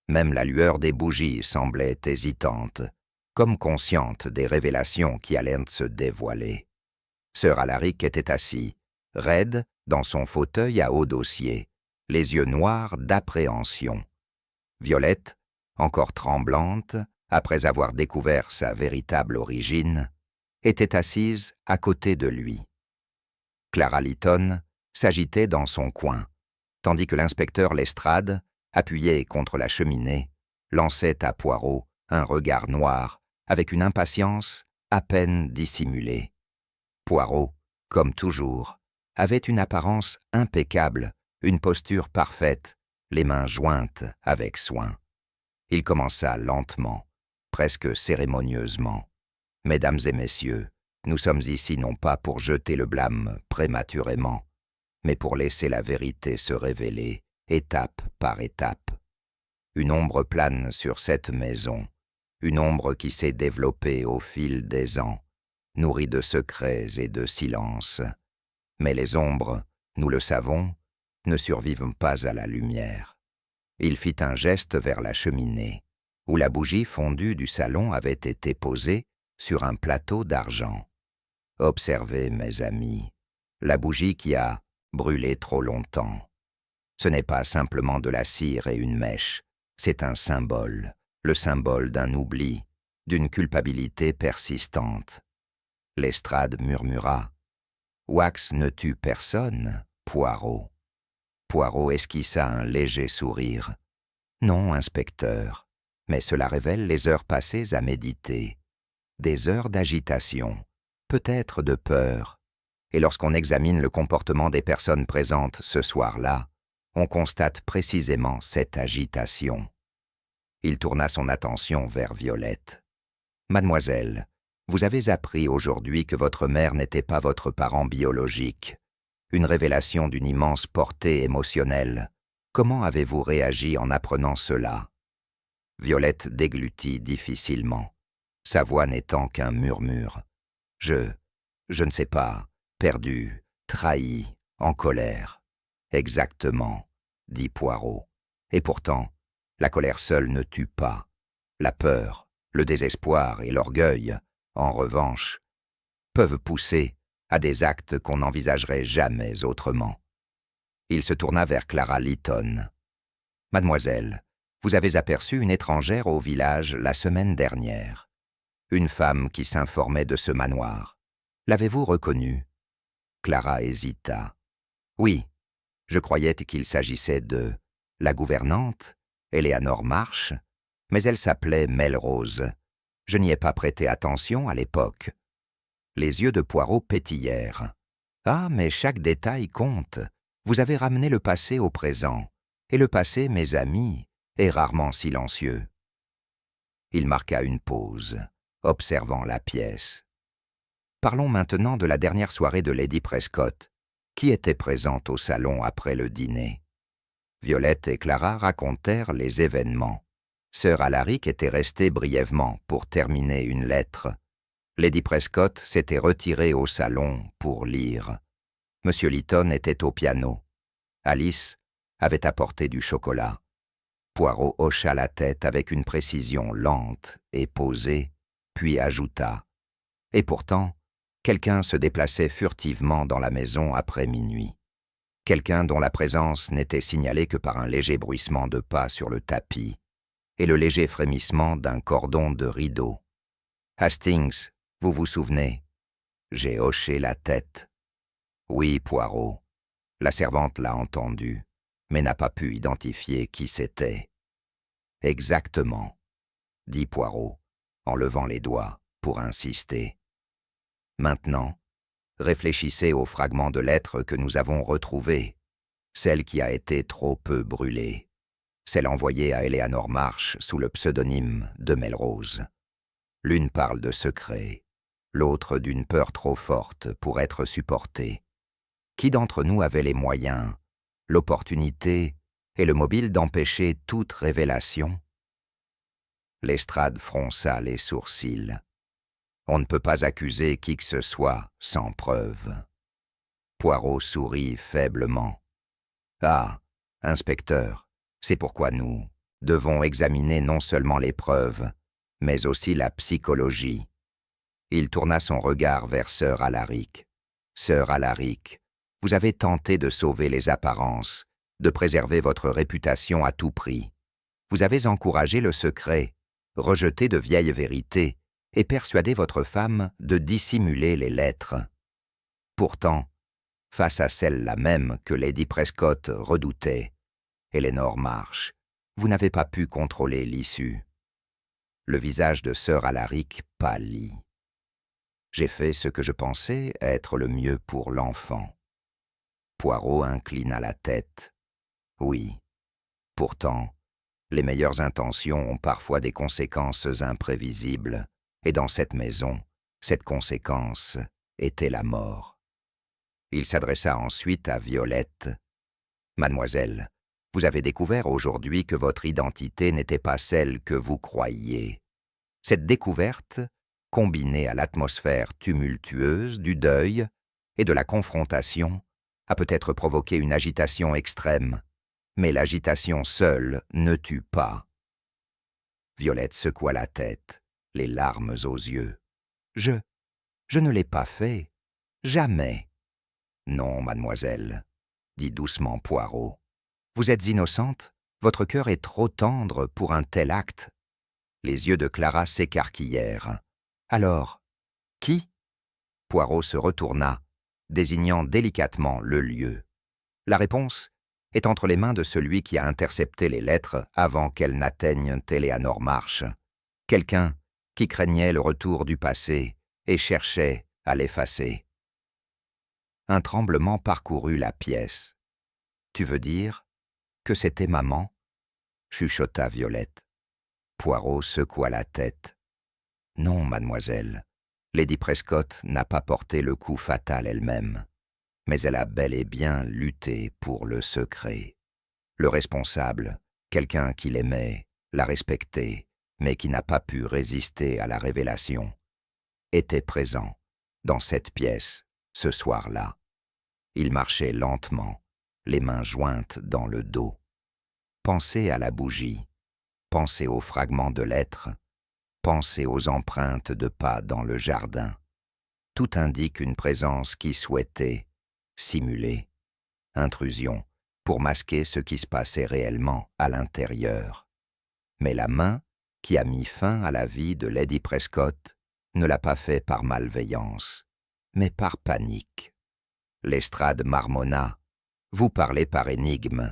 Même la lueur des bougies semblait hésitante, comme consciente des révélations qui allaient se dévoiler. Sir Alaric était assis, raide, dans son fauteuil à haut dossier, les yeux noirs d'appréhension. Violette, encore tremblante, après avoir découvert sa véritable origine, était assise à côté de lui. Clara Lytton s'agitait dans son coin, tandis que l'inspecteur Lestrade, appuyé contre la cheminée, lançait à Poirot un regard noir avec une impatience à peine dissimulée. Poirot, comme toujours, avait une apparence impeccable, une posture parfaite, les mains jointes avec soin. Il commença lentement, presque cérémonieusement. « Mesdames et messieurs, nous sommes ici non pas pour jeter le blâme prématurément, mais pour laisser la vérité se révéler, étape par étape. Une ombre plane sur cette maison, une ombre qui s'est développée au fil des ans, nourrie de secrets et de silences. Mais les ombres, nous le savons, ne survivent pas à la lumière. » Il fit un geste vers la cheminée, où la bougie fondue du salon avait été posée sur un plateau d'argent. « Observez, mes amis, la bougie qui a brûlé trop longtemps. Ce n'est pas simplement de la cire et une mèche, c'est un symbole, le symbole d'un oubli, d'une culpabilité persistante. » Lestrade murmura. « Wax ne tue personne, Poirot. » Poirot esquissa un léger sourire. « Non, inspecteur, mais cela révèle les heures passées à méditer. Des heures d'agitation, peut-être de peur. Et lorsqu'on examine le comportement des personnes présentes ce soir-là, on constate précisément cette agitation. » Il tourna son attention vers Violette. « Mademoiselle, vous avez appris aujourd'hui que votre mère n'était pas votre parent biologique. une révélation d'une immense portée émotionnelle. Comment avez-vous réagi en apprenant cela? Violette déglutit difficilement, sa voix n'étant qu'un murmure. Je ne sais pas, perdu, trahi, en colère. Exactement, dit Poirot. Et pourtant, la colère seule ne tue pas. La peur, le désespoir et l'orgueil, en revanche, peuvent pousser à des actes qu'on n'envisagerait jamais autrement. Il se tourna vers Clara Lytton. « Mademoiselle, vous avez aperçu une étrangère au village la semaine dernière. Une femme qui s'informait de ce manoir. L'avez-vous reconnue ?» Clara hésita. « Oui, je croyais qu'il s'agissait de la gouvernante, Eleanor Marsh, mais elle s'appelait Melrose. Je n'y ai pas prêté attention à l'époque. » Les yeux de Poirot pétillèrent. « Ah, mais chaque détail compte. Vous avez ramené le passé au présent. Et le passé, mes amis, est rarement silencieux. » Il marqua une pause, observant la pièce. « Parlons maintenant de la dernière soirée de Lady Prescott. Qui était présente au salon après le dîner ?» Violette et Clara racontèrent les événements. Sir Alaric était resté brièvement pour terminer une lettre. Lady Prescott s'était retirée au salon pour lire. Monsieur Lytton était au piano. Alice avait apporté du chocolat. Poirot hocha la tête avec une précision lente et posée, puis ajouta « Et pourtant, quelqu'un se déplaçait furtivement dans la maison après minuit. Quelqu'un dont la présence n'était signalée que par un léger bruissement de pas sur le tapis et le léger frémissement d'un cordon de rideau. Hastings, vous vous souvenez ?» J'ai hoché la tête. « Oui, Poirot. La servante l'a entendu, mais n'a pas pu identifier qui c'était. »« Exactement, » dit Poirot, en levant les doigts pour insister. « Maintenant, réfléchissez au fragment de lettre que nous avons retrouvé, celle qui a été trop peu brûlée, celle envoyée à Eleanor Marsh sous le pseudonyme de Melrose. L'une parle de secret, l'autre d'une peur trop forte pour être supportée. Qui d'entre nous avait les moyens, l'opportunité et le mobile d'empêcher toute révélation? » Lestrade fronça les sourcils. « On ne peut pas accuser qui que ce soit sans preuve. » Poirot sourit faiblement. « Ah, inspecteur, c'est pourquoi nous devons examiner non seulement les preuves, mais aussi la psychologie. » Il tourna son regard vers Sir Alaric. « Sir Alaric, vous avez tenté de sauver les apparences, de préserver votre réputation à tout prix. Vous avez encouragé le secret, rejeté de vieilles vérités et persuadé votre femme de dissimuler les lettres. Pourtant, face à celle-là même que Lady Prescott redoutait, Eleanor Marsh, vous n'avez pas pu contrôler l'issue. » Le visage de Sir Alaric pâlit. « J'ai fait ce que je pensais être le mieux pour l'enfant. » Poirot inclina la tête. « Oui. Pourtant, les meilleures intentions ont parfois des conséquences imprévisibles, et dans cette maison, cette conséquence était la mort. » Il s'adressa ensuite à Violette. « Mademoiselle, vous avez découvert aujourd'hui que votre identité n'était pas celle que vous croyiez. Cette découverte, combinée à l'atmosphère tumultueuse du deuil et de la confrontation, a peut-être provoqué une agitation extrême, mais l'agitation seule ne tue pas. » Violette secoua la tête, les larmes aux yeux. « Je ne l'ai pas fait. Jamais. »« Non, mademoiselle, » dit doucement Poirot. « Vous êtes innocente, votre cœur est trop tendre pour un tel acte. » Les yeux de Clara s'écarquillèrent. « Alors, qui ?» Poirot se retourna, désignant délicatement le lieu. La réponse est entre les mains de celui qui a intercepté les lettres avant qu'elles n'atteignent Eleanor Marsh. Quelqu'un qui craignait le retour du passé et cherchait à l'effacer. Un tremblement parcourut la pièce. « Tu veux dire que c'était maman ?» chuchota Violette. Poirot secoua la tête. « Non, mademoiselle, Lady Prescott n'a pas porté le coup fatal elle-même. mais elle a bel et bien lutté pour le secret. Le responsable, quelqu'un qui l'aimait, la respectait, mais qui n'a pas pu résister à la révélation, était présent dans cette pièce ce soir-là. Il marchait lentement, les mains jointes dans le dos. Pensez à la bougie, pensez aux fragments de lettres, pensez aux empreintes de pas dans le jardin. Tout indique une présence qui souhaitait simuler, intrusion, pour masquer ce qui se passait réellement à l'intérieur. Mais la main qui a mis fin à la vie de Lady Prescott ne l'a pas fait par malveillance, mais par panique. Lestrade marmonna. « Vous parlez par énigme. »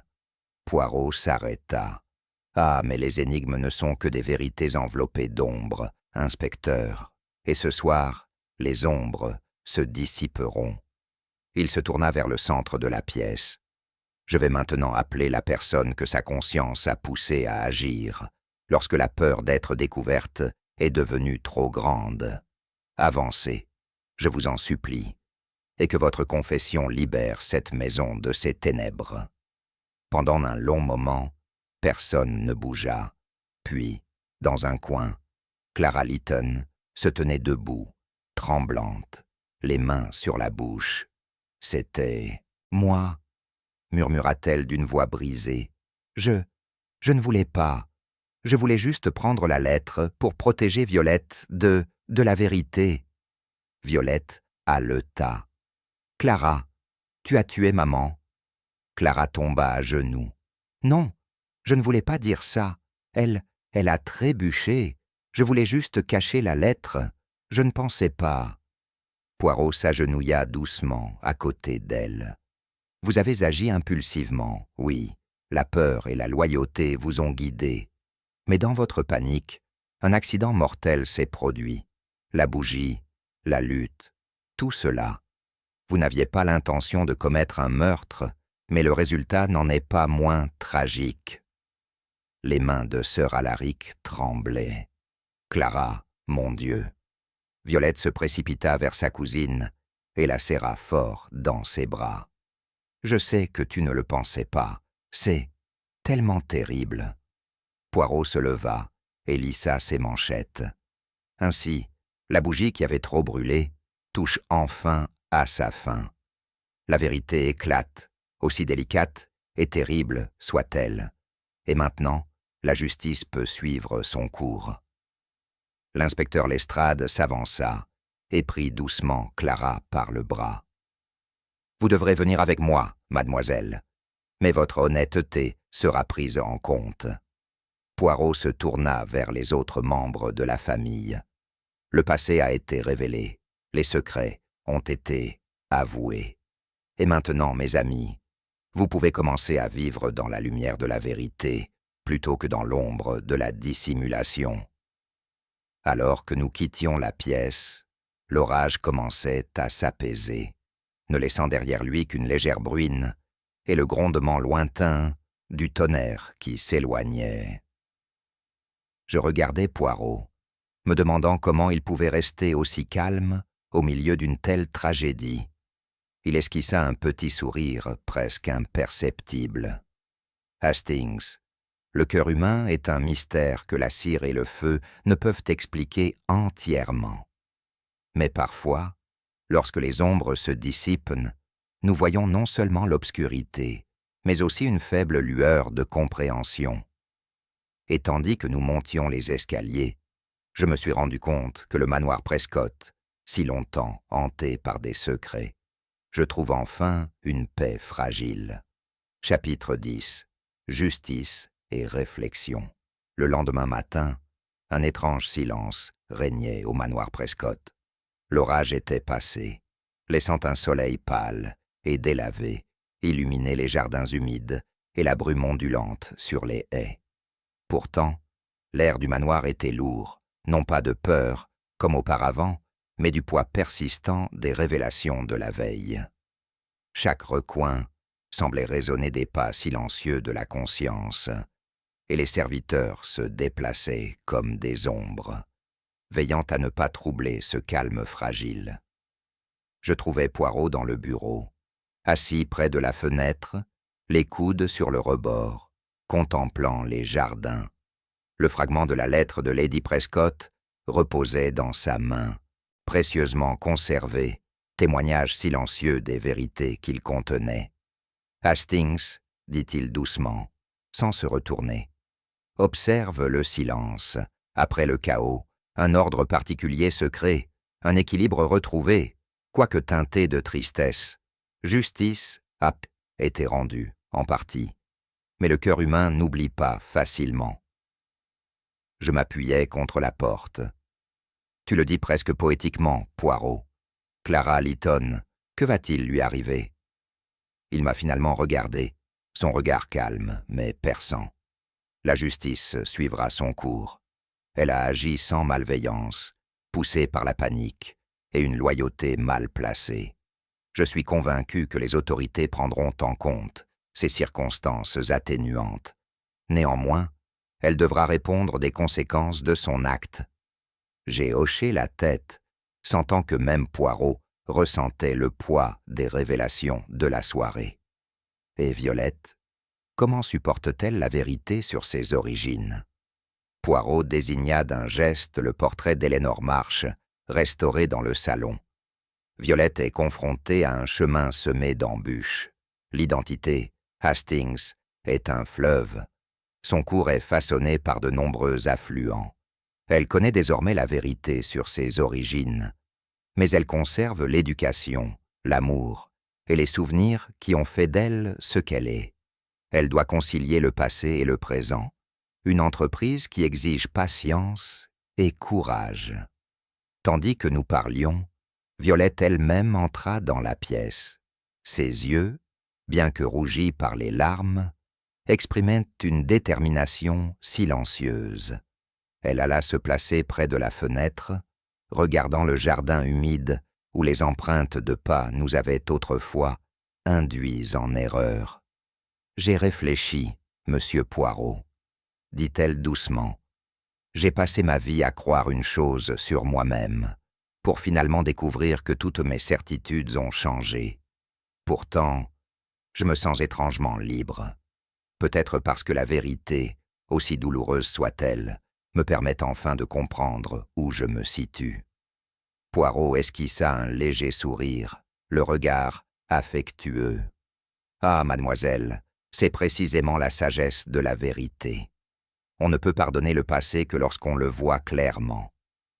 Poirot s'arrêta. « Ah, mais les énigmes ne sont que des vérités enveloppées d'ombre, inspecteur. Et ce soir, les ombres se dissiperont. » Il se tourna vers le centre de la pièce. « Je vais maintenant appeler la personne que sa conscience a poussée à agir, lorsque la peur d'être découverte est devenue trop grande. Avancez, je vous en supplie, et que votre confession libère cette maison de ses ténèbres. » Pendant un long moment, personne ne bougea. Puis, dans un coin, Clara Lytton se tenait debout, tremblante, les mains sur la bouche. « C'était moi », murmura-t-elle d'une voix brisée. « Je ne voulais pas. Je voulais juste prendre la lettre pour protéger Violette de la vérité. » Violette haleta. « Clara, tu as tué maman. » Clara tomba à genoux. « Non, je ne voulais pas dire ça. Elle a trébuché. Je voulais juste cacher la lettre. Je ne pensais pas. » Poirot s'agenouilla doucement à côté d'elle. « Vous avez agi impulsivement, oui. La peur et la loyauté vous ont guidé. Mais dans votre panique, un accident mortel s'est produit. La bougie, la lutte, tout cela. Vous n'aviez pas l'intention de commettre un meurtre, mais le résultat n'en est pas moins tragique. » Les mains de sœur Alaric tremblaient. « Clara, mon Dieu !» Violette se précipita vers sa cousine et la serra fort dans ses bras. « Je sais que tu ne le pensais pas. C'est tellement terrible. » Poirot se leva et lissa ses manchettes. Ainsi, la bougie qui avait trop brûlé touche enfin à sa fin. La vérité éclate, aussi délicate et terrible soit-elle. Et maintenant, la justice peut suivre son cours. L'inspecteur Lestrade s'avança et prit doucement Clara par le bras. « Vous devrez venir avec moi, mademoiselle, mais votre honnêteté sera prise en compte. » Poirot se tourna vers les autres membres de la famille. Le passé a été révélé, les secrets ont été avoués. Et maintenant, mes amis, vous pouvez commencer à vivre dans la lumière de la vérité plutôt que dans l'ombre de la dissimulation. Alors que nous quittions la pièce, l'orage commençait à s'apaiser, ne laissant derrière lui qu'une légère bruine et le grondement lointain du tonnerre qui s'éloignait. Je regardais Poirot, me demandant comment il pouvait rester aussi calme au milieu d'une telle tragédie. Il esquissa un petit sourire presque imperceptible. « Hastings, le cœur humain est un mystère que la cire et le feu ne peuvent expliquer entièrement. Mais parfois, lorsque les ombres se dissipent, nous voyons non seulement l'obscurité, mais aussi une faible lueur de compréhension. Et tandis que nous montions les escaliers, je me suis rendu compte que le manoir Prescott, si longtemps hanté par des secrets, je trouve enfin une paix fragile. Chapitre 10. Justice et réflexion. Le lendemain matin, un étrange silence régnait au manoir Prescott. L'orage était passé, laissant un soleil pâle et délavé illuminer les jardins humides et la brume ondulante sur les haies. Pourtant, l'air du manoir était lourd, non pas de peur, comme auparavant, mais du poids persistant des révélations de la veille. Chaque recoin semblait résonner des pas silencieux de la conscience, et les serviteurs se déplaçaient comme des ombres, veillant à ne pas troubler ce calme fragile. Je trouvai Poirot dans le bureau, assis près de la fenêtre, les coudes sur le rebord, contemplant les jardins. Le fragment de la lettre de Lady Prescott reposait dans sa main, précieusement conservé, témoignage silencieux des vérités qu'il contenait. « Hastings, dit-il doucement, sans se retourner, observe le silence. Après le chaos, un ordre particulier se crée, un équilibre retrouvé, quoique teinté de tristesse. Justice a été rendue, en partie, mais le cœur humain n'oublie pas facilement. » Je m'appuyais contre la porte. « Tu le dis presque poétiquement, Poirot. Clara Lytton, que va-t-il lui arriver ?» Il m'a finalement regardé, son regard calme, mais perçant. La justice suivra son cours. Elle a agi sans malveillance, poussée par la panique et une loyauté mal placée. Je suis convaincu que les autorités prendront en compte ces circonstances atténuantes. Néanmoins, elle devra répondre des conséquences de son acte. J'ai hoché la tête, sentant que même Poirot ressentait le poids des révélations de la soirée. Et Violette, comment supporte-t-elle la vérité sur ses origines? Poirot désigna d'un geste le portrait d'Eleanor Marsh, restauré dans le salon. Violette est confrontée à un chemin semé d'embûches. L'identité, Hastings, est un fleuve. Son cours est façonné par de nombreux affluents. Elle connaît désormais la vérité sur ses origines, mais elle conserve l'éducation, l'amour et les souvenirs qui ont fait d'elle ce qu'elle est. Elle doit concilier le passé et le présent, une entreprise qui exige patience et courage. Tandis que nous parlions, Violette elle-même entra dans la pièce. Ses yeux, bien que rougis par les larmes, exprimaient une détermination silencieuse. Elle alla se placer près de la fenêtre, regardant le jardin humide où les empreintes de pas nous avaient autrefois induits en erreur. « J'ai réfléchi, monsieur Poirot, » dit-elle doucement. « J'ai passé ma vie à croire une chose sur moi-même, pour finalement découvrir que toutes mes certitudes ont changé. Pourtant, je me sens étrangement libre. Peut-être parce que la vérité, aussi douloureuse soit-elle, me permet enfin de comprendre où je me situe. » Poirot esquissa un léger sourire, le regard affectueux. « Ah, mademoiselle, c'est précisément la sagesse de la vérité. On ne peut pardonner le passé que lorsqu'on le voit clairement.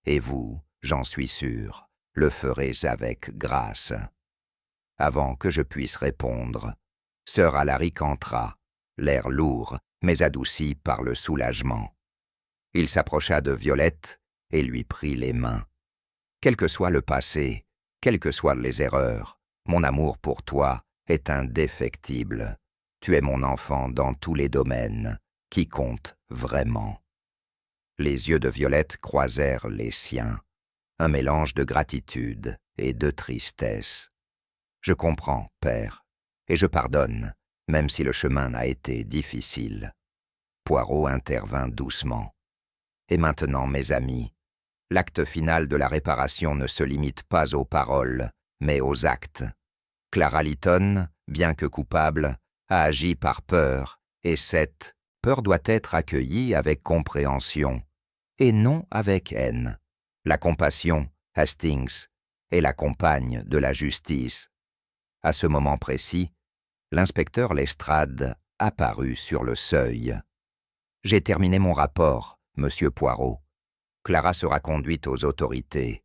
Et vous, j'en suis sûr, le ferez avec grâce. » Avant que je puisse répondre, sœur Alaric entra, l'air lourd, mais adouci par le soulagement. Il s'approcha de Violette et lui prit les mains. « Quel que soit le passé, quelles que soient les erreurs, mon amour pour toi est indéfectible. Tu es mon enfant dans tous les domaines, qui comptent vraiment. » Les yeux de Violette croisèrent les siens, un mélange de gratitude et de tristesse. « Je comprends, père, et je pardonne, même si le chemin n'a été difficile. » Poirot intervint doucement. « Et maintenant, mes amis, l'acte final de la réparation ne se limite pas aux paroles, mais aux actes. Clara Lytton, bien que coupable, a agi par peur, et cette peur doit être accueillie avec compréhension, et non avec haine. La compassion, Hastings, est la compagne de la justice. » À ce moment précis, l'inspecteur Lestrade apparut sur le seuil. « J'ai terminé mon rapport, monsieur Poirot. Clara sera conduite aux autorités,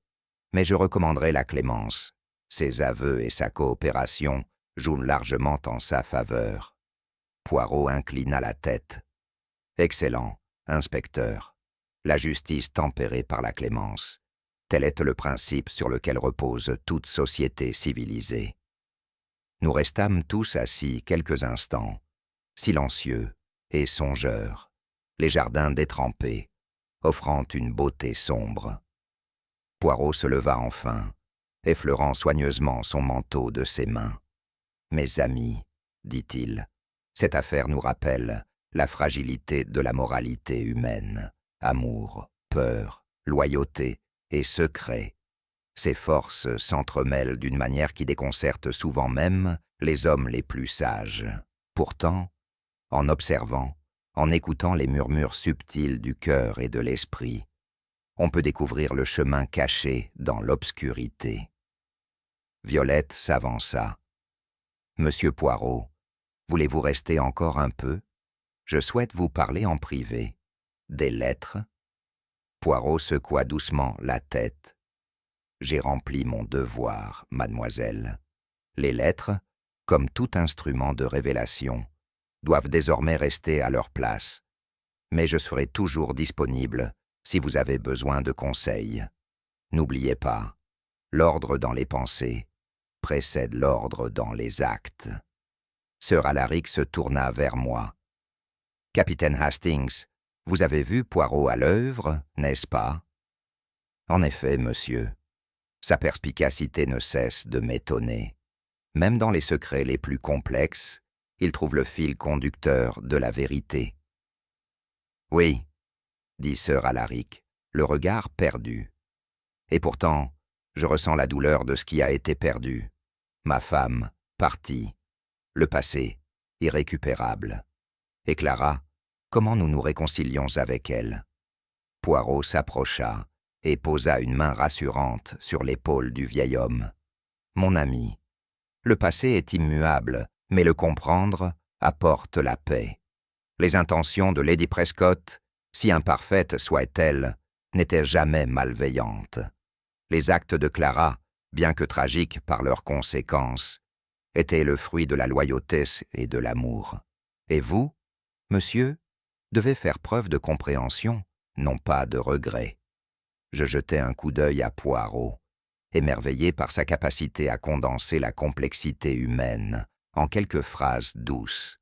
mais je recommanderai la clémence. Ses aveux et sa coopération jouent largement en sa faveur. » Poirot inclina la tête. « Excellent, inspecteur. La justice tempérée par la clémence. Tel est le principe sur lequel repose toute société civilisée. » Nous restâmes tous assis quelques instants, silencieux et songeurs, les jardins détrempés, offrant une beauté sombre. Poirot se leva enfin, effleurant soigneusement son manteau de ses mains. « Mes amis, dit-il, cette affaire nous rappelle la fragilité de la moralité humaine, amour, peur, loyauté et secret. Ces forces s'entremêlent d'une manière qui déconcerte souvent même les hommes les plus sages. Pourtant, en observant, en écoutant les murmures subtils du cœur et de l'esprit, on peut découvrir le chemin caché dans l'obscurité. Violette s'avança. « Monsieur Poirot, voulez-vous rester encore un peu? Je souhaite vous parler en privé. Des lettres ?» Poirot secoua doucement la tête. « J'ai rempli mon devoir, mademoiselle. Les lettres, comme tout instrument de révélation, doivent désormais rester à leur place. Mais je serai toujours disponible si vous avez besoin de conseils. N'oubliez pas, l'ordre dans les pensées précède l'ordre dans les actes. » Sir Alaric se tourna vers moi. « Capitaine Hastings, vous avez vu Poirot à l'œuvre, n'est-ce pas? » « En effet, monsieur. Sa perspicacité ne cesse de m'étonner. Même dans les secrets les plus complexes, il trouve le fil conducteur de la vérité. »« Oui, » dit Sir Alaric, le regard perdu. « Et pourtant, je ressens la douleur de ce qui a été perdu. Ma femme, partie. Le passé, irrécupérable. Et Clara, comment nous nous réconcilions avec elle ?» Poirot s'approcha et posa une main rassurante sur l'épaule du vieil homme. « Mon ami, le passé est immuable, mais le comprendre apporte la paix. Les intentions de Lady Prescott, si imparfaites soient-elles, n'étaient jamais malveillantes. Les actes de Clara, bien que tragiques par leurs conséquences, étaient le fruit de la loyauté et de l'amour. Et vous, monsieur, devez faire preuve de compréhension, non pas de regret. » Je jetai un coup d'œil à Poirot, émerveillé par sa capacité à condenser la complexité humaine en quelques phrases douces.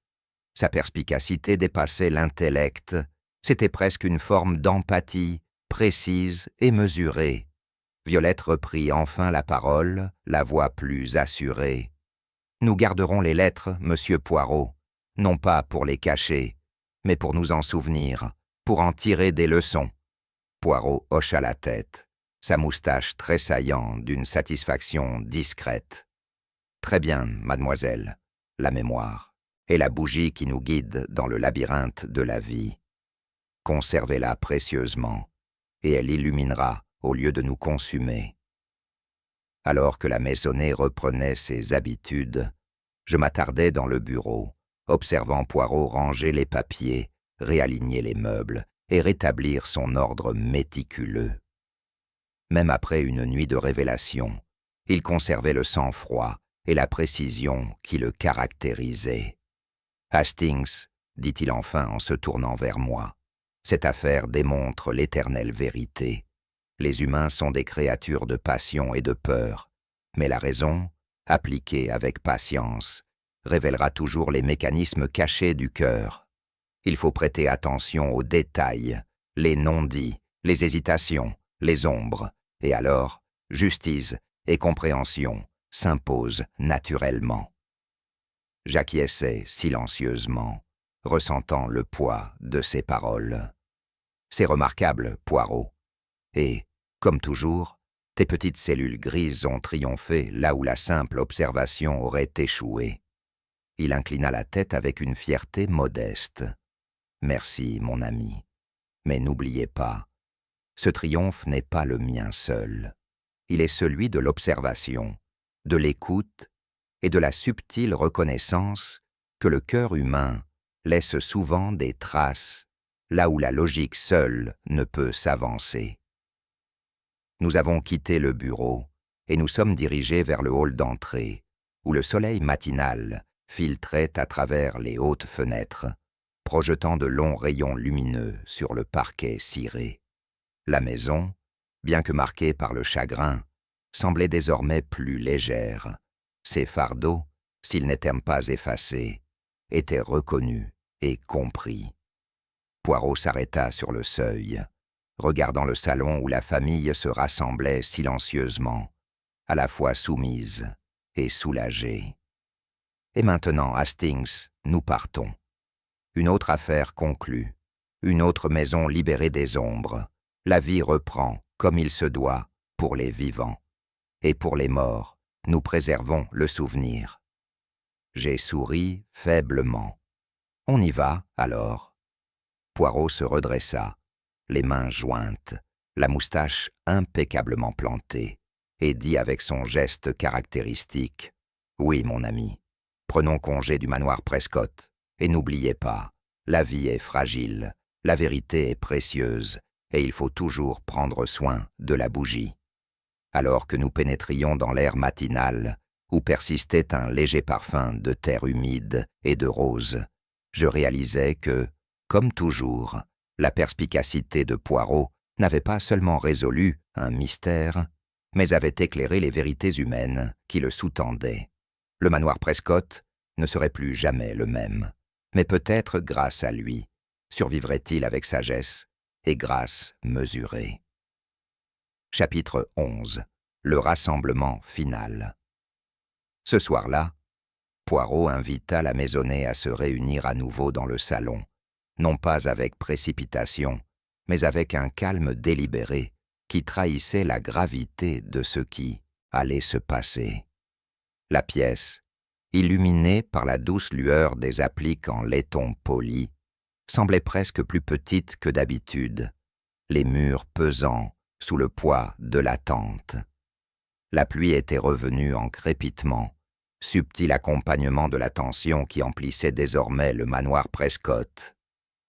Sa perspicacité dépassait l'intellect, c'était presque une forme d'empathie précise et mesurée. Violette reprit enfin la parole, la voix plus assurée. « Nous garderons les lettres, monsieur Poirot, non pas pour les cacher, mais pour nous en souvenir, pour en tirer des leçons. » Poirot hocha la tête, sa moustache tressaillant d'une satisfaction discrète. « Très bien, mademoiselle, la mémoire est la bougie qui nous guide dans le labyrinthe de la vie. Conservez-la précieusement, et elle illuminera au lieu de nous consumer. » Alors que la maisonnée reprenait ses habitudes, je m'attardais dans le bureau, observant Poirot ranger les papiers, réaligner les meubles et rétablir son ordre méticuleux. Même après une nuit de révélation, il conservait le sang-froid et la précision qui le caractérisaient. « Hastings, » dit-il enfin en se tournant vers moi, « cette affaire démontre l'éternelle vérité. Les humains sont des créatures de passion et de peur, mais la raison, appliquée avec patience, révélera toujours les mécanismes cachés du cœur. Il faut prêter attention aux détails, les non-dits, les hésitations, les ombres, et alors justice et compréhension s'imposent naturellement. » J'acquiesçais silencieusement, ressentant le poids de ses paroles. « C'est remarquable, Poirot. Et, comme toujours, tes petites cellules grises ont triomphé là où la simple observation aurait échoué. » Il inclina la tête avec une fierté modeste. « Merci, mon ami. Mais n'oubliez pas, ce triomphe n'est pas le mien seul. Il est celui de l'observation, de l'écoute et de la subtile reconnaissance que le cœur humain laisse souvent des traces là où la logique seule ne peut s'avancer. » Nous avons quitté le bureau et nous sommes dirigés vers le hall d'entrée, où le soleil matinal filtrait à travers les hautes fenêtres, projetant de longs rayons lumineux sur le parquet ciré. La maison, bien que marquée par le chagrin, semblait désormais plus légère. Ses fardeaux, s'ils n'étaient pas effacés, étaient reconnus et compris. Poirot s'arrêta sur le seuil, regardant le salon où la famille se rassemblait silencieusement, à la fois soumise et soulagée. « Et maintenant, Hastings, nous partons. Une autre affaire conclue, une autre maison libérée des ombres. La vie reprend, comme il se doit, pour les vivants. et pour les morts, nous préservons le souvenir. J'ai souri faiblement. On y va, alors. Poirot se redressa, les mains jointes, la moustache impeccablement plantée, et dit avec son geste caractéristique « Oui, mon ami, prenons congé du manoir Prescott, et n'oubliez pas, la vie est fragile, la vérité est précieuse, et il faut toujours prendre soin de la bougie. » Alors que nous pénétrions dans l'air matinal, où persistait un léger parfum de terre humide et de roses, je réalisais que, comme toujours, la perspicacité de Poirot n'avait pas seulement résolu un mystère, mais avait éclairé les vérités humaines qui le sous-tendaient. Le manoir Prescott ne serait plus jamais le même, mais peut-être grâce à lui, survivrait-il avec sagesse et grâce mesurée. Chapitre 11. Le rassemblement final. Ce soir-là, Poirot invita la maisonnée à se réunir à nouveau dans le salon, non pas avec précipitation, mais avec un calme délibéré qui trahissait la gravité de ce qui allait se passer. La pièce, illuminée par la douce lueur des appliques en laiton poli, semblait presque plus petite que d'habitude, les murs pesants sous le poids de l'attente. La pluie était revenue en crépitement, subtil accompagnement de la tension qui emplissait désormais le manoir Prescott.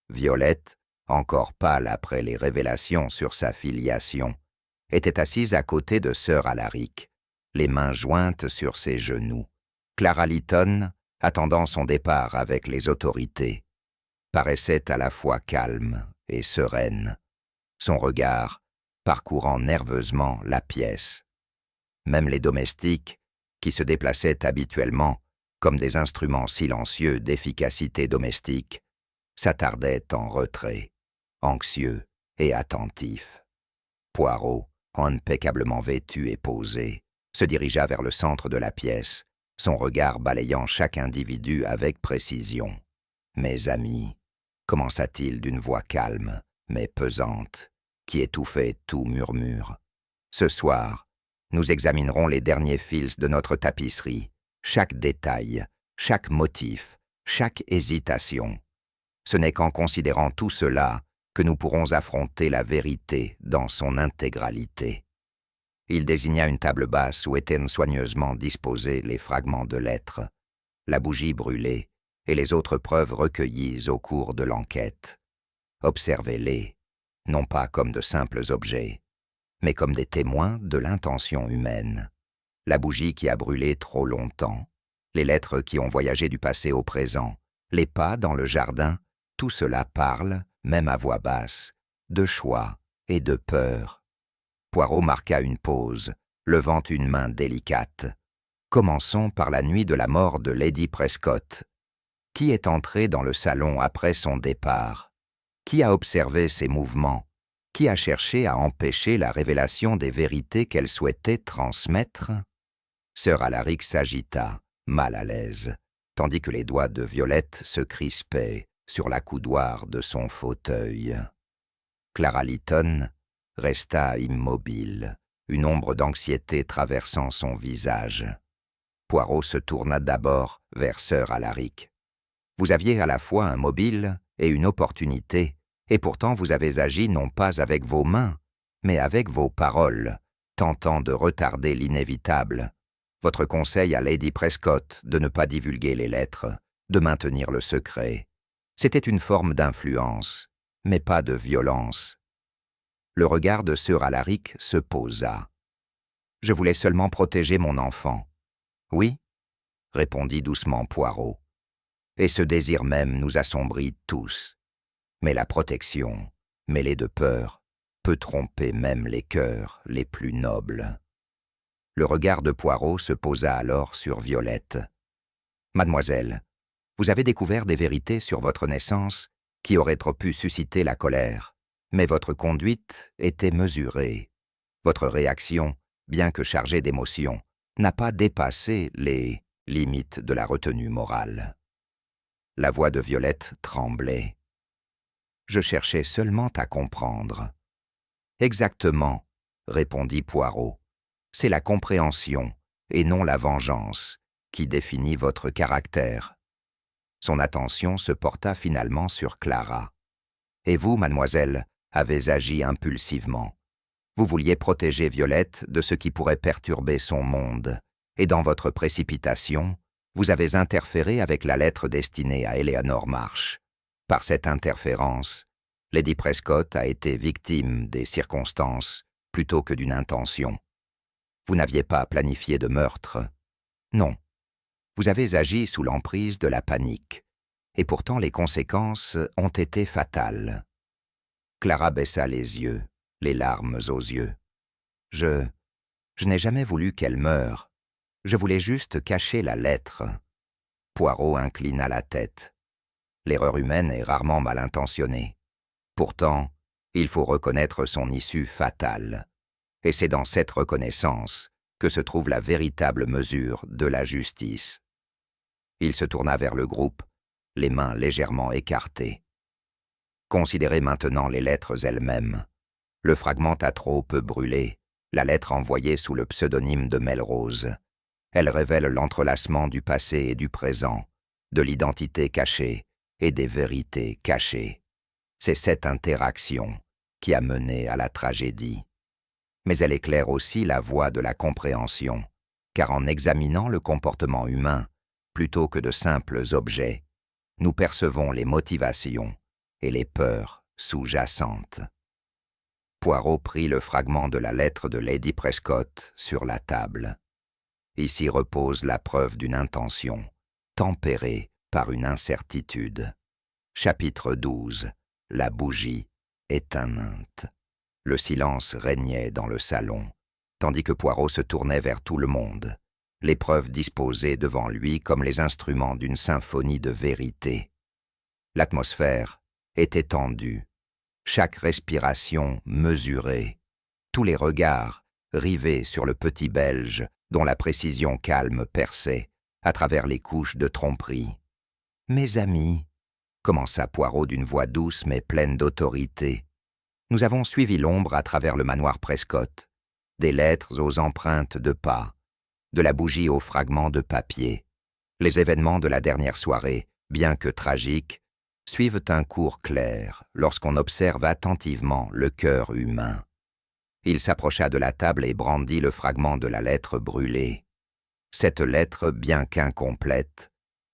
Violette, encore pâle après les révélations sur sa filiation, était assise à côté de sœur Alaric, les mains jointes sur ses genoux. Clara Lytton, attendant son départ avec les autorités, paraissait à la fois calme et sereine, son regard parcourant nerveusement la pièce. Même les domestiques, qui se déplaçaient habituellement comme des instruments silencieux d'efficacité domestique, s'attardaient en retrait, anxieux et attentifs. Poirot, impeccablement vêtu et posé, se dirigea vers le centre de la pièce, son regard balayant chaque individu avec précision. « Mes amis », commença-t-il d'une voix calme, mais pesante, qui étouffait tout murmure. « Ce soir, nous examinerons les derniers fils de notre tapisserie, chaque détail, chaque motif, chaque hésitation. Ce n'est qu'en considérant tout cela que nous pourrons affronter la vérité dans son intégralité. » Il désigna une table basse où étaient soigneusement disposés les fragments de lettres, la bougie brûlée et les autres preuves recueillies au cours de l'enquête. Observez-les, non pas comme de simples objets, mais comme des témoins de l'intention humaine. La bougie qui a brûlé trop longtemps, les lettres qui ont voyagé du passé au présent, les pas dans le jardin, tout cela parle, même à voix basse, de choix et de peur. Poirot marqua une pause, levant une main délicate. Commençons par la nuit de la mort de Lady Prescott. Qui est entré dans le salon après son départ? Qui a observé ses mouvements? Qui a cherché à empêcher la révélation des vérités qu'elle souhaitait transmettre? Sœur Alaric s'agita, mal à l'aise, tandis que les doigts de Violette se crispaient sur la coudoir de son fauteuil. Clara Lytton resta immobile, une ombre d'anxiété traversant son visage. Poirot se tourna d'abord vers sœur Alaric. « Vous aviez à la fois un mobile et une opportunité, et pourtant vous avez agi non pas avec vos mains, mais avec vos paroles, tentant de retarder l'inévitable. Votre conseil à Lady Prescott de ne pas divulguer les lettres, de maintenir le secret, c'était une forme d'influence, mais pas de violence. » Le regard de sœur Alaric se posa. « Je voulais seulement protéger mon enfant. »« Oui » répondit doucement Poirot. « Et ce désir même nous assombrit tous. Mais la protection, mêlée de peur, peut tromper même les cœurs les plus nobles. » Le regard de Poirot se posa alors sur Violette. « Mademoiselle, vous avez découvert des vérités sur votre naissance qui auraient trop pu susciter la colère, mais votre conduite était mesurée. Votre réaction, bien que chargée d'émotion, n'a pas dépassé les limites de la retenue morale. » La voix de Violette tremblait. « Je cherchais seulement à comprendre. »« Exactement, » répondit Poirot. C'est la compréhension, et non la vengeance, qui définit votre caractère. » Son attention se porta finalement sur Clara. « Et vous, mademoiselle, avez agi impulsivement. Vous vouliez protéger Violette de ce qui pourrait perturber son monde, et dans votre précipitation, vous avez interféré avec la lettre destinée à Eleanor Marsh. Par cette interférence, Lady Prescott a été victime des circonstances plutôt que d'une intention. Vous n'aviez pas planifié de meurtre. Non. Vous avez agi sous l'emprise de la panique, et pourtant les conséquences ont été fatales. » Clara baissa les yeux, les larmes aux yeux. « Je n'ai jamais voulu qu'elle meure. Je voulais juste cacher la lettre. » Poirot inclina la tête. L'erreur humaine est rarement mal intentionnée. Pourtant, il faut reconnaître son issue fatale. Et c'est dans cette reconnaissance que se trouve la véritable mesure de la justice. Il se tourna vers le groupe, les mains légèrement écartées. « Considérez maintenant les lettres elles-mêmes. Le fragment à trop peut brûler, la lettre envoyée sous le pseudonyme de Melrose. Elle révèle l'entrelacement du passé et du présent, de l'identité cachée et des vérités cachées. C'est cette interaction qui a mené à la tragédie. Mais elle éclaire aussi la voie de la compréhension, car en examinant le comportement humain, plutôt que de simples objets, nous percevons les motivations et les peurs sous-jacentes. » Poirot prit le fragment de la lettre de Lady Prescott sur la table. Ici repose la preuve d'une intention, tempérée par une incertitude. Chapitre 12. La bougie éteinte. Le silence régnait dans le salon, tandis que Poirot se tournait vers tout le monde, les preuves disposées devant lui comme les instruments d'une symphonie de vérité. L'atmosphère était tendue, chaque respiration mesurée, tous les regards rivés sur le petit Belge dont la précision calme perçait à travers les couches de tromperie. « Mes amis, » commença Poirot d'une voix douce mais pleine d'autorité, « nous avons suivi l'ombre à travers le manoir Prescott, des lettres aux empreintes de pas, de la bougie aux fragments de papier. Les événements de la dernière soirée, bien que tragiques, suivent un cours clair lorsqu'on observe attentivement le cœur humain. » Il s'approcha de la table et brandit le fragment de la lettre brûlée. Cette lettre, bien qu'incomplète,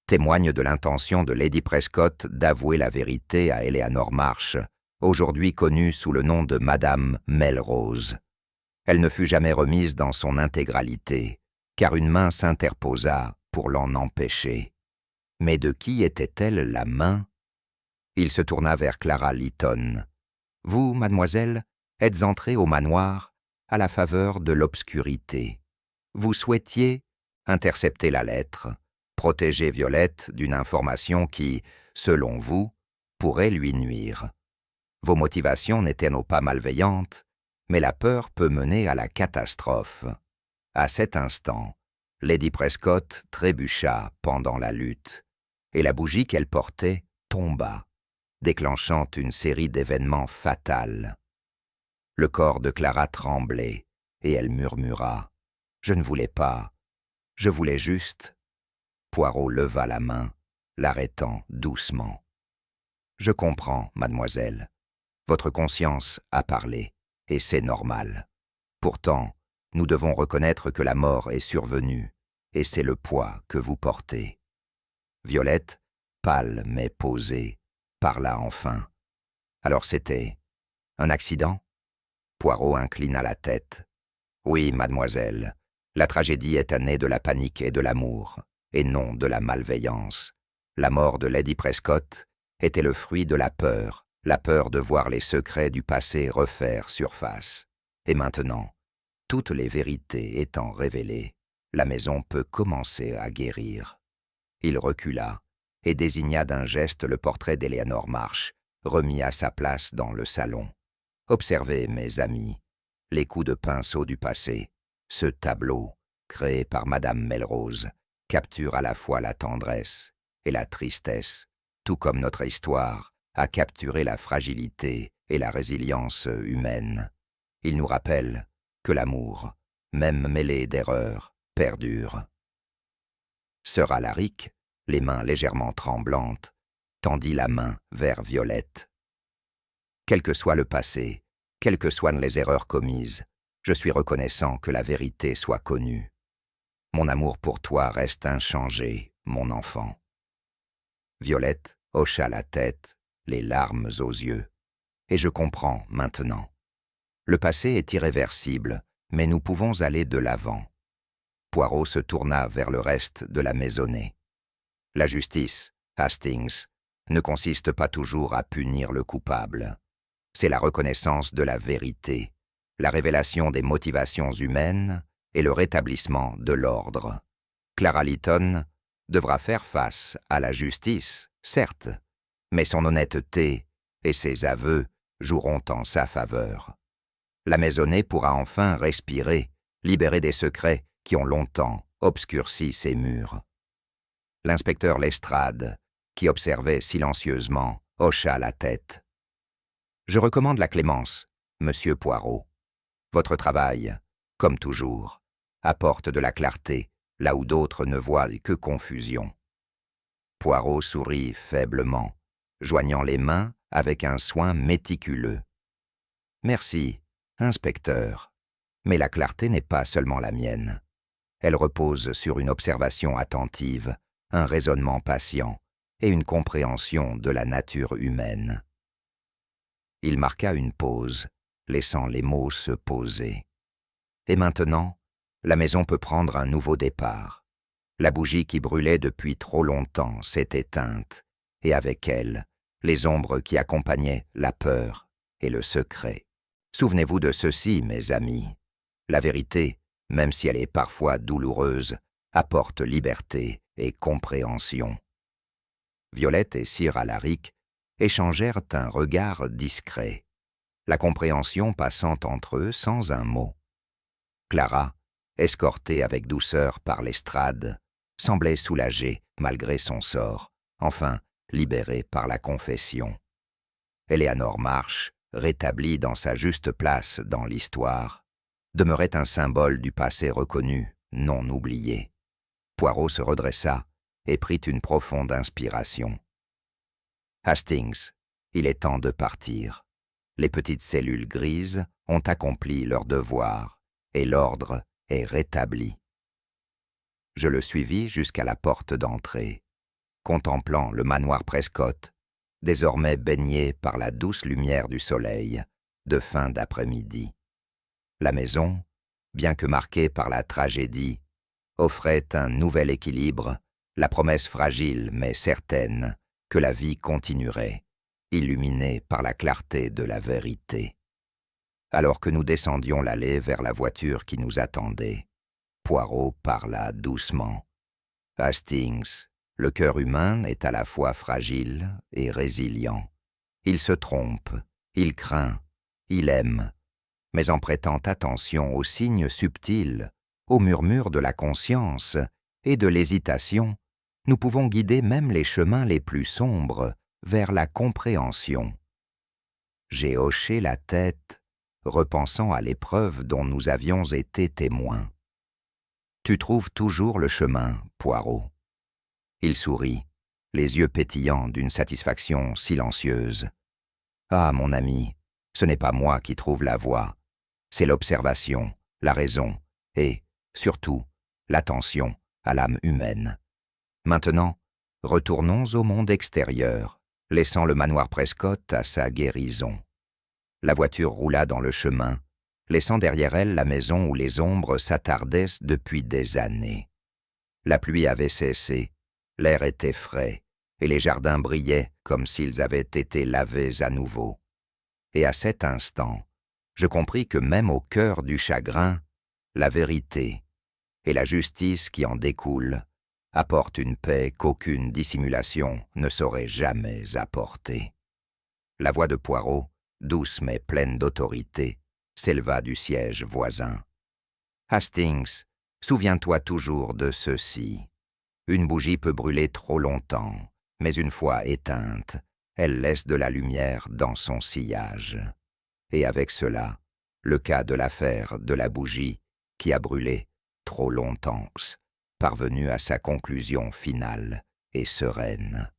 témoigne de l'intention de Lady Prescott d'avouer la vérité à Eleanor Marsh, aujourd'hui connue sous le nom de Madame Melrose. Elle ne fut jamais remise dans son intégralité, car une main s'interposa pour l'en empêcher. Mais de qui était-elle la main? Il se tourna vers Clara Lytton. « Vous, mademoiselle, êtes entrée au manoir à la faveur de l'obscurité. Vous souhaitiez intercepter la lettre, protéger Violette d'une information qui, selon vous, pourrait lui nuire. Vos motivations n'étaient pas malveillantes, mais la peur peut mener à la catastrophe. » À cet instant, Lady Prescott trébucha pendant la lutte, et la bougie qu'elle portait tomba, déclenchant une série d'événements fatals. Le corps de Clara tremblait, et elle murmura « Je ne voulais pas, je voulais juste… » Poirot leva la main, l'arrêtant doucement. « Je comprends, mademoiselle. Votre conscience a parlé, et c'est normal. Pourtant, nous devons reconnaître que la mort est survenue, et c'est le poids que vous portez. » Violette, pâle mais posée, parla enfin. « Alors c'était un accident ?» Poirot inclina la tête. « Oui, mademoiselle, la tragédie est née de la panique et de l'amour, et non de la malveillance. La mort de Lady Prescott était le fruit de la peur de voir les secrets du passé refaire surface. Et maintenant, toutes les vérités étant révélées, la maison peut commencer à guérir. » Il recula et désigna d'un geste le portrait d'Eleanor Marsh, remis à sa place dans le salon. « Observez, mes amis, les coups de pinceau du passé. Ce tableau, créé par Madame Melrose, capture à la fois la tendresse et la tristesse, tout comme notre histoire a capturé la fragilité et la résilience humaine. Il nous rappelle que l'amour, même mêlée d'erreurs, perdure. Sœur Alaric, les mains légèrement tremblantes, tendit la main vers Violette. Quel que soit le passé, quelles que soient les erreurs commises, je suis reconnaissant que la vérité soit connue. Mon amour pour toi reste inchangé, mon enfant. Violette hocha la tête, les larmes aux yeux. Et je comprends maintenant. Le passé est irréversible, mais nous pouvons aller de l'avant. Poirot se tourna vers le reste de la maisonnée. La justice, Hastings, ne consiste pas toujours à punir le coupable. C'est la reconnaissance de la vérité, la révélation des motivations humaines et le rétablissement de l'ordre. Clara Lytton devra faire face à la justice, certes, mais son honnêteté et ses aveux joueront en sa faveur. La maisonnée pourra enfin respirer, libérer des secrets qui ont longtemps obscurci ses murs. L'inspecteur Lestrade, qui observait silencieusement, hocha la tête. « Je recommande la clémence, monsieur Poirot. Votre travail, comme toujours, apporte de la clarté là où d'autres ne voient que confusion. » Poirot sourit faiblement, joignant les mains avec un soin méticuleux. « Merci, inspecteur, mais la clarté n'est pas seulement la mienne. Elle repose sur une observation attentive, un raisonnement patient et une compréhension de la nature humaine. » Il marqua une pause, laissant les mots se poser. « Et maintenant, la maison peut prendre un nouveau départ. La bougie qui brûlait depuis trop longtemps s'est éteinte, et avec elle, les ombres qui accompagnaient la peur et le secret. Souvenez-vous de ceci, mes amis. La vérité, même si elle est parfois douloureuse, apporte liberté et compréhension. » Violette et Sir Alaric échangèrent un regard discret, la compréhension passant entre eux sans un mot. Clara, escortée avec douceur par Lestrade, semblait soulagée malgré son sort, enfin libérée par la confession. Éléanor March, rétablie dans sa juste place dans l'histoire, demeurait un symbole du passé reconnu, non oublié. Poirot se redressa et prit une profonde inspiration. « Hastings, il est temps de partir. Les petites cellules grises ont accompli leur devoir et l'ordre est rétabli. » Je le suivis jusqu'à la porte d'entrée, contemplant le manoir Prescott, désormais baigné par la douce lumière du soleil de fin d'après-midi. La maison, bien que marquée par la tragédie, offrait un nouvel équilibre, la promesse fragile mais certaine que la vie continuerait, illuminée par la clarté de la vérité. Alors que nous descendions l'allée vers la voiture qui nous attendait, Poirot parla doucement. « Hastings, le cœur humain est à la fois fragile et résilient. Il se trompe, il craint, il aime, mais en prêtant attention aux signes subtils, aux murmures de la conscience et de l'hésitation, nous pouvons guider même les chemins les plus sombres vers la compréhension. » J'ai hoché la tête, repensant à l'épreuve dont nous avions été témoins. « Tu trouves toujours le chemin, Poirot. » Il sourit, les yeux pétillants d'une satisfaction silencieuse. « Ah, mon ami, ce n'est pas moi qui trouve la voie, c'est l'observation, la raison et, surtout, l'attention à l'âme humaine. Maintenant, retournons au monde extérieur, laissant le manoir Prescott à sa guérison. » La voiture roula dans le chemin, laissant derrière elle la maison où les ombres s'attardaient depuis des années. La pluie avait cessé, l'air était frais, et les jardins brillaient comme s'ils avaient été lavés à nouveau. Et à cet instant, je compris que même au cœur du chagrin, la vérité et la justice qui en découle apportent une paix qu'aucune dissimulation ne saurait jamais apporter. La voix de Poirot, douce mais pleine d'autorité, s'éleva du siège voisin. « Hastings, souviens-toi toujours de ceci. Une bougie peut brûler trop longtemps, mais une fois éteinte, elle laisse de la lumière dans son sillage. Et avec cela, le cas de l'affaire de la bougie qui a brûlé trop longtemps, parvenu à sa conclusion finale et sereine.